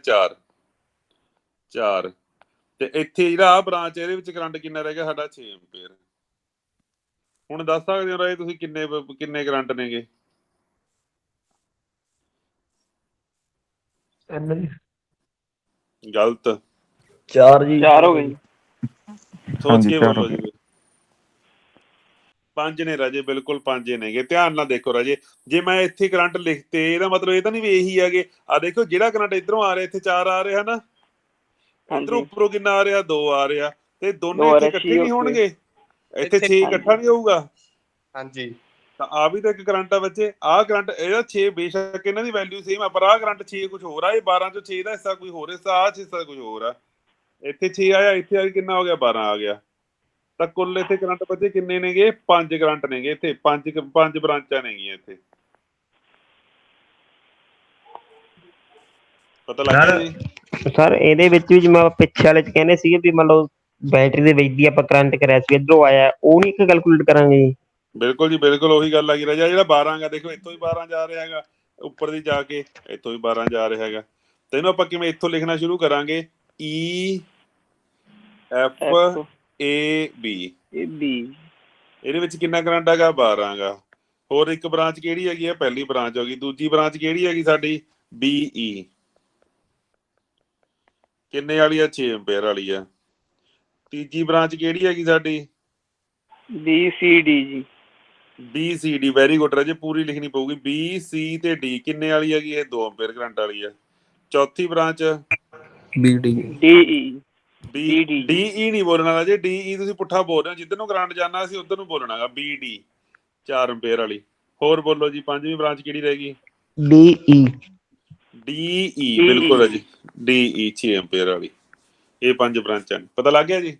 4। ਤੇ ਇੱਥੇ ਜਿਹੜਾ ਆਹ ਬ੍ਰਾਂਚ ਇਹਦੇ ਵਿੱਚ ਕਰੰਟ ਕਿੰਨਾ ਰਹਿ ਗਿਆ ਸਾਡਾ? 6 ਐਂਪੀਅਰ। ਹੁਣ ਦੱਸ ਸਕਦੇ ਹੋ ਰਾਏ ਤੁਸੀਂ ਕਿੰਨੇ ਕਰੰਟ ਨੇਗੇ? ਗਲਤ। 4 ਜੀ। 4 ਹੋ ਗਏ ਜੀ। ਸੋਚ ਕੇ ਬੋਲੋ ਜੀ। 5 ਨੇ ਰਾਜੇ, ਬਿਲਕੁਲ 5 ਨੇਗੇ। ਧਿਆਨ ਨਾਲ ਦੇਖੋ ਰਾਜੇ, ਜੇ ਮੈਂ ਇੱਥੇ ਕਰੰਟ ਲਿਖਤੇ ਇਹਦਾ ਮਤਲਬ ਇਹ ਤਾਂ ਨਹੀਂ ਵੀ ਇਹੀ ਹੈਗੇ। ਆ ਦੇਖੋ ਜਿਹੜਾ ਕਰੰਟ ਇੱਧਰੋਂ ਆ ਰਿਹਾ, ਇੱਥੇ 4 ਆ ਰਿਹਾ ਨਾ, ਇੱਧਰੋਂ ਉੱਪਰੋਂ ਕਿੰਨਾ ਆ ਰਿਹਾ? 2 ਆ ਰਿਹਾ। ਤੇ ਦੋਨੇ ਇੱਥੇ ਇਕੱਠੇ ਨਹੀਂ ਹੋਣਗੇ? ਇੱਥੇ 6 ਇਕੱਠਾ ਨਹੀਂ ਹੋਊਗਾ? ਹਾਂਜੀ। ਤਾਂ ਆ ਵੀ ਤਾਂ ਇੱਕ ਕਰੰਟ ਆ ਬੱਚੇ। ਆਹ ਕਰੰਟ ਇਹਦਾ 6, ਬੇਸ਼ੱਕ ਇਹਨਾਂ ਦੀ ਵੈਲਿਊ ਸੇਮ ਆ, ਪਰ ਆਹ ਕਰੰਟ 6 ਕੁਝ ਹੋਰ ਆ। ਇਹ 12 ਚੋਂ 6 ਦਾ ਹਿੱਸਾ ਕੋਈ ਹੋਰ ਹਿੱਸਾ, ਆਹ ਹਿੱਸਾ ਕੁਝ ਹੋਰ ਆ। ਇੱਥੇ 6 ਆਇਆ, ਇੱਥੇ ਆ ਕਿੰਨਾ ਹੋ ਗਿਆ? 12 ਆ ਗਿਆ। ਤਾਂ ਕੁੱਲ ਇੱਥੇ ਕਰੰਟ ਬੱਚੇ ਕਿੰਨੇ ਨੇਗੇ? 5 ਕਰੰਟ ਨੇਗੇ ਇੱਥੇ। 5 ਬ੍ਰਾਂਚਾਂ ਨੇਗੀਆਂ ਇੱਥੇ। ਪਤਾ ਲੱਗ ਗਿਆ ਜੀ? ਸਰ ਇਹਦੇ ਵਿੱਚ ਵੀ ਜਿਵੇਂ ਪਿੱਛੇ ਵਾਲੇ ਚ ਕਹਿੰਦੇ ਸੀਗੇ ਵੀ ਮੰਨ ਲਓ ਬੈਟਰੀ ਦੇ ਵਿੱਚ ਦੀ ਆਪਾਂ ਕਰੰਟ ਕਰਿਆ ਸੀ, ਇੱਧਰੋਂ ਆਇਆ, ਉਹ ਨਹੀਂ ਇੱਕ ਕੈਲਕੂਲੇਟ ਕਰਾਂਗੇ ਜੀ? ਬਿਲਕੁਲ ਜੀ, ਬਿਲਕੁਲ ਉਹੀ ਗੱਲ ਆ ਗਈ ਰਾਜਾ। ਜਿਹੜਾ 12 ਗਾ ਦੇਖੋ, ਇੱਥੋਂ ਹੀ 12 ਜਾ ਰਿਹਾ ਹੈਗਾ, ਉੱਪਰ ਦੀ ਜਾ ਕੇ ਇੱਥੋਂ ਹੀ 12 ਜਾ ਰਿਹਾ ਹੈਗਾ। ਤੇ ਇਹਨੂੰ ਆਪਾਂ ਕਿਵੇਂ ਇੱਥੋਂ ਲਿਖਣਾ ਸ਼ੁਰੂ ਕਰਾਂਗੇ? EFAB। ਇਹਦੇ ਵਿੱਚ ਕਿੰਨਾ ਕਰੰਟ ਹੈਗਾ? 12 ਗਾ। ਹੋਰ ਇੱਕ ਬ੍ਰਾਂਚ ਕਿਹੜੀ ਹੈਗੀ ਆ? ਪਹਿਲੀ ਬ੍ਰਾਂਚ ਹੋ ਗਈ। ਦੂਜੀ ਬ੍ਰਾਂਚ ਕਿਹੜੀ ਹੈਗੀ ਸਾਡੀ? BE। ਕਿੰਨੇ ਵਾਲੀ ਆ? 6 ਐਂਪੀਅਰ ਵਾਲੀ ਆ। ਤੀਜੀ ਬ੍ਰਾਂਚ ਕਿਹੜੀ ਹੈਗੀ ਸਾਡੀ? BCD ਜੀ। BCD। ਵੈਰੀ ਗੁੱਡ ਰਾਜੇ, ਪੂਰੀ ਲਿਖਣੀ ਪਊਗੀ। BC ਤੇ D ਕਿੰਨੇ ਵਾਲੀ ਹੈਗੀ? ਇਹ 2 ਐਂਪੀਅਰ ਕਰੰਟ ਵਾਲੀ ਆ। ਚੌਥੀ ਬ੍ਰਾਂਚ BD। DE ਨਹੀਂ ਬੋਲਣਾ ਰਾਜੇ। DE ਤੁਸੀਂ ਪੁੱਠਾ ਬੋਲ ਰਹੇ ਹੋ। ਜਿੱਧਰ ਨੂੰ ਕਰੰਟ ਜਾਣਾ ਸੀ ਉਧਰ ਨੂੰ ਬੋਲਣਾਗਾ। BD 4 ਐਂਪੀਅਰ ਵਾਲੀ। ਹੋਰ ਬੋਲੋ ਜੀ, ਪੰਜਵੀਂ ਬ੍ਰਾਂਚ ਕਿਹੜੀ ਰਹਿ ਗਈ? DE। ਬਿਲਕੁਲ ਰਾਜੇ, DE 6 ਐਂਪੀਅਰ ਵਾਲੀ। ਇਹ 5 ਬ੍ਰਾਂਚਾਂ ਨੇ। ਪਤਾ ਲੱਗ ਗਿਆ ਜੀ?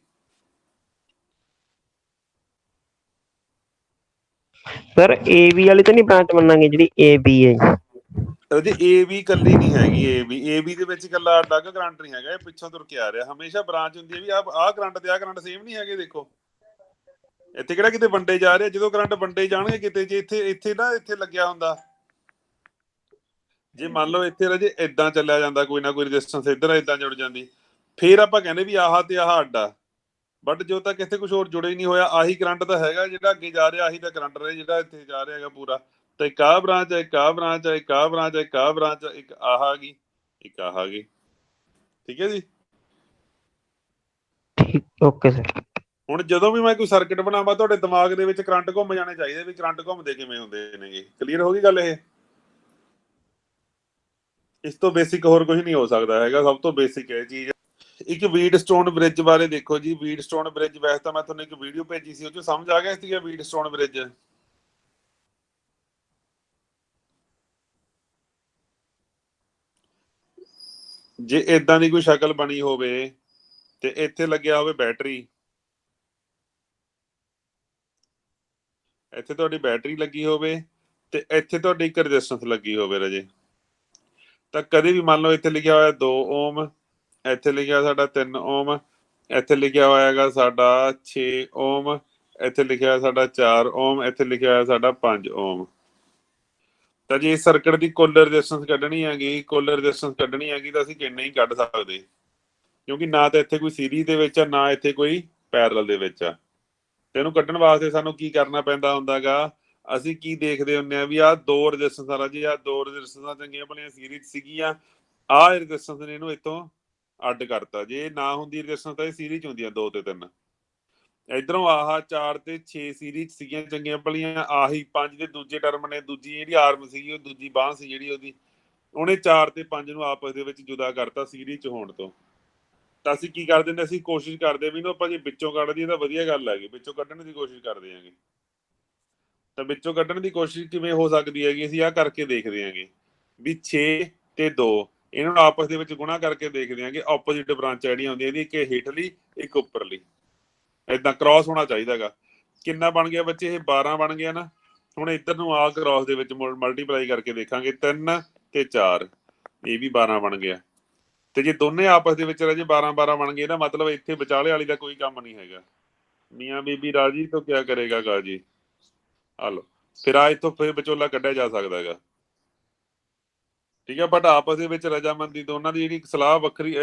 ਸਰ AB ਵਾਲੀ ਤਾਂ ਨਹੀਂ ਬ੍ਰਾਂਚ ਮੰਨਾਂਗੇ ਜਿਹੜੀ AB ਹੈ? ਉਹਦੀ AB ਇਕੱਲੀ ਨਹੀਂ ਹੈਗੀ। AB ਦੇ ਵਿੱਚ ਇਕੱਲਾ ਅਲੱਗ ਕਰੰਟ ਨਹੀਂ ਹੈਗਾ, ਇਹ ਪਿੱਛੋਂ ਤੁਰ ਕੇ ਆ ਰਿਹਾ। ਹਮੇਸ਼ਾ ਬ੍ਰਾਂਚ ਹੁੰਦੀ ਹੈ ਵੀ ਆਹ ਕਰੰਟ ਤੇ ਆਹ ਕਰੰਟ ਸੇਮ ਨਹੀਂ ਹੈਗੇ। ਦੇਖੋ ਇੱਥੇ ਕਿਹੜਾ ਕਿਤੇ ਵੰਡੇ ਜਾ ਰਹੇ। ਜਦੋਂ ਕਰੰਟ ਵੰਡੇ ਜਾਣਗੇ ਕਿਤੇ, ਜੇ ਇੱਥੇ ਨਾ ਇੱਥੇ ਲੱਗਿਆ ਹੁੰਦਾ, ਜੇ ਮੰਨ ਲਓ ਇੱਥੇ ਰਾਜੇ ਏਦਾਂ ਚੱਲਿਆ ਜਾਂਦਾ, ਕੋਈ ਨਾ ਕੋਈ ਰੈਜ਼ਿਸਟੈਂਸ ਇੱਧਰ ਏਦਾਂ ਜੁੜ ਜਾਂਦੀ, ਫੇਰ ਆਪਾਂ ਕਹਿੰਦੇ ਵੀ ਆਹ ਤੇ ਆਹ ਅੱਡ ਆ। ਬਟ ਜਦੋਂ ਤੱਕ ਇੱਥੇ ਕੁਝ ਹੋਰ ਜੁੜੇ ਹੀ ਨਹੀਂ ਹੋਇਆ, ਆਹੀ ਕਰੰਟ ਤਾਂ ਹੈਗਾ ਜਿਹੜਾ ਅੱਗੇ ਜਾ ਰਿਹਾ, ਆਹੀ ਤਾਂ ਕਰੰਟ ਰਿਹਾ ਜਿਹੜਾ ਇੱਥੇ ਜਾ ਰਿਹਾ ਹੈਗਾ ਪੂਰਾ। ਤਾਂ ਇੱਕ ਆਹ ਬ੍ਰਾਂਚ ਹੈ, ਇੱਕ ਆਹ ਬ੍ਰਾਂਚ ਹੈ, ਇੱਕ ਆਹ ਬ੍ਰਾਂਚ ਹੈ, ਇੱਕ ਆਹ ਬ੍ਰਾਂਚ ਹੈ, ਇੱਕ ਆਹ ਆ ਗਈ, ਇੱਕ ਆਹ ਆ ਗਈ। ਠੀਕ ਹੈ ਜੀ? Okay sir. ਹੁਣ ਜਦੋਂ ਵੀ ਮੈਂ ਕੋਈ ਸਰਕਟ ਬਣਾਵਾਂ, ਤੁਹਾਡੇ ਦਿਮਾਗ ਦੇ ਵਿੱਚ ਕਰੰਟ ਘੁੰਮ ਜਾਣੇ ਚਾਹੀਦੇ ਵੀ ਕਰੰਟ ਘੁੰਮਦੇ ਕਿਵੇਂ ਹੁੰਦੇ ਨੇਗੇ। ਕਲੀਅਰ ਹੋ ਗਈ ਗੱਲ? ਇਹ ਇਸ ਤੋਂ ਬੇਸਿਕ ਹੋਰ ਕੁਝ ਨਹੀਂ ਹੋ ਸਕਦਾ ਹੈਗਾ। ਸਭ ਤੋਂ ਬੇਸਿਕ ਹੈ ਚੀਜ਼। ਇੱਕ ਵੀਡਸਟੋਨ ਬ੍ਰਿਜ ਬਾਰੇ ਦੇਖੋ ਜੀ। ਵੀਡਸਟੋਨ ਬ੍ਰਿਜ, ਵੈਸੇ ਤਾਂ ਮੈਂ ਤੁਹਾਨੂੰ ਇੱਕ ਵੀਡੀਓ ਭੇਜੀ ਸੀ, ਉਹ 'ਚ ਸਮਝ ਆ ਗਿਆ ਸੀਗਾ ਵੀਡਸਟੋਨ ਬ੍ਰਿਜ? ਜੇ ਇਦਾਂ ਦੀ ਕੋਈ ਸ਼ਕਲ ਬਣੀ ਹੋਵੇ ਤੇ ਇੱਥੇ ਲੱਗਿਆ ਹੋਵੇ ਬੈਟਰੀ, ਇੱਥੇ ਤੁਹਾਡੀ ਬੈਟਰੀ ਲੱਗੀ ਹੋਵੇ ਤੇ ਇੱਥੇ ਤੁਹਾਡੀ ਇੱਕ ਰੈਜ਼ਿਸਟੈਂਸ ਲੱਗੀ ਹੋਵੇ ਰਾਜੇ, ਤਾਂ ਕਦੇ ਵੀ ਮੰਨ ਲਓ ਇੱਥੇ ਲਿਖਿਆ ਹੋਇਆ 2 ਓਮ, ਇੱਥੇ ਲਿਖਿਆ ਸਾਡਾ 3 ਓਮ, ਇੱਥੇ ਲਿਖਿਆ ਹੋਇਆ ਹੈਗਾ ਸਾਡਾ 6 ਓਮ, ਇੱਥੇ ਲਿਖਿਆ ਹੋਇਆ ਸਾਡਾ 4 ਓਮ, ਇੱਥੇ ਲਿਖਿਆ ਹੋਇਆ ਸਾਡਾ 5 ਓਮ। ਤਾਂ ਜੇ ਇਸ ਸਰਕਟ ਦੀ ਕੁੱਲ ਰੈਜ਼ਿਸਟੈਂਸ ਕੱਢਣੀ ਹੈਗੀ ਤਾਂ ਅਸੀਂ ਕਿੰਨੇ ਹੀ ਕੱਢ ਸਕਦੇ, ਕਿਉਂਕਿ ਨਾ ਤਾਂ ਇੱਥੇ ਕੋਈ ਸੀਰੀਜ਼ ਦੇ ਵਿੱਚ ਆ, ਨਾ ਇੱਥੇ ਕੋਈ ਪੈਰਲਲ ਦੇ ਵਿੱਚ ਆ। ਤੇ ਇਹਨੂੰ ਕੱਢਣ ਵਾਸਤੇ ਸਾਨੂੰ ਕੀ ਕਰਨਾ ਪੈਂਦਾ ਹੁੰਦਾ ਗਾ, ਅਸੀਂ ਕੀ ਦੇਖਦੇ ਹੁੰਦੇ ਆ ਵੀ ਆਹ 2 ਰੈਜ਼ਿਸਟੈਂਸਾਂ ਆ ਜੀ, ਆਹ 2 ਰੈਜ਼ਿਸਟੈਂਸਾਂ ਚੰਗੀਆਂ ਭਲੀਆਂ ਸੀਰੀਜ਼ ਸੀਗੀਆਂ, ਆਹ ਰੈਜ਼ਿਸਟੈਂਸ ਨੇ ਇਹਨੂੰ ਇੱਥੋਂ ਅੱਡ ਕਰਤਾ। ਜੇ ਨਾ ਹੁੰਦੀ ਰੈਜ਼ਿਸਟੈਂਸ ਤਾਂ ਇਹ ਸੀਰੀਜ਼ ਹੁੰਦੀਆਂ 2 ਤੇ 3। ਇਧਰੋਂ ਆਹ 4 ਤੇ 6 ਸੀਰੀਜ਼ ਸੀਗੀਆਂ ਚੰਗੀਆਂ ਭਲੀਆਂ, ਆਹੀ 5 ਦੇ ਦੂਜੇ ਟਰਮ ਨੇ, ਦੂਜੀ ਜਿਹੜੀ ਆਰਮ ਸੀਗੀ, ਉਹ ਦੂਜੀ ਬਾਂਹ ਸੀ ਜਿਹੜੀ ਉਹਦੀ, ਉਹਨੇ 4 ਤੇ 5 ਨੂੰ ਆਪਸ ਦੇ ਵਿੱਚ ਜੁਦਾ ਕਰਤਾ ਸੀਰੀਜ਼ ਚ ਹੋਣ ਤੋਂ। ਤਾਂ ਅਸੀਂ ਕੀ ਕਰਦੇ ਨੇ, ਅਸੀਂ ਕੋਸ਼ਿਸ਼ ਕਰਦੇ ਵੀ ਇਹਨੂੰ ਆਪਾਂ ਜੇ ਵਿੱਚੋਂ ਕੱਢ ਦਈਏ ਤਾਂ ਵਧੀਆ ਗੱਲ ਹੈਗੀ, ਵਿੱਚੋਂ ਕੱਢਣ ਦੀ ਕੋਸ਼ਿਸ਼ ਕਰਦੇ ਆਂਗੇ। ਤਾਂ ਵਿੱਚੋਂ ਕੱਢਣ ਦੀ ਕੋਸ਼ਿਸ਼ ਕਿਵੇਂ ਹੋ ਸਕਦੀ ਹੈਗੀ, ਅਸੀਂ ਆਹ ਕਰਕੇ ਦੇਖਦੇ ਆਂਗੇ ਵੀ 6 ਤੇ 2 ਇਹਨਾਂ ਨੂੰ ਆਪਸ ਦੇ ਵਿੱਚ ਗੁਣਾ ਕਰਕੇ ਦੇਖਦੇ ਆਂਗੇ। ਆਪੋਜੀਟ ਬ੍ਰਾਂਚ ਜਿਹੜੀਆਂ ਹੁੰਦੀਆਂ ਇਹਦੀ, ਇੱਕ ਹੇਠਲੀ ਇੱਕ ਉੱਪਰਲੀ, ਏਦਾਂ ਕ੍ਰਾਸ ਹੋਣਾ ਚਾਹੀਦਾ ਗਾ। ਕਿੰਨਾ ਬਣ ਗਿਆ ਬੱਚੇ, ਇਹ 12 ਬਣ ਗਿਆ ਨਾ। ਹੁਣ ਇੱਧਰ ਨੂੰ ਆ ਕ੍ਰਾਸ ਦੇ ਵਿੱਚ ਮਲਟੀਪਲਾਈ ਕਰਕੇ ਦੇਖਾਂਗੇ, 3 ਤੇ 4 ਇਹ ਵੀ 12 ਬਣ ਗਿਆ। ਤੇ ਜੇ ਦੋਨੇ ਆਪਸ ਦੇ ਵਿੱਚ ਰਾਜੇ 12 ਬਣ ਗਏ ਨਾ, ਮਤਲਬ ਇੱਥੇ ਵਿਚਾਲੇ ਵਾਲੀ ਦਾ ਕੋਈ ਕੰਮ ਨਹੀਂ ਹੈਗਾ। ਮੀਆਂ ਬੀਬੀ ਰਾਜੀ ਤੋਂ ਕਿਆ ਕਰੇਗਾ ਗਾਜੀ। ਆ ਲੋ, ਫਿਰ ਆ ਇੱਥੋਂ ਫਿਰ ਵਿਚੋਲਾ ਕੱਢਿਆ ਜਾ ਸਕਦਾ ਹੈਗਾ, ਠੀਕ ਹੈ। ਬਟ ਆਪਸ ਦੇ ਵਿੱਚ ਰਜਾਮੰਦੀ ਦੋਨਾਂ ਦੀ ਜਿਹੜੀ ਸਲਾਹ ਵੱਖਰੀ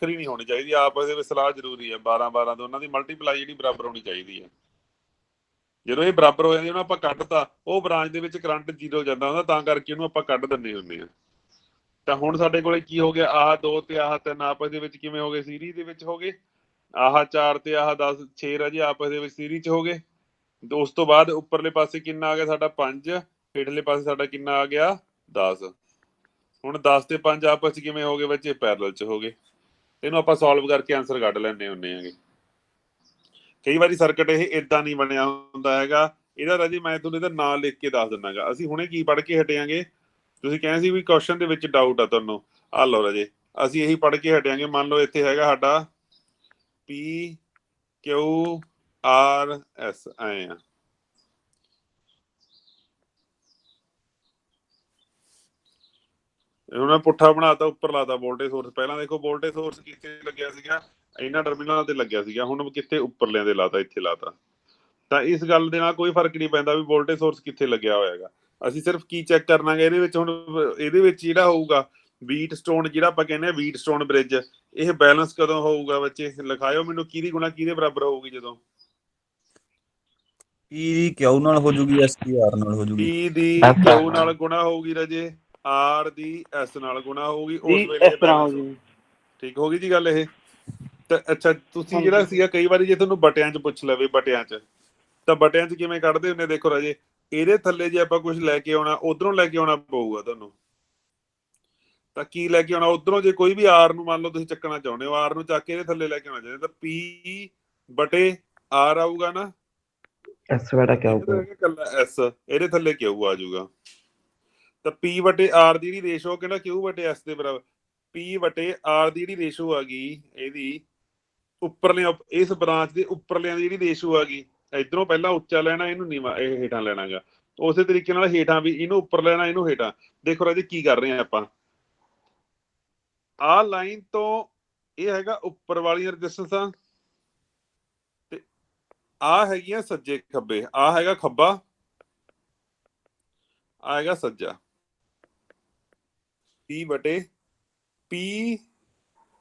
ਨਹੀਂ ਹੋਣੀ ਚਾਹੀਦੀ, ਆਪਸ ਦੇ ਵਿੱਚ ਸਲਾਹ ਜ਼ਰੂਰੀ ਹੈ। 12 ਦੋਨਾਂ ਦੀ ਮਲਟੀਪਲਾਈ ਜਿਹੜੀ ਬਰਾਬਰ ਹੋਣੀ ਚਾਹੀਦੀ ਹੈ। ਜਦੋਂ ਇਹ ਬਰਾਬਰ ਹੋ ਜਾਂਦੀ, ਉਹਨੂੰ ਆਪਾਂ ਕੱਢਤਾ, ਉਹ ਬ੍ਰਾਂਚ ਦੇ ਵਿੱਚ ਕਰੰਟ 0 ਜਾਂਦਾ ਹੁੰਦਾ, ਤਾਂ ਕਰਕੇ ਉਹਨੂੰ ਆਪਾਂ ਕੱਢ ਦਿੰਦੇ ਹੁੰਦੇ ਆ। ਤਾਂ ਹੁਣ ਸਾਡੇ ਕੋਲੇ ਕੀ ਹੋ ਗਿਆ, ਆਹ 2 ਤੇ ਆਹ 3 ਆਪਸ ਦੇ ਵਿੱਚ ਕਿਵੇਂ ਹੋ ਗਏ, ਸੀਰੀਜ਼ ਦੇ ਵਿੱਚ ਹੋ ਗਏ। ਆਹ 4 ਤੇ ਆਹ 10 6 ਰਾਜੇ ਆਪਸ ਦੇ ਵਿੱਚ ਸੀਰੀਜ਼ 'ਚ ਹੋ ਗਏ। ਉਸ ਤੋਂ ਬਾਅਦ ਉੱਪਰਲੇ ਪਾਸੇ ਕਿੰਨਾ ਆ ਗਿਆ ਸਾਡਾ 5, ਹੇਠਲੇ ਪਾਸੇ ਸਾਡਾ ਕਿੰਨਾ ਆ ਗਿਆ 10। ਹੁਣ 10 ਤੇ 5 ਆਪਸ 'ਚ ਕਿਵੇਂ ਹੋ ਗਏ ਬੱਚੇ, ਪੈਰਲਲ 'ਚ ਹੋ ਗਏ। ਇਹਨੂੰ ਆਪਾਂ ਸੋਲਵ ਕਰਕੇ ਆਨਸਰ ਕੱਢ ਲੈਂਦੇ ਹੁੰਦੇ ਹੈਗੇ। ਕਈ ਵਾਰੀ ਸਰਕਟ ਇਹ ਏਦਾਂ ਨਹੀਂ ਬਣਿਆ ਹੁੰਦਾ ਹੈਗਾ। ਇਹਦਾ ਰਾਜੀ ਮੈਂ ਤੁਹਾਨੂੰ ਇਹਦਾ ਨਾਂ ਲਿਖ ਕੇ ਦੱਸ ਦਿੰਦਾ ਗਾ। ਅਸੀਂ ਹੁਣੇ ਕੀ ਪੜ੍ਹ ਕੇ ਹਟਿਆਂਗੇ, ਤੁਸੀਂ ਕਹਿੰਦੇ ਸੀ ਵੀ ਕੁਐਸਚਨ ਦੇ ਵਿੱਚ ਡਾਊਟ ਆ ਤੁਹਾਨੂੰ, ਆ ਲਓ ਰਾਜੇ ਅਸੀਂ ਇਹੀ ਪੜ੍ਹ ਕੇ ਹਟਿਆਂਗੇ। ਮੰਨ ਲਓ ਇੱਥੇ ਹੈਗਾ ਸਾਡਾ PQRS ਆਏ ਆ, ਹੁਣ ਮੈਂ ਪੁੱਠਾ ਬਣਾਤਾ, ਉੱਪਰ ਲਾਤਾ ਵੋਲਟੇਜ ਸੋਰਸ। ਪਹਿਲਾਂ ਦੇਖੋ ਵੋਲਟੇਜ ਸੋਰਸ ਕਿੱਥੇ ਲੱਗਿਆ ਸੀਗਾ, ਇਹਨਾਂ ਟਰਮੀਨਲਾਂ ਤੇ ਲੱਗਿਆ ਸੀਗਾ, ਹੁਣ ਕਿੱਥੇ ਉੱਪਰਲਿਆਂ ਦੇ ਲਾਤਾ, ਇੱਥੇ ਲਾਤਾ। ਤਾਂ ਇਸ ਗੱਲ ਦੇ ਨਾਲ ਕੋਈ ਫਰਕ ਨਹੀਂ ਪੈਂਦਾ ਵੀ ਵੋਲਟੇਜ ਸੋਰਸ ਕਿੱਥੇ ਲੱਗਿਆ ਹੋਇਆ ਹੈਗਾ। ਅਸੀਂ ਸਿਰਫ ਕੀ ਚੈੱਕ ਕਰਨਾਗੇ ਇਹਦੇ ਵਿੱਚ, ਹੁਣ ਇਹਦੇ ਵਿੱਚ ਜਿਹੜਾ ਹੋਊਗਾ ਵੀਟ ਸਟੋਨ, ਜਿਹੜਾ ਆਪਾਂ ਕਹਿੰਦੇ ਆ ਵੀਟ ਸਟੋਨ ਬ੍ਰਿਜ, ਇਹ ਬੈਲੈਂਸ ਕਦੋਂ ਹੋਊਗਾ ਬੱਚੇ, ਲਿਖਾਇਓ ਮੈਨੂੰ ਕਿਹਦੀ ਗੁਣਾ ਕਿਹਦੇ ਬਰਾਬਰ ਹੋਊਗੀ। ਜਦੋਂ P ਦੀ Q ਨਾਲ ਹੋ ਜੂਗੀ, S ਦੀ R ਨਾਲ ਹੋ ਜੂਗੀ। P ਦੀ Q ਨਾਲ ਗੁਣਾ ਹੋਊਗੀ ਰਾਜੇ, R ਦੀ S ਨਾਲ ਗੁਣਾ ਹੋਊਗੀ, ਉਸ ਵੇਲੇ ਇਹ ਬੈਲੈਂਸ ਠੀਕ ਹੋ ਗਈ ਜੀ ਗੱਲ ਇਹ। ਤਾਂ ਅੱਛਾ, ਤੁਸੀਂ ਜਿਹੜਾ ਸੀਗਾ ਕਈ ਵਾਰੀ ਜੇ ਤੁਹਾਨੂੰ ਬਟਿਆਂ 'ਚ ਪੁੱਛ ਲਵੇ, ਬਟਿਆਂ 'ਚ ਤਾਂ ਬਟਿਆਂ 'ਚ ਕਿਵੇਂ ਕੱਢਦੇ ਹੁੰਦੇ, ਦੇਖੋ ਰਾਜੇ ਇਹਦੇ ਥੱਲੇ ਜੇ ਆਪਾਂ ਕੁਝ ਲੈ ਕੇ ਆਉਣਾ, ਉਧਰੋਂ ਲੈ ਕੇ ਆਉਣਾ ਪਊਗਾ ਤੁਹਾਨੂੰ। ਤਾਂ ਕੀ ਲੈ ਕੇ ਆਉਣਾ ਉਧਰੋਂ, ਜੇ ਕੋਈ ਵੀ ਆਰ ਨੂੰ ਮੰਨ ਲਓ ਤੁਸੀਂ ਚੱਕਣਾ ਚਾਹੁੰਦੇ ਹੋ, ਆਰ ਨੂੰ ਚੱਕ ਕੇ ਇਹਦੇ ਥੱਲੇ ਲੈ ਕੇ ਆਉਣਾ ਚਾਹੀਦਾ, ਤਾਂ P/R ਆਊਗਾ ਨਾ, ਐਸ ਬਟਾ ਕਿਆ ਹੋਊਗਾ, ਕੱਲਾ S, ਇਹਦੇ ਥੱਲੇ Q ਆ ਜਾਊਗਾ। ਤਾਂ P/R ਦੀ ਜਿਹੜੀ ਰੇਸ਼ੋ ਕਹਿੰਦਾ Q/S ਦੇ ਬਰਾਬਰ। P/R ਦੀ ਜਿਹੜੀ ਰੇਸ਼ੋ ਆ ਗਈ ਇਹਦੀ ਉੱਪਰਲੇ, ਇਸ ਬ੍ਰਾਂਚ ਦੇ ਉੱਪਰਲਿਆਂ ਦੀ ਜਿਹੜੀ ਰੇਸ਼ੋ ਆ ਗਈ, ਇਧਰੋਂ ਪਹਿਲਾਂ ਉੱਚਾ ਲੈਣਾ, ਇਹਨੂੰ ਨੀਵਾਂ, ਇਹ ਹੇਠਾਂ ਲੈਣਾਗਾ। ਉਸੇ ਤਰੀਕੇ ਨਾਲ ਹੇਠਾਂ ਵੀ ਇਹਨੂੰ ਉੱਪਰ ਲੈਣਾ, ਇਹਨੂੰ ਹੇਠਾਂ। ਦੇਖੋ ਰਾਜੇ ਕੀ ਕਰ ਰਹੇ ਆ ਆਪਾਂ, ਆਹ ਲਾਈਨ ਤੋਂ ਇਹ ਹੈਗਾ ਉੱਪਰ ਵਾਲੀਆਂ ਰੈਜ਼ਿਸਟੈਂਸਾਂ, ਤੇ ਆਹ ਹੈਗੀਆਂ ਸੱਜੇ ਖੱਬੇ, ਆਹ ਹੈਗਾ ਖੱਬਾ, ਆਹ ਹੈਗਾ ਸੱਜਾ। P/P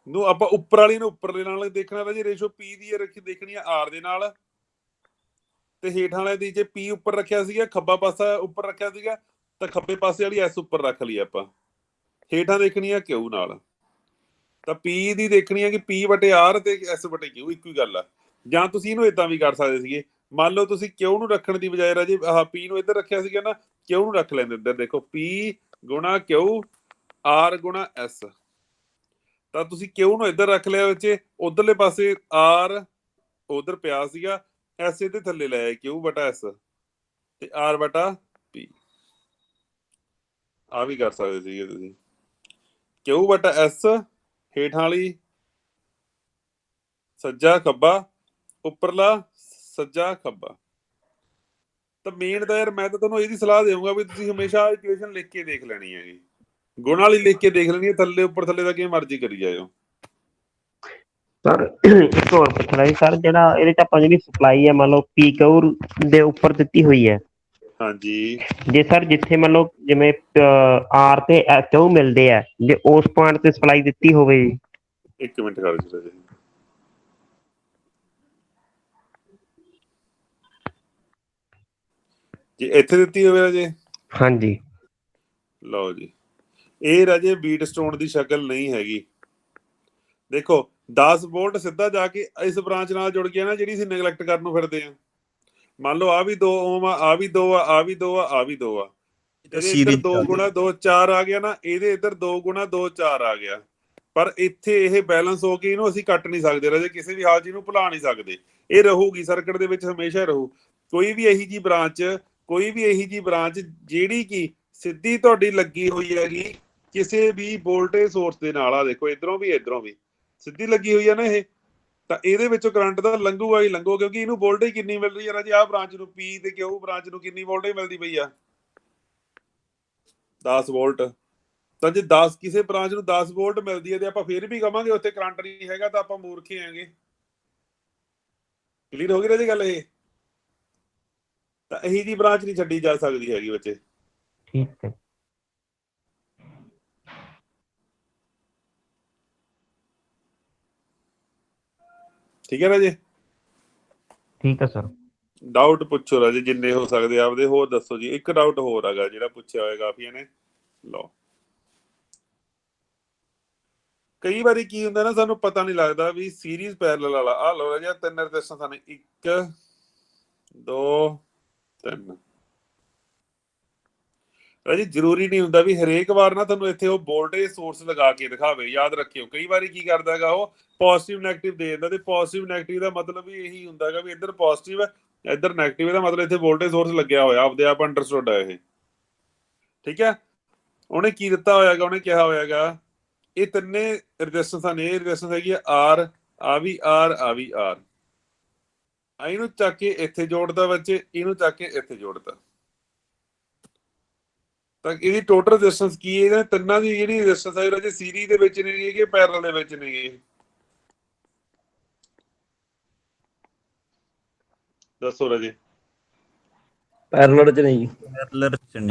ਨੂੰ ਆਪਾਂ ਉੱਪਰ ਵਾਲੀ ਨੂੰ ਉੱਪਰਲੇ ਨਾਲ ਦੇਖਣਾ ਰਾਜੇ, ਰੇਸ਼ੋ P ਦੀ ਦੇਖਣੀ ਆ R ਦੇ ਨਾਲ, ਤੇ ਹੇਠਾਂ ਵਾਲੇ ਦੀ ਜੇ P ਉੱਪਰ ਰੱਖਿਆ ਸੀਗਾ, ਖੱਬਾ ਪਾਸਾ ਉੱਪਰ ਰੱਖਿਆ ਸੀਗਾ, ਤਾਂ ਖੱਬੇ ਪਾਸੇ ਵਾਲੀ S ਉੱਪਰ ਰੱਖ ਲਈ ਆਪਾਂ। ਹੇਠਾਂ ਦੇਖਣੀ ਆ Q ਨਾਲ, ਤਾਂ P ਦੀ ਦੇਖਣੀ ਆ ਕਿ P/R ਤੇ S/Q ਇੱਕੋ ਹੀ ਗੱਲ ਆ। ਜਾਂ ਤੁਸੀਂ ਇਹਨੂੰ ਏਦਾਂ ਵੀ ਕਰ ਸਕਦੇ ਸੀਗੇ, ਮੰਨ ਲਓ ਤੁਸੀਂ Q ਨੂੰ ਰੱਖਣ ਦੀ ਬਜਾਏ ਰਾਜੇ ਆਹ P ਨੂੰ ਇੱਧਰ ਰੱਖਿਆ ਸੀਗਾ ਨਾ, Q ਨੂੰ ਰੱਖ ਲੈਂਦੇ ਇੱਧਰ। ਦੇਖੋ P/Q, R/S, ਤਾਂ ਤੁਸੀਂ Q ਨੂੰ ਇੱਧਰ ਰੱਖ ਲਿਆ ਵਿੱਚ, ਉਧਰਲੇ ਪਾਸੇ R ਉਧਰ ਪਿਆ ਸੀਗਾ, S ਇਹਦੇ ਥੱਲੇ ਲੈ ਆਏ, Q/S ਤੇ R/P। ਆ ਵੀ ਕਰ ਸਕਦੇ ਸੀਗੇ ਤੁਸੀਂ, Q/S ਹੇਠਾਂ ਵਾਲੀ ਸੱਜਾ ਖੱਬਾ, ਉੱਪਰਲਾ ਸੱਜਾ ਖੱਬਾ। ਤਾਂ ਮੇਨ ਤਾਂ ਯਾਰ ਮੈਂ ਤਾਂ ਤੁਹਾਨੂੰ ਇਹਦੀ ਸਲਾਹ ਦੇਵਾਂਗਾ ਵੀ ਤੁਸੀਂ ਹਮੇਸ਼ਾ ਇਕੁਏਸ਼ਨ ਲਿਖ ਕੇ ਦੇਖ ਲੈਣੀ ਹੈਗੀ, ਗੁਣ ਵਾਲੀ ਲਿਖ ਕੇ ਦੇਖ ਲੈਣੀ ਹੈ, ਥੱਲੇ ਉੱਪਰ ਥੱਲੇ ਦਾ ਕਿਵੇਂ ਮਰਜ਼ੀ ਕਰੀ ਜਾਇਓ। ਸਰ ਇੱਕ ਹੋਰ ਪੁੱਛਣਾ ਸੀ ਸਰ, ਜਿਹੜਾ ਇਹਦੇ ਚ ਆਪਾਂ ਜਿਹੜੀ ਸਪਲਾਈ ਹੈ ਮੰਨ ਲਓ ਪੀਕਊਰ ਦੇ ਉੱਪਰ ਦਿੱਤੀ ਹੋਈ ਹੈ, ਹਾਂਜੀ ਜੇ ਸਰ ਜਿੱਥੇ ਮੰਨ ਲਓ ਜਿਵੇਂ ਆਰ ਤੇ ਐਚਓ ਮਿਲਦੇ ਆ, ਜੇ ਉਸ ਪੁਆਇੰਟ ਤੇ ਸਪਲਾਈ ਦਿੱਤੀ ਹੋਵੇ ਜੀ। 1 ਮਿੰਟ ਕਰ ਜੀ ਰਾਜੇ। ਜੇ ਇੱਥੇ ਦਿੱਤੀ ਹੋਵੇ ਰਾਜੇ, ਹਾਂਜੀ ਲਓ ਜੀ, ਇਹ ਰਾਜੇ ਬੀਟ ਸਟੋਨ ਦੀ ਸ਼ਕਲ ਨਹੀਂ ਹੈਗੀ। ਦੇਖੋ 10 ਵੋਲਟ ਸਿੱਧਾ ਜਾ ਕੇ ਇਸ ਬ੍ਰਾਂਚ ਨਾਲ ਜੁੜ ਗਿਆ ਨਾ, ਜਿਹੜੀ ਅਸੀਂ ਨੈਗਲੈਕਟ ਕਰਨ ਨੂੰ ਫਿਰਦੇ ਆ। ਮੰਨ ਲਓ ਆ ਵੀ 2 ਓਮ ਆ ਵੀ 2 ਆ, ਆ ਵੀ 2 ਆ, ਆ ਵੀ 2 ਆ। ਇਹਦੇ ਇੱਧਰ 2 ਗੁਣਾ 2 4 ਆ ਗਿਆ ਨਾ, ਇਹਦੇ ਇੱਧਰ 2 ਗੁਣਾ 2 4 ਆ ਗਿਆ। ਪਰ ਇੱਥੇ ਇਹ ਬੈਲੈਂਸ ਹੋ ਕੇ ਇਹਨੂੰ ਅਸੀਂ ਕੱਟ ਨਹੀਂ ਸਕਦੇ ਰਾਜੇ, ਕਿਸੇ ਵੀ ਹਾਲ 'ਚ ਇਹਨੂੰ ਭੁਲਾ ਨਹੀਂ ਸਕਦੇ। ਇਹ ਰਹੂਗੀ ਸਰਕਟ ਦੇ ਵਿੱਚ, ਹਮੇਸ਼ਾ ਰਹੂ। ਕੋਈ ਵੀ ਇਹੀ ਜੀ ਬ੍ਰਾਂਚ ਜਿਹੜੀ ਕਿ ਸਿੱਧੀ ਤੁਹਾਡੀ ਲੱਗੀ ਹੋਈ ਹੈਗੀ ਕਿਸੇ ਵੀ ਵੋਲਟੇਜ ਸੋਰਸ ਦੇ ਨਾਲ, ਆ ਦੇਖੋ ਇਧਰੋਂ ਵੀ ਇਧਰੋਂ ਵੀ ਸਿੱਧੀ ਲੱਗੀ ਹੋਈ ਹੈ ਨਾ ਇਹ, ਤਾਂ ਇਹਦੇ ਵਿੱਚੋਂ ਕਰੰਟ ਦਾ ਲੰਘੂਗਾ ਹੀ ਲੰਘੋ, ਕਿਉਂਕਿ ਇਹਨੂੰ ਵੋਲਟੇਜ ਕਿੰਨੀ ਮਿਲ ਰਹੀ ਹੈ ਰਾਜੇ, ਆਹ ਬ੍ਰਾਂਚ ਨੂੰ ਪੀ ਤੇ ਕਿਊ ਬ੍ਰਾਂਚ ਨੂੰ ਕਿੰਨੀ ਵੋਲਟੇਜ ਮਿਲਦੀ ਪਈ ਆ, 10 ਵੋਲਟ। ਤਾਂ ਜੇ 10 ਕਿਸੇ ਬ੍ਰਾਂਚ ਨੂੰ 10 ਵੋਲਟ ਮਿਲਦੀ ਹੈ ਤੇ ਆਪਾਂ ਫਿਰ ਵੀ ਕਵਾਂਗੇ ਉੱਥੇ ਕਰੰਟ ਨਹੀਂ ਹੈਗਾ, ਤਾਂ ਆਪਾਂ ਮੂਰਖੇ ਆਂਗੇ। ਕਲੀਅਰ ਹੋ ਗਈ ਰਾਜੇ ਗੱਲ ਇਹ? ਤਾਂ ਇਹੀ ਜੀ ਬ੍ਰਾਂਚ ਨਹੀਂ ਛੱਡੀ ਜਾ ਸਕਦੀ ਹੈਗੀ ਬੱਚੇ। ਠੀਕ ਹੈ। ਠੀਕ ਹੈ ਰਾਜੇ? ਠੀਕ ਹੈ ਸਰ। ਡਾਊਟ ਪੁੱਛੋ ਰਾਜੇ ਜਿੰਨੇ ਹੋ ਸਕਦੇ ਆਪਦੇ, ਹੋਰ ਦੱਸੋ ਜੀ। ਇੱਕ ਡਾਊਟ ਹੋਰ ਹੈਗਾ ਜਿਹੜਾ ਪੁੱਛਿਆ ਹੋਇਆ ਕਾਫੀਆਂ ਨੇ। ਲਓ, ਕਈ ਵਾਰੀ ਕੀ ਹੁੰਦਾ ਨਾ, ਸਾਨੂੰ ਪਤਾ ਨਹੀਂ ਲੱਗਦਾ ਵੀ ਸੀਰੀਜ਼ ਪੈਰਲਲ ਵਾਲਾ। ਆਹ ਲਓ ਰਾਜੇ, 3 ਰੈਜ਼ਿਸਟੈਂਸ ਸਾਨੂੰ 1 2 3 ਰਾਜੇ। ਜ਼ਰੂਰੀ ਨਹੀਂ ਹੁੰਦਾ ਵੀ ਹਰੇਕ ਵਾਰ ਨਾ ਤੁਹਾਨੂੰ ਇੱਥੇ ਉਹ ਵੋਲਟੇਜ ਸੋਰਸ ਲਗਾ ਕੇ ਦਿਖਾਵੇ। ਯਾਦ ਰੱਖਿਓ, ਕਈ ਵਾਰੀ ਕੀ ਕਰਦਾ ਹੈਗਾ ਉਹ ਪੋਜ਼ਿਟਿਵ ਨੈਗੇਟਿਵ ਦੇ ਦਿੰਦਾ, ਤੇ ਪੋਜ਼ਿਟਿਵ ਨੈਗੇਟਿਵ ਦਾ ਮਤਲਬ ਵੀ ਇਹੀ ਹੁੰਦਾ ਹੈਗਾ ਵੀ ਇੱਧਰ ਪੋਜ਼ਿਟਿਵ ਹੈ ਇੱਧਰ ਨੈਗੇਟਿਵ, ਇਹਦਾ ਮਤਲਬ ਇੱਥੇ ਵੋਲਟੇਜ ਸੋਰਸ ਲੱਗਿਆ ਹੋਇਆ, ਆਪਦੇ ਆਪ ਅੰਡਰਸਟੂਡ ਹੈ ਇਹ। ਠੀਕ ਹੈ, ਉਹਨੇ ਕੀ ਦਿੱਤਾ ਹੋਇਆਗਾ, ਉਹਨੇ ਕਿਹਾ ਹੋਇਆਗਾ ਇਹ ਤਿੰਨੇ ਰੈਜ਼ਿਸਟੈਂਸਾਂ ਨੇ। ਇਹ ਰੈਜ਼ਿਸਟੈਂਸ ਹੈਗੀ ਆ ਆਰ, ਆ ਵੀ ਆਰ, ਆ ਵੀ ਆਰ। ਇਹਨੂੰ ਚੱਕ ਕੇ ਇੱਥੇ ਜੋੜਦਾ ਬੱਚੇ, ਇਹਨੂੰ ਚੱਕ ਕੇ ਇੱਥੇ ਜੋੜਦਾ, ਤਾਂ ਇਹਦੀ ਟੋਟਲ ਰੈਜ਼ਿਸਟੈਂਸ ਕੀ ਹੈ? ਇਹਨਾਂ ਤਿੰਨਾਂ ਦੀ ਜਿਹੜੀ ਰੈਜ਼ਿਸਟੈਂਸ ਹੈ ਰਾਜੇ ਸੀਰੀਜ਼ ਦੇ ਵਿੱਚ ਨਹੀਂ ਕਿ ਪੈਰਲਲ ਦੇ ਵਿੱਚ ਨਹੀਂ? ਦੱਸੋ ਰਾਜੇ। ਪੈਰਲਲ ਚ ਨਹੀਂ।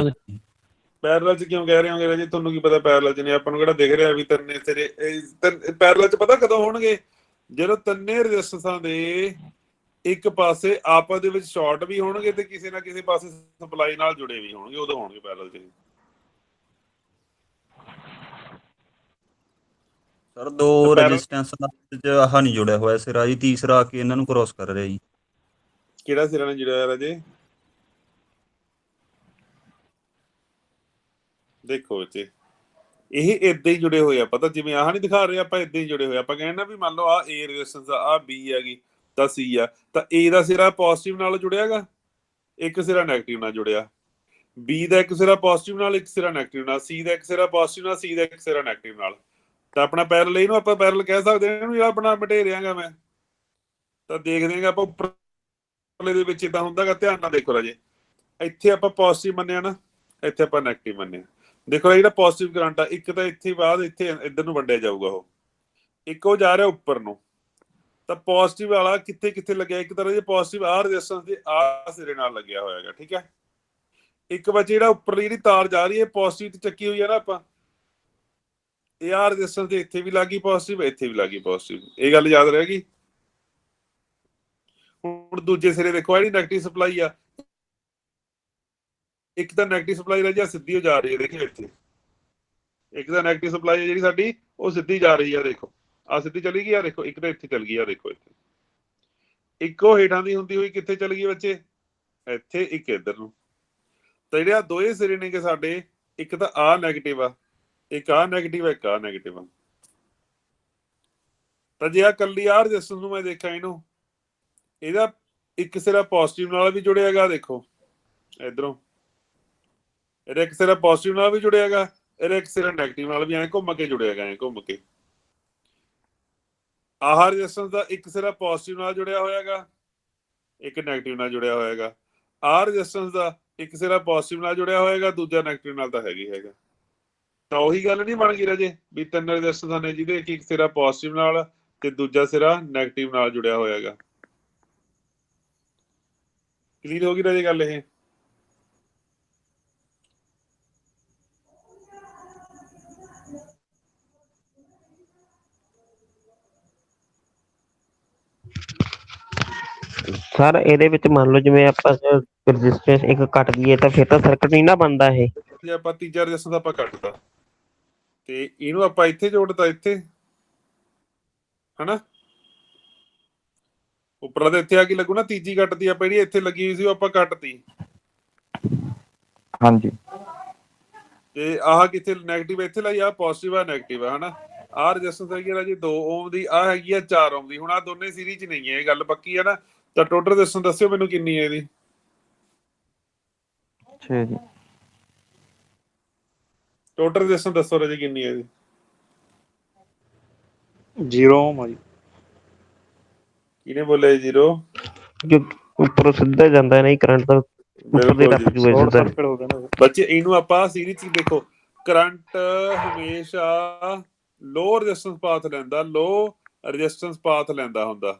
ਪੈਰਲਲ ਚ ਕਿਉਂ ਕਹਿ ਰਹੇ ਹੋਗੇ ਰਾਜੇ? ਤੁਹਾਨੂੰ ਕੀ ਪਤਾ ਪੈਰਲਲ ਚ ਨਹੀਂ? ਆਪਾਂ ਨੂੰ ਕਿਹੜਾ ਦਿਖ ਰਿਹਾ ਵੀ ਤਿੰਨੇ ਸਿਰੇ ਪੈਰਲਲ ਚ? ਪਤਾ ਕਦੋਂ ਹੋਣਗੇ? ਜਦੋਂ ਤਿੰਨੇ ਰੈਜ਼ਿਸਟੈਂਸਾਂ ਦੇ ਇੱਕ ਪਾਸੇ ਆਪਸ ਦੇ ਵਿੱਚ ਸ਼ਾਰਟ ਵੀ ਹੋਣਗੇ ਤੇ ਕਿਸੇ ਨਾ ਕਿਸੇ ਪਾਸੇ ਸਪਲਾਈ ਨਾਲ ਜੁੜੇ ਵੀ ਹੋਣਗੇ, ਉਦੋਂ ਹੋਣਗੇ ਪੈਰਲਲ ਚ। ਸਰ 2 ਰੈਜ਼ਿਸਟੈਂਸ ਚ ਆਹ ਨਹੀਂ ਜੁੜਿਆ ਹੋਇਆ ਸਿਰਾ ਜੀ, ਤੀਸਰਾ ਆ ਕੇ ਇਹਨਾਂ ਨੂੰ ਕ੍ਰੋਸ ਕਰ ਰਿਹਾ ਜੀ। ਕਿਹੜਾ ਸਿਰਾ ਨਾਲ ਜੁੜਿਆ ਹੋਇਆ ਰਾਜੇ? ਦੇਖੋ ਇੱਥੇ ਇਹ ਏਦਾਂ ਹੀ ਜੁੜੇ ਹੋਏ ਆ, ਪਤਾ ਜਿਵੇਂ ਆਹ ਨਹੀਂ ਦਿਖਾ ਰਹੇ ਆਪਾਂ, ਏਦਾਂ ਹੀ ਜੁੜੇ ਹੋਏ। ਆਪਾਂ ਕਹਿੰਦੇ ਨਾ ਵੀ ਮੰਨ ਲਓ ਆਹ A ਰੈਜ਼ਿਸਟੈਂਸ ਆ, ਆਹ B ਹੈਗੀ, ਤਾਂ C ਆ, ਤਾਂ A ਦਾ ਸਿਰਾ ਪੋਜ਼ਿਟਿਵ ਨਾਲ ਜੁੜਿਆਗਾ, ਇੱਕ ਸਿਰਾ ਨੈਗੇਟਿਵ ਨਾਲ ਜੁੜਿਆ। B ਦਾ ਇੱਕ ਸਿਰਾ ਪੋਜ਼ਿਟਿਵ ਨਾਲ, ਇੱਕ ਸਿਰਾ ਨੈਗੇਟਿਵ ਨਾਲ। C ਦਾ ਇੱਕ ਸਿਰਾ ਪੋਜ਼ਿਟਿਵ ਨਾਲ, C ਦਾ ਇੱਕ ਸਿਰਾ ਨੈਗੇਟਿਵ ਨਾਲ। ਤਾਂ ਆਪਣਾ ਪੈਰਲਲ, ਇਹਨੂੰ ਆਪਾਂ ਪੈਰਲਲ ਕਹਿ ਸਕਦੇ ਹਾਂ। ਇਹਨੂੰ ਜਿਹੜਾ ਆਪਣਾ ਮਟੇਰਿਆਂਗਾ ਮੈਂ, ਤਾਂ ਦੇਖਦੇ ਹਾਂ ਆਪਾਂ ਉੱਪਰਲੇ ਦੇ ਵਿੱਚ ਇਦਾਂ ਹੁੰਦਾਗਾ। ਧਿਆਨ ਨਾਲ ਦੇਖੋ ਰਾਜੇ, ਇੱਥੇ ਆਪਾਂ ਪੋਜ਼ਿਟਿਵ ਮੰਨਿਆ ਨਾ, ਇੱਥੇ ਆਪਾਂ ਨੈਗੇਟਿਵ ਮੰਨਿਆ। ਦੇਖੋ ਜਿਹੜਾ ਪੋਜ਼ਿਟਿਵ ਕਰੰਟ ਆ, ਇੱਕ ਤਾਂ ਇੱਥੇ ਬਾਅਦ ਇੱਥੇ ਇੱਧਰ ਨੂੰ ਵੰਡਿਆ ਜਾਊਗਾ, ਉਹ ਇੱਕ ਉਹ ਜਾ ਰਿਹਾ ਉੱਪਰ ਨੂੰ। ਤਾਂ ਪੋਜ਼ਿਟਿਵ ਵਾਲਾ ਕਿੱਥੇ ਕਿੱਥੇ ਲੱਗਿਆ? ਇੱਕ ਤਰ੍ਹਾਂ ਦੇ ਪੋਜ਼ਿਟਿਵ ਆਹ ਰੈਜ਼ਿਸਟੈਂਸ ਦੇ ਆਹ ਸਿਰੇ ਨਾਲ ਲੱਗਿਆ ਹੋਇਆਗਾ। ਠੀਕ ਹੈ, ਇੱਕ ਬੱਚੇ ਜਿਹੜਾ ਉੱਪਰਲੀ ਜਿਹੜੀ ਤਾਰ ਜਾ ਰਹੀ ਹੈ ਪੋਜ਼ਿਟਿਵ ਤੇ ਚੱਕੀ ਹੋਈ ਹੈ ਨਾ ਆਪਾਂ, ਇਹ ਆਹ ਰੈਜ਼ਿਸਟੈਂਸ ਤੇ ਇੱਥੇ ਵੀ ਲੱਗੀ ਪੋਜ਼ਿਟਿਵ, ਇੱਥੇ ਵੀ ਲੱਗੀ ਪੋਜ਼ਿਟਿਵ। ਇਹ ਗੱਲ ਯਾਦ ਰਹੇਗੀ। ਹੁਣ ਦੂਜੇ ਸਿਰੇ ਦੇਖੋ, ਜਿਹੜੀ ਨੈਗੇਟਿਵ ਸਪਲਾਈ ਆ, ਇੱਕ ਤਾਂ ਨੈਗੇਟਿਵ ਸਪਲਾਈ ਰਾਜੇ ਆ ਸਿੱਧੀ ਹੋ ਜਾ ਰਹੀ ਹੈ, ਦੇਖਿਓ ਇੱਥੇ। ਇੱਕ ਤਾਂ ਨੈਗੇਟਿਵ ਸਪਲਾਈ ਹੈ ਜਿਹੜੀ ਸਾਡੀ, ਉਹ ਸਿੱਧੀ ਜਾ ਰਹੀ ਆ, ਦੇਖੋ ਆ ਸਿੱਧੀ ਚਲੀ ਗਈ ਆ, ਦੇਖੋ ਇੱਕ ਤਾਂ ਇੱਥੇ ਚਲ ਗਈ ਆ, ਦੇਖੋ ਇੱਥੇ। ਇੱਕੋ ਹੇਠਾਂ ਦੀ ਹੁੰਦੀ ਹੋਈ ਕਿੱਥੇ ਚਲ ਗਈ ਬੱਚੇ? ਇੱਥੇ, ਇੱਕ ਇੱਧਰ ਨੂੰ। ਤਾਂ ਜਿਹੜੇ ਆ ਦੋਏ ਸਿਰੇ ਨੇਗੇ ਸਾਡੇ, ਇੱਕ ਤਾਂ ਆਹ ਨੈਗੇਟਿਵ ਆ, ਇੱਕ ਆਹ ਨੈਗੇਟਿਵ ਆ, ਇੱਕ ਆਹ ਨੈਗੇਟਿਵ ਆ। ਤਾਂ ਜੇ ਆ ਕੱਲੀ ਆਹ ਰੈਜ਼ਿਸਟੈਂਸ ਨੂੰ ਮੈਂ ਦੇਖਾਂ, ਇਹਨੂੰ ਇਹਦਾ ਇੱਕ ਸਿਰਾ ਪੋਜ਼ਿਟਿਵ ਨਾਲ ਵੀ ਜੁੜਿਆਗਾ, ਦੇਖੋ ਇਧਰੋਂ ਇਹਦਾ ਇੱਕ ਸਿਰਾ ਪੋਜ਼ਿਟਿਵ ਨਾਲ ਵੀ ਜੁੜਿਆਗਾ, ਇਹਦਾ ਇੱਕ ਸਿਰਾ ਨੈਗੇਟਿਵ ਨਾਲ ਵੀ ਐਂ ਘੁੰਮ ਕੇ ਜੁੜਿਆਗਾ, ਐਂ ਘੁੰਮ ਕੇ। ਆਹ ਰੈਜ਼ਿਸਟੈਂਸ ਦਾ ਇੱਕ ਸਿਰਾ ਪੋਜ਼ਿਟਿਵ ਨਾਲ ਜੁੜਿਆ ਹੋਇਆਗਾ, ਇੱਕ ਨੈਗੇਟਿਵ ਨਾਲ ਜੁੜਿਆ ਹੋਇਆਗਾ। ਆਹ ਰੈਜ਼ਿਸਟੈਂਸ ਦਾ ਇੱਕ ਸਿਰਾ ਪੋਜ਼ਿਟਿਵ ਨਾਲ ਜੁੜਿਆ ਹੋਇਆਗਾ, ਦੂਜਾ ਨੈਗੇਟਿਵ ਨਾਲ ਤਾਂ ਹੈਗਾ। ਤਾਂ ਉਹੀ ਗੱਲ ਨਹੀਂ ਬਣ ਗਈ ਰਾਜੇ ਵੀ 3 ਰੈਜ਼ਿਸਟੈਂਸਾਂ ਨੇ ਜਿਹਦੇ ਇੱਕ ਸਿਰਾ ਪੋਜ਼ਿਟਿਵ ਨਾਲ ਤੇ ਦੂਜਾ ਸਿਰਾ ਨੈਗੇਟਿਵ ਨਾਲ ਜੁੜਿਆ ਹੋਇਆ ਹੈਗਾ। ਕਲੀਅਰ ਹੋ ਗਈ ਰਾਜੇ ਗੱਲ ਇਹ? ਸਰ ਇਹਦੇ ਵਿੱਚ ਮੰਨ ਲਓ ਜਿਵੇਂ ਆਪਾਂ ਰੈਜ਼ਿਸਟੈਂਸ ਇੱਕ ਕੱਟ ਦਈਏ ਤਾਂ ਫਿਰ ਤਾਂ ਸਰਕਟ ਨਹੀਂ ਨਾ ਬਣਦਾ ਇਹ। ਜੇ ਆਪਾਂ ਤੀਜਾ ਰੈਜ਼ਿਸਟੈਂਸ ਆਪਾਂ ਕੱਟਦਾ ਤੇ ਇਹਨੂੰ ਆਪਾਂ ਇੱਥੇ ਜੋੜਤਾ, ਇੱਥੇ ਹਨਾ, ਉੱਪਰਲਾ ਤਾਂ ਇੱਥੇ ਆ ਕੇ ਲੱਗੂ ਨਾ। ਤੀਜੀ ਕੱਟਦੀ ਆਪਾਂ ਜਿਹੜੀ ਇੱਥੇ ਲੱਗੀ ਹੋਈ ਸੀ ਉਹ ਆਪਾਂ ਕੱਟਤੀ, ਹਾਂਜੀ ਤੇ ਆਹ ਕਿੱਥੇ ਨੈਗੇਟਿਵ ਇੱਥੇ ਲਾਈ, ਆਹ ਪੋਜ਼ਿਟਿਵ ਆ ਨੈਗੇਟਿਵ ਆ ਹਨਾ। ਆਹ ਰੈਜ਼ਿਸਟੈਂਸ ਹੈਗੀ ਆ ਜੀ 2 ਓਮ ਦੀ, ਆਹ ਹੈਗੀ ਆ 4 ਓਮ ਦੀ। ਹੁਣ ਆਹ ਦੋਨੇ ਸੀਰੀਜ਼ 'ਚ ਨਹੀਂ ਹੈ, ਇਹ ਗੱਲ ਪੱਕੀ ਹੈ ਨਾ। ਤਾਂ ਟੋਟਲ ਰੈਜ਼ਿਸਟੈਂਸ ਦੱਸਿਓ ਮੈਨੂੰ ਕਿੰਨੀ ਹੈ ਇਹਦੀ। 6 ਜੀ। ਟੋਟਲ ਰੈਜ਼ਿਸਟੈਂਸ ਦੱਸੋ ਰਾਜੇ ਕਿੰਨੀ ਹੈ ਇਹਦੀ। 0 ਓਮ ਆ ਜੀ। ਕਿਹਨੇ ਬੋਲਿਆ 0? ਜੋ ਉੱਪਰੋਂ ਸਿੱਧਾ ਜਾਂਦਾ ਨਹੀਂ ਕਰੰਟ ਤਾਂ ਉੱਪਰ ਦੇ ਬਿਲਕੁਲ ਟੱਪ ਜੀ। ਜੂਗਾ ਸ਼ਾਰਟ ਸਿੱਧਾ। ਸਰਕਟ ਹੋ ਗਿਆ ਨਾ। ਬੱਚੇ ਇਹਨੂੰ ਆਪਾਂ ਸੀਰੀਜ਼ 'ਚ ਦੇਖੋ, ਕਰੰਟ ਹਮੇਸ਼ਾ ਲੋ ਰੈਜ਼ਿਸਟੈਂਸ ਪਾਥ ਲੈਂਦਾ, ਲੋ ਰੈਜ਼ਿਸਟੈਂਸ ਪਾਥ ਲੈਂਦਾ ਹੁੰਦਾ।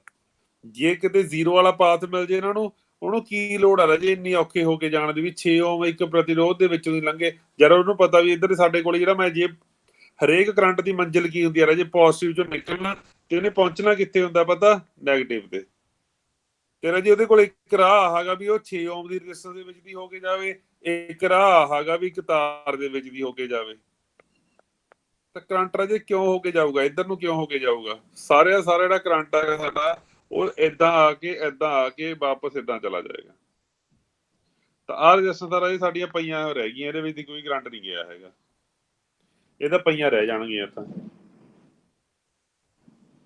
ਜੇ ਕਿਤੇ 0 ਵਾਲਾ ਪਾਥ ਮਿਲ ਜੇ ਇਹਨਾਂ ਨੂੰ, ਉਹਨੂੰ ਕੀ ਲੋੜ ਆ ਰਾਜੇ ਇੰਨੀ ਔਖੇ ਹੋ ਕੇ ਜਾਣ ਦੀ ਵੀ 6 ਓਮ ਇੱਕ ਪ੍ਰਤੀਰੋਧ ਦੇ ਵਿੱਚੋਂ ਦੀ ਲੰਘੇ। ਜਦ ਉਹਨੂੰ ਪਤਾ ਵੀ ਇੱਧਰ ਸਾਡੇ ਕੋਲ ਜਿਹੜਾ ਮੈਂ ਜੇ ਹਰੇਕ ਕਰੰਟ ਦੀ ਮੰਜ਼ਿਲ ਕੀ ਹੁੰਦੀ ਆ ਰਾਜੇ, ਪੋਜ਼ਿਟਿਵ ਚੋਂ ਨਿਕਲਣਾ, ਤੇ ਉਹਨੇ ਪਹੁੰਚਣਾ ਕਿੱਥੇ ਹੁੰਦਾ ਪਤਾ, ਨੈਗੇਟਿਵ ਤੇ। ਤੇ ਰਾਜੇ ਉਹਦੇ ਕੋਲ ਇੱਕ ਰਾਹ ਹੈਗਾ ਵੀ ਉਹ 6 ਓਮ ਦੀ ਰੈਜ਼ਿਸਟੈਂਸ ਦੇ ਵਿੱਚ ਦੀ ਹੋ ਕੇ ਜਾਵੇ, ਇੱਕ ਰਾਹ ਹੈਗਾ ਵੀ ਇੱਕ ਤਾਰ ਦੇ ਵਿੱਚ ਦੀ ਹੋ ਕੇ ਜਾਵੇ। ਤਾਂ ਕਰੰਟ ਰਾਜੇ ਕਿਉਂ ਹੋ ਕੇ ਜਾਊਗਾ ਇੱਧਰ ਨੂੰ, ਕਿਉਂ ਹੋ ਕੇ ਜਾਊਗਾ? ਸਾਰਾ ਜਿਹੜਾ ਕਰੰਟ ਹੈਗਾ ਸਾਡਾ ਉਹ ਏਦਾਂ ਆ ਕੇ ਵਾਪਸ ਏਦਾਂ ਚਲਾ ਜਾਏਗਾ। ਤਾਂ ਆਹ ਰੈਜ਼ਿਸਟੈਂਸ ਤਾਂ ਰਾਜੇ ਸਾਡੀਆਂ ਪਈਆਂ ਰਹਿ ਗਈਆਂ, ਇਹਦੇ ਵਿੱਚ ਦੀ ਕੋਈ ਕਰੰਟ ਨਹੀਂ ਗਿਆ ਹੈਗਾ, ਇਹ ਤਾਂ ਪਈਆਂ ਰਹਿ ਜਾਣਗੀਆਂ।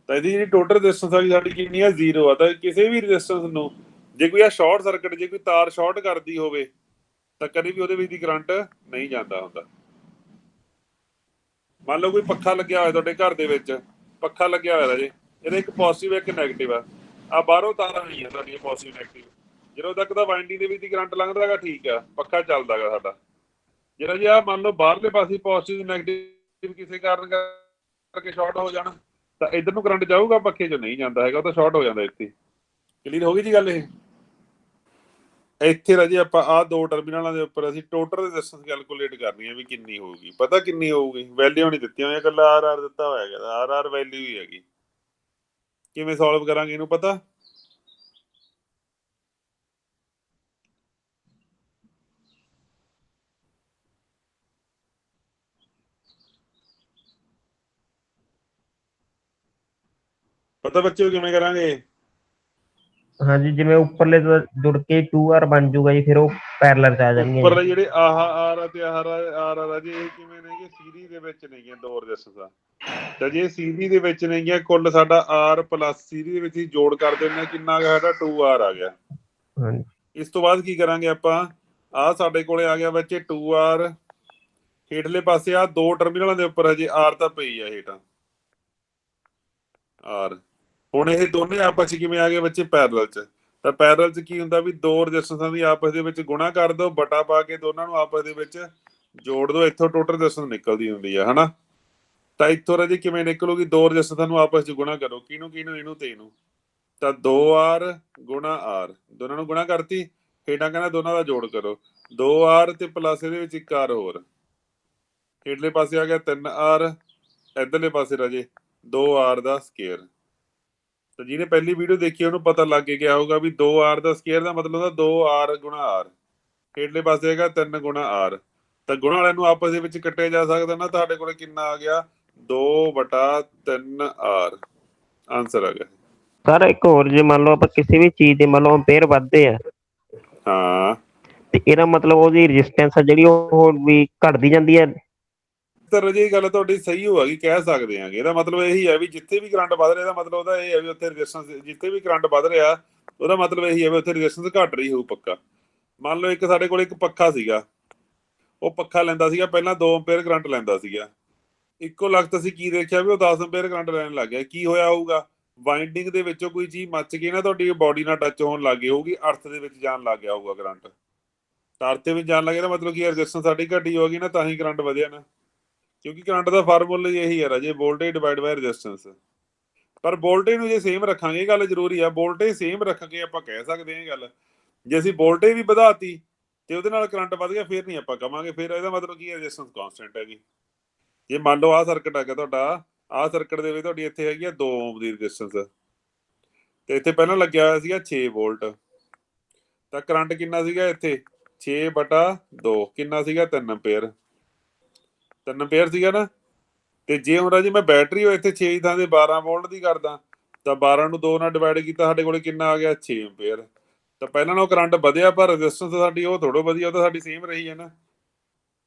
ਤਾਂ ਇਹਦੀ ਜਿਹੜੀ ਟੋਟਲ ਰੈਜ਼ਿਸਟੈਂਸ ਆ ਸਾਡੀ ਕਿੰਨੀ ਆ, 0 ਆ। ਤਾਂ ਕਿਸੇ ਵੀ ਰੈਜ਼ਿਸਟੈਂਸ ਨੂੰ ਜੇ ਕੋਈ ਆ ਸ਼ਾਰਟ ਸਰਕਟ, ਜੇ ਕੋਈ ਤਾਰ ਸ਼ਾਰਟ ਕਰਦੀ ਹੋਵੇ ਤਾਂ ਕਦੇ ਵੀ ਉਹਦੇ ਵਿੱਚ ਦੀ ਕਰੰਟ ਨਹੀਂ ਜਾਂਦਾ ਹੁੰਦਾ। ਮੰਨ ਲਓ ਕੋਈ ਪੱਖਾ ਲੱਗਿਆ ਹੋਇਆ ਤੁਹਾਡੇ ਘਰ ਦੇ ਵਿੱਚ, ਪੱਖਾ ਲੱਗਿਆ ਹੋਇਆ ਰਾਜੇ, ਇਹਦਾ ਇੱਕ ਪੋਜ਼ਿਟਿਵ ਇੱਕ ਨੈਗੇਟਿਵ ਆ ਬਾਹਰੋਂ ਤਾਰਾਂ ਨਹੀਂ ਆ ਸਾਡੀਆਂ ਪੋਜ਼ਿਟਿਵ ਨੈਗੇਟਿਵ। ਜਦੋਂ ਤੱਕ ਤਾਂ ਵਾਇੰਡਿੰਗ ਦੇ ਵਿੱਚ ਦੀ ਕਰੰਟ ਲੰਘਦਾ ਹੈਗਾ ਠੀਕ ਆ, ਪੱਖਾ ਚੱਲਦਾ ਹੈਗਾ ਸਾਡਾ। ਜਿਹੜਾ ਜੇ ਆ ਮੰਨ ਲਓ ਬਾਹਰਲੇ ਪਾਸੇ ਪੋਜ਼ਿਟਿਵ ਨੈਗੇਟਿਵ ਕਿਸੇ ਕਾਰਨ ਕਰਕੇ ਸ਼ਾਰਟ ਹੋ ਜਾਣਾ, ਤਾਂ ਇੱਧਰ ਨੂੰ ਕਰੰਟ ਜਾਊਗਾ, ਪੱਖੇ 'ਚ ਨਹੀਂ ਜਾਂਦਾ ਹੈਗਾ, ਉਹ ਤਾਂ ਸ਼ਾਰਟ ਹੋ ਜਾਂਦਾ ਇੱਥੇ। ਕਲੀਅਰ ਹੋ ਗਈ ਜੀ ਗੱਲ ਇਹ? ਇੱਥੇ ਰਾਜੇ ਆਪਾਂ ਆਹ 2 ਟਰਮੀਨਲਾਂ ਦੇ ਉੱਪਰ ਅਸੀਂ ਟੋਟਲ ਰੈਜ਼ਿਸਟੈਂਸ ਕੈਲਕੂਲੇਟ ਕਰਨੀ ਹੈ ਵੀ ਕਿੰਨੀ ਹੋਊਗੀ। ਪਤਾ ਕਿੰਨੀ ਹੋਊਗੀ? ਵੈਲਿਊ ਨਹੀਂ ਦਿੱਤੀਆਂ ਹੋਈਆਂ, ਇਕੱਲਾ ਆਰ ਦਿੱਤਾ ਹੋਇਆ ਹੈਗਾ, ਆਰ ਵੈਲਿਊ ਹੀ ਹੈਗੀ। ਕਿਵੇਂ ਸੋਲਵ ਕਰਾਂਗੇ ਇਹਨੂੰ ਪਤਾ? ਪਤਾ ਬੱਚਿਓ ਕਿਵੇਂ ਕਰਾਂਗੇ? ਹਾਂਜੀ, ਜਿਵੇਂ ਉੱਪਰਲੇ ਤੋਂ ਜੁੜ ਕੇ 2R ਬਣ ਜੂਗਾ ਜੀ, ਫਿਰ ਉਹ ਪੈਰਲਲ ਚ ਆ ਜਾਣਗੇ ਉੱਪਰ ਜੀ। ਜਿਹੜੇ ਆਹ ਆਰ ਆ ਤੇ ਆਹ ਆਰ ਆ ਰਾਜੇ, ਇਹ ਕਿਵੇਂ ਨੇਗੇ? ਸੀਰੀਜ਼ ਦੇ ਵਿੱਚ ਨੇਗੀਆਂ 2 ਰੈਜ਼ਿਸਟੈਂਸਾਂ। ਤਾਂ ਜੇ ਸੀਰੀਜ਼ ਦੇ ਵਿੱਚ ਨੇਗੀਆਂ, ਕੁੱਲ ਸਾਡਾ ਆਰ ਪਲੱਸ ਸੀਰੀਜ਼ ਦੇ ਵਿੱਚ ਹੀ ਜੋੜ ਕਰ ਦਿੰਦੇ ਕਿੰਨਾ ਆ ਗਿਆ ਸਾਡਾ 2R ਆ ਗਿਆ। ਹਾਂਜੀ। ਇਸ ਤੋਂ ਬਾਅਦ ਕੀ ਕਰਾਂਗੇ ਆਪਾਂ? ਆਹ ਸਾਡੇ ਕੋਲੇ ਆ ਗਿਆ ਬੱਚੇ 2R, ਹੇਠਲੇ ਪਾਸੇ ਆ 2 ਟਰਮੀਨਲਾਂ ਦੇ ਉੱਪਰ ਹਜੇ ਆਰ ਤਾਂ ਪਈ ਆ ਹੇਠਾਂ ਆਰ। ਹੁਣ ਇਹ ਦੋਨੇ ਆਪਸ 'ਚ ਕਿਵੇਂ ਆ ਗਏ ਬੱਚੇ? ਪੈਰਲਲ 'ਚ। ਤਾਂ ਪੈਰਲਲ 'ਚ ਕੀ ਹੁੰਦਾ ਵੀ 2 ਰੈਜ਼ਿਸਟੈਂਸਾਂ ਦੀ ਆਪਸ ਦੇ ਵਿੱਚ ਗੁਣਾ ਕਰ ਦਿਓ, ਬਟਾ ਪਾ ਕੇ ਦੋਨਾਂ ਨੂੰ ਆਪਸ ਦੇ ਵਿੱਚ ਜੋੜ ਦਿਓ, ਇੱਥੋਂ ਟੋਟਲ ਰੈਜ਼ਿਸਟੈਂਸ ਨਿਕਲਦੀ ਹੁੰਦੀ ਆ ਹਨਾ। ਤਾਂ ਇੱਥੋਂ ਰਾਜੇ ਕਿਵੇਂ ਨਿਕਲੂਗੀ? 2 ਰੈਜ਼ਿਸਟੈਂਸਾਂ ਨੂੰ ਆਪਸ 'ਚ ਗੁਣਾ ਕਰੋ, ਕਿਹਨੂੰ ਇਹਨੂੰ ਤੇ ਇਹਨੂੰ। ਤਾਂ 2R ਗੁਣਾ R, ਦੋਨਾਂ ਨੂੰ ਗੁਣਾ ਕਰਤੀ, ਹੇਠਾਂ ਕਹਿੰਦਾ ਦੋਨਾਂ ਦਾ ਜੋੜ ਕਰੋ, 2R ਤੇ ਪਲੱਸ ਇਹਦੇ ਵਿੱਚ 1R ਹੋਰ, ਹੇਠਲੇ ਪਾਸੇ ਆ ਗਿਆ 3R, ਇੱਧਰਲੇ ਪਾਸੇ ਰਾਜੇ 2R ਦਾ ਸਕੁਅਰ। ਤਾਂ ਜਿਹਨੇ ਪਹਿਲੀ ਵੀਡੀਓ ਦੇਖੀ ਉਹਨੂੰ ਪਤਾ ਲੱਗ ਗਿਆ ਹੋਊਗਾ ਵੀ 2R ਦਾ ਸਕੁਅਰ ਦਾ ਮਤਲਬ ਹੁੰਦਾ 2R ਗੁਣਾ R, ਹੇਠਲੇ ਪਾਸੇ ਹੈਗਾ 3 ਗੁਣਾ R। ਤਾਂ ਗੁਣਾ ਵਾਲਿਆਂ ਨੂੰ ਆਪਸ ਦੇ ਵਿੱਚ ਕੱਟਿਆ ਜਾ ਸਕਦਾ ਨਾ, ਤੁਹਾਡੇ ਕੋਲ ਕਿੰਨਾ ਆ ਗਿਆ? 2/3R ਆਨਸਰ ਆ ਗਿਆ। ਸਰ ਇੱਕ ਹੋਰ, ਜੇ ਮੰਨ ਲਓ ਆਪਾਂ ਕਿਸੇ ਵੀ ਚੀਜ਼ ਦੇ ਮੰਨ ਲਓ ਐਂਪੀਅਰ ਵੱਧਦੇ ਆ, ਹਾਂ, ਤੇ ਇਹਦਾ ਮਤਲਬ ਉਹਦੀ ਰੈਜ਼ਿਸਟੈਂਸ ਆ ਜਿਹੜੀ ਉਹ ਵੀ ਘਟਦੀ ਜਾਂਦੀ ਹੈ। ਤਾਂ ਰਾਜੇ ਇਹ ਗੱਲ ਤੁਹਾਡੀ ਸਹੀ ਹੋਵੇਗੀ, ਕਹਿ ਸਕਦੇ ਆਂਗੇ। ਇਹਦਾ ਮਤਲਬ ਇਹੀ ਹੈ ਵੀ ਜਿੱਥੇ ਵੀ ਕਰੰਟ ਵੱਧ ਰਿਹਾ, ਇਹਦਾ ਮਤਲਬ ਉਹਦਾ ਇਹ ਹੈ ਵੀ ਉੱਥੇ ਰੈਜ਼ਿਸਟੈਂਸ, ਜਿੱਥੇ ਵੀ ਕਰੰਟ ਵੱਧ ਰਿਹਾ ਉਹਦਾ ਮਤਲਬ ਇਹੀ ਹੈ ਵੀ ਉੱਥੇ ਰੈਜ਼ਿਸਟੈਂਸ ਘਟ ਰਹੀ ਹੋਊ ਪੱਕਾ। ਮੰਨ ਲਓ ਇੱਕ ਸਾਡੇ ਕੋਲ ਇੱਕ ਪੱਖਾ ਸੀਗਾ, ਉਹ ਪੱਖਾ ਲੈਂਦਾ ਸੀਗਾ ਪਹਿਲਾਂ 2 ਐਂਪੀਅਰ ਕਰੰਟ ਲੈਂਦਾ ਸੀਗਾ, ਇੱਕੋ ਲਖਤ ਅਸੀਂ ਕੀ ਦੇਖਿਆ ਵੀ ਉਹ 10 ਐਂਪੀਅਰ ਕਰੰਟ ਲੈਣ ਲੱਗ ਗਿਆ। ਕੀ ਹੋਇਆ ਹੋਊਗਾ? ਵਾਇੰਡਿੰਗ ਦੇ ਵਿੱਚੋਂ ਕੋਈ ਚੀਜ਼ ਮੱਚ ਗਈ ਨਾ, ਤੁਹਾਡੀ ਬੋਡੀ ਨਾਲ ਟੱਚ ਹੋਣ ਲੱਗ ਗਈ ਹੋਊਗੀ, ਅਰਥ ਦੇ ਵਿੱਚ ਜਾਣ ਲੱਗ ਗਿਆ ਹੋਊਗਾ ਕਰੰਟ। ਤਾਰ ਤੇ ਵੀ ਜਾਣ ਲੱਗਿਆ, ਮਤਲਬ ਕੀ ਰੈਜ਼ਿਸਟੈਂਸ ਸਾਡੀ ਘਟੀ ਹੋਗੀ ਨਾ, ਤਾਂ ਹੀ ਕਰੰਟ ਵਧਿਆ ਨਾ। ਕਿਉਂਕਿ ਕਰੰਟ ਦਾ ਫਾਰਮੂਲਾ ਇਹੀ ਹੈ ਰਾਜੇ, ਵੋਲਟੇਜ ਡਿਵਾਈਡ ਬਾਈ ਰੈਜ਼ਿਸਟੈਂਸ। ਪਰ ਵੋਲਟੇਜ ਨੂੰ ਜੇ ਸੇਮ ਰੱਖਾਂਗੇ, ਇਹ ਗੱਲ ਜ਼ਰੂਰੀ ਆ, ਵੋਲਟੇਜ ਸੇਮ ਰੱਖ ਕੇ ਆਪਾਂ ਕਹਿ ਸਕਦੇ ਹਾਂ ਇਹ ਗੱਲ। ਜੇ ਅਸੀਂ ਵੋਲਟੇਜ ਵੀ ਵਧਾਤੀ ਤੇ ਉਹਦੇ ਨਾਲ ਕਰੰਟ ਵੱਧ ਗਿਆ, ਫਿਰ ਨਹੀਂ ਆਪਾਂ ਕਵਾਂਗੇ, ਫਿਰ ਇਹਦਾ ਮਤਲਬ ਕੀ ਹੈ, ਰੈਜ਼ਿਸਟੈਂਸ ਕਾਂਸਟੈਂਟ ਹੈਗੀ। ਜੇ ਮੰਨ ਲਓ ਆਹ ਸਰਕਟ ਹੈਗਾ ਤੁਹਾਡਾ, ਆਹ ਸਰਕਟ ਦੇ ਵਿੱਚ ਤੁਹਾਡੀ ਇੱਥੇ ਹੈਗੀ ਆ 2 ਓਮ ਦੀ ਰੈਜ਼ਿਸਟੈਂਸ, ਤੇ ਇੱਥੇ ਪਹਿਲਾਂ ਲੱਗਿਆ ਹੋਇਆ ਸੀਗਾ 6 ਵੋਲਟ, ਤਾਂ ਕਰੰਟ ਕਿੰਨਾ ਸੀਗਾ ਇੱਥੇ 6/2, ਕਿੰਨਾ ਸੀਗਾ 3 ਐਂਪੀਅਰ, 3 ਐਂਪੀਅਰ ਸੀਗਾ ਨਾ। ਤੇ ਜੇ ਹੁਣ ਰਾਜੇ ਮੈਂ ਬੈਟਰੀ ਉਹ ਇੱਥੇ 6 ਦੀ ਥਾਂ ਤੇ 12 ਵੋਲਟ ਦੀ ਕਰਦਾ, ਤਾਂ 12 ਨੂੰ 2 ਨਾਲ ਡਿਵਾਈਡ ਕੀਤਾ, ਸਾਡੇ ਕੋਲ ਕਿੰਨਾ ਆ ਗਿਆ 6 ਐਂਪੀਅਰ। ਤਾਂ ਪਹਿਲਾਂ ਨਾਲੋਂ ਕਰੰਟ ਵਧਿਆ, ਪਰ ਰੈਜ਼ਿਸਟੈਂਸ ਸਾਡੀ ਉਹ ਥੋੜ੍ਹਾ ਵਧੀਆ, ਉਹ ਤਾਂ ਸਾਡੀ ਸੇਮ ਰਹੀ ਹੈ ਨਾ।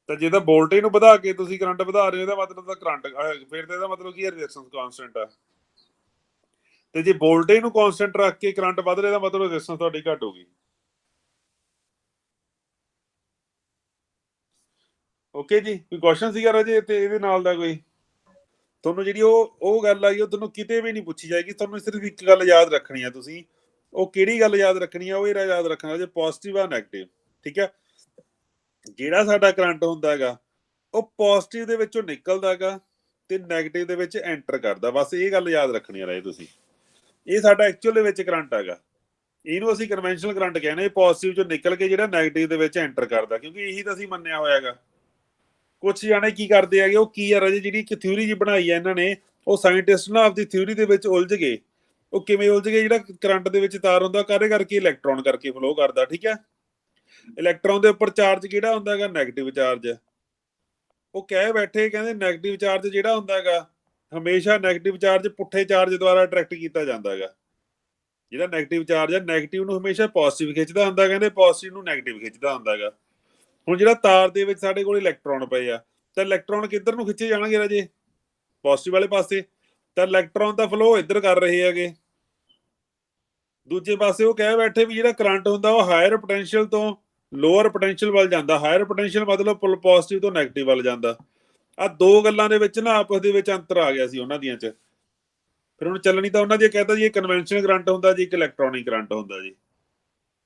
ਤਾਂ ਜੇ ਤਾਂ ਵੋਲਟੇਜ ਨੂੰ ਵਧਾ ਕੇ ਤੁਸੀਂ ਕਰੰਟ ਵਧਾ ਰਹੇ ਹੋ, ਇਹਦਾ ਮਤਲਬ ਤਾਂ ਕਰੰਟ, ਫਿਰ ਤਾਂ ਇਹਦਾ ਮਤਲਬ ਕੀ ਹੈ, ਰੈਜ਼ਿਸਟੈਂਸ ਕਾਂਸਟੈਂਟ ਆ। ਤੇ ਜੇ ਵੋਲਟੇਜ ਨੂੰ ਕਾਂਸਟੈਂਟ ਰੱਖ ਕੇ ਕਰੰਟ ਵੱਧ ਰਿਹਾ, ਇਹਦਾ ਮਤਲਬ ਰੈਜ਼ਿਸਟੈਂਸ ਤੁਹਾਡੀ ਘੱਟ ਹੋਗੀ। ਓਕੇ ਜੀ, ਕੋਈ ਕੁਐਸਚਨ ਸੀਗਾ ਰਾਜੇ ਤੇ ਇਹਦੇ ਨਾਲ ਦਾ ਕੋਈ? ਤੁਹਾਨੂੰ ਜਿਹੜੀ ਉਹ ਗੱਲ ਆਈ, ਉਹ ਤੁਹਾਨੂੰ ਕਿਤੇ ਵੀ ਨਹੀਂ ਪੁੱਛੀ ਜਾਏਗੀ, ਤੁਹਾਨੂੰ ਸਿਰਫ ਇੱਕ ਗੱਲ ਯਾਦ ਰੱਖਣੀ ਆ ਤੁਸੀਂ। ਉਹ ਕਿਹੜੀ ਗੱਲ ਯਾਦ ਰੱਖਣੀ ਆ? ਉਹ ਇਹ ਯਾਦ ਰੱਖਣਾ ਜੇ ਪੋਜ਼ਿਟਿਵ ਆ ਨੈਗੇਟਿਵ, ਠੀਕ ਹੈ। ਜਿਹੜਾ ਸਾਡਾ ਕਰੰਟ ਹੁੰਦਾ ਹੈਗਾ, ਉਹ ਪੋਜ਼ਿਟਿਵ ਦੇ ਵਿੱਚੋਂ ਨਿਕਲਦਾ ਹੈਗਾ ਤੇ ਨੈਗੇਟਿਵ ਦੇ ਵਿੱਚ ਐਂਟਰ ਕਰਦਾ, ਬਸ ਇਹ ਗੱਲ ਯਾਦ ਰੱਖਣੀ ਆ ਰਾਜੇ ਤੁਸੀਂ। ਇਹ ਸਾਡਾ ਐਕਚੁਅਲ ਦੇ ਵਿੱਚ ਕਰੰਟ ਹੈਗਾ, ਇਹਨੂੰ ਅਸੀਂ ਕਨਵੈਨਸ਼ਨਲ ਕਰੰਟ ਕਹਿੰਦੇ, ਪੋਜ਼ਿਟਿਵ ਚੋਂ ਨਿਕਲ ਕੇ ਜਿਹੜਾ ਨੈਗੇਟਿਵ ਦੇ ਵਿੱਚ ਐਂਟਰ ਕਰਦਾ, ਕਿਉਂਕਿ ਇਹੀ ਤਾਂ ਅਸੀਂ ਮੰਨਿਆ ਹੋਇਆ ਹੈਗਾ। ਕੁਛ ਜਾਣੇ ਕੀ ਕਰਦੇ ਹੈਗੇ, ਉਹ ਕੀ ਆ ਰਾਜੇ, ਜਿਹੜੀ ਇੱਕ ਥਿਊਰੀ ਜੀ ਬਣਾਈ ਹੈ ਇਹਨਾਂ ਨੇ, ਉਹ ਸਾਇੰਟਿਸਟ ਨਾ ਆਪਦੀ ਥਿਊਰੀ ਦੇ ਵਿੱਚ ਉਲਝ ਗਏ। ਉਹ ਕਿਵੇਂ ਉਲਝ ਗਏ? ਜਿਹੜਾ ਕਰੰਟ ਦੇ ਵਿੱਚ ਤਾਰ ਹੁੰਦਾ, ਕਾਹਦੇ ਕਰਕੇ? ਇਲੈਕਟ੍ਰੋਨ ਕਰਕੇ ਫਲੋ ਕਰਦਾ, ਠੀਕ ਹੈ। ਇਲੈਕਟ੍ਰੋਨ ਦੇ ਉੱਪਰ ਚਾਰਜ ਕਿਹੜਾ ਹੁੰਦਾ ਹੈਗਾ? Negative charge. ਉਹ ਕਹਿ ਬੈਠੇ, ਕਹਿੰਦੇ ਨੈਗੇਟਿਵ ਚਾਰਜ ਜਿਹੜਾ ਹੁੰਦਾ ਹੈਗਾ, ਹਮੇਸ਼ਾ ਨੈਗੇਟਿਵ ਚਾਰਜ ਪੁੱਠੇ ਚਾਰਜ ਦੁਆਰਾ ਅਟਰੈਕਟ ਕੀਤਾ ਜਾਂਦਾ ਹੈਗਾ। ਜਿਹੜਾ ਨੈਗੇਟਿਵ ਚਾਰਜ ਹੈ, ਨੈਗੇਟਿਵ ਨੂੰ ਹਮੇਸ਼ਾ ਪੋਜ਼ਿਟਿਵ ਖਿੱਚਦਾ ਹੁੰਦਾ, ਕਹਿੰਦੇ ਪੋਜ਼ਿਟਿਵ ਨੂੰ ਨੈਗੇਟਿਵ ਖਿੱਚਦਾ ਹੁੰਦਾ ਹੈਗਾ। ਹੁਣ ਜਿਹੜਾ ਤਾਰ ਦੇ ਵਿੱਚ ਸਾਡੇ ਕੋਲ ਇਲੈਕਟ੍ਰੋਨ ਪਏ ਆ, ਤਾਂ ਇਲੈਕਟ੍ਰੋਨ ਕਿੱਧਰ ਨੂੰ ਖਿੱਚੇ ਜਾਣਗੇ ਰਾਜੇ? ਪੋਜ਼ਿਟਿਵ ਵਾਲੇ ਪਾਸੇ। ਤਾਂ ਇਲੈਕਟ੍ਰੋਨ ਦਾ ਫਲੋ ਇੱਧਰ ਕਰ ਰਹੇ ਹੈਗੇ। ਦੂਜੇ ਪਾਸੇ ਉਹ ਕਹਿ ਬੈਠੇ ਵੀ ਜਿਹੜਾ ਕਰੰਟ ਹੁੰਦਾ, ਉਹ ਹਾਇਰ ਪੋਟੈਂਸ਼ੀਅਲ ਤੋਂ ਲੋਅਰ ਪੋਟੈਂਸ਼ੀਅਲ ਵੱਲ ਜਾਂਦਾ। ਹਾਇਰ ਪੋਟੈਂਸ਼ੀਅਲ ਮਤਲਬ ਪੋਜ਼ਿਟਿਵ ਤੋਂ ਨੈਗੇਟਿਵ ਵੱਲ ਜਾਂਦਾ। ਆ ਦੋ ਗੱਲਾਂ ਦੇ ਵਿੱਚ ਨਾ ਆਪਸ ਦੇ ਵਿੱਚ ਅੰਤਰ ਆ ਗਿਆ ਸੀ ਉਹਨਾਂ ਦੀਆਂ ਚ। ਫਿਰ ਹੁਣ ਚੱਲਣੀ ਤਾਂ ਉਹਨਾਂ ਦੀ ਕਹਿੰਦਾ ਜੀ ਇਹ ਕਨਵੈਨਸ਼ਨਲ ਕਰੰਟ ਹੁੰਦਾ ਜੀ, ਇੱਕ ਇਲੈਕਟ੍ਰੋਨਿਕ ਕਰੰਟ ਹੁੰਦਾ ਜੀ।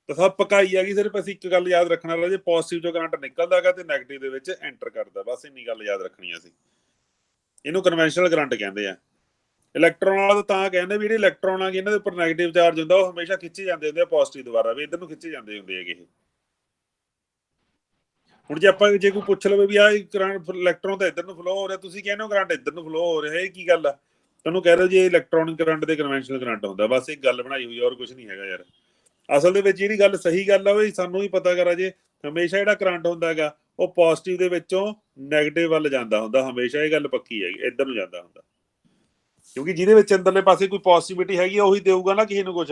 ਤਾਂ ਸਭ ਪਕਾਈ ਹੈਗੀ, ਸਿਰਫ ਅਸੀਂ ਇੱਕ ਗੱਲ ਯਾਦ ਰੱਖਣਾ ਰਾਜੇ, ਪੋਜ਼ਿਟਿਵ ਚੋਂ ਕਰੰਟ ਨਿਕਲਦਾ ਹੈਗਾ ਤੇ ਨੈਗੇਟਿਵ ਦੇ ਵਿੱਚ ਐਂਟਰ ਕਰਦਾ, ਬਸ ਇੰਨੀ ਗੱਲ ਯਾਦ ਰੱਖਣੀ ਅਸੀਂ। ਇਹਨੂੰ ਕਨਵੈਨਸ਼ਨਲ ਕਰੰਟ ਕਹਿੰਦੇ ਆ। ਇਲੈਕਟ੍ਰੋਨ ਵਾਲਾ ਤਾਂ ਕਹਿੰਦੇ ਵੀ ਜਿਹੜੇ ਇਲੈਕਟ੍ਰੋਨ ਆ ਇਹਨਾਂ ਦੇ ਉੱਪਰ ਨੈਗੇਟਿਵ ਚਾਰਜ ਹੁੰਦਾ, ਉਹ ਹਮੇਸ਼ਾ ਖਿੱਚੇ ਜਾਂਦੇ ਹੁੰਦੇ ਆ ਪੋਜ਼ਿਟਿਵ ਦੁਆਰਾ, ਵੀ ਇੱਧਰ ਨੂੰ ਖਿੱਚੇ ਜਾਂਦੇ ਹੁੰਦੇ ਹੈਗੇ ਇਹ। ਹੁਣ ਜੇ ਆਪਾਂ ਜੇ ਕੋਈ ਪੁੱਛ ਲਵੇ ਵੀ ਆਹ ਕਰੰਟ ਇਲੈਕਟ੍ਰੋਨ ਤਾਂ ਇੱਧਰ ਨੂੰ ਫਲੋ ਹੋ ਰਿਹਾ, ਤੁਸੀਂ ਕਹਿੰਦੇ ਹੋ ਕਰੰਟ ਇੱਧਰ ਨੂੰ ਫਲੋ ਹੋ ਰਿਹਾ, ਇਹ ਕੀ ਗੱਲ ਆ? ਤੁਹਾਨੂੰ ਕਹਿ ਰਹੇ ਜੀ ਇਹ ਇਲੈਕਟ੍ਰੋਨਿਕ ਕਰੰਟ ਤੇ ਕਨਵੈਨਸ਼ਨਲ ਕਰੰਟ ਹੁੰਦਾ, ਬਸ ਇੱਕ ਗੱਲ ਬਣਾਈ ਹੋਈ, ਔਰ ਕੁਝ ਨਹੀਂ ਹੈਗਾ ਯਾਰ। ਅਸਲ ਦੇ ਵਿੱਚ ਜਿਹੜੀ ਗੱਲ ਸਹੀ ਗੱਲ ਆ, ਉਹ ਸਾਨੂੰ ਵੀ ਪਤਾ ਕਰਾ ਜੇ, ਹਮੇਸ਼ਾ ਜਿਹੜਾ ਕਰੰਟ ਹੁੰਦਾ ਹੈਗਾ ਉਹ ਪੋਜ਼ਿਟਿਵ ਦੇ ਵਿੱਚੋਂ ਨੈਗੇਟਿਵ ਵੱਲ ਜਾਂਦਾ ਹੁੰਦਾ, ਹਮੇਸ਼ਾ ਇਹ ਗੱਲ ਪੱਕੀ ਹੈਗੀ, ਇੱਧਰ ਨੂੰ ਜਾਂਦਾ ਹੁੰਦਾ। ਕਿਉਂਕਿ ਜਿਹਦੇ ਵਿੱਚ ਅੰਦਰਲੇ ਪਾਸੇ ਕੋਈ ਪੋਜ਼ਿਟਿਵਿਟੀ ਹੈਗੀ, ਉਹੀ ਦੇਊਗਾ ਨਾ ਕਿਸੇ ਨੂੰ ਕੁਝ।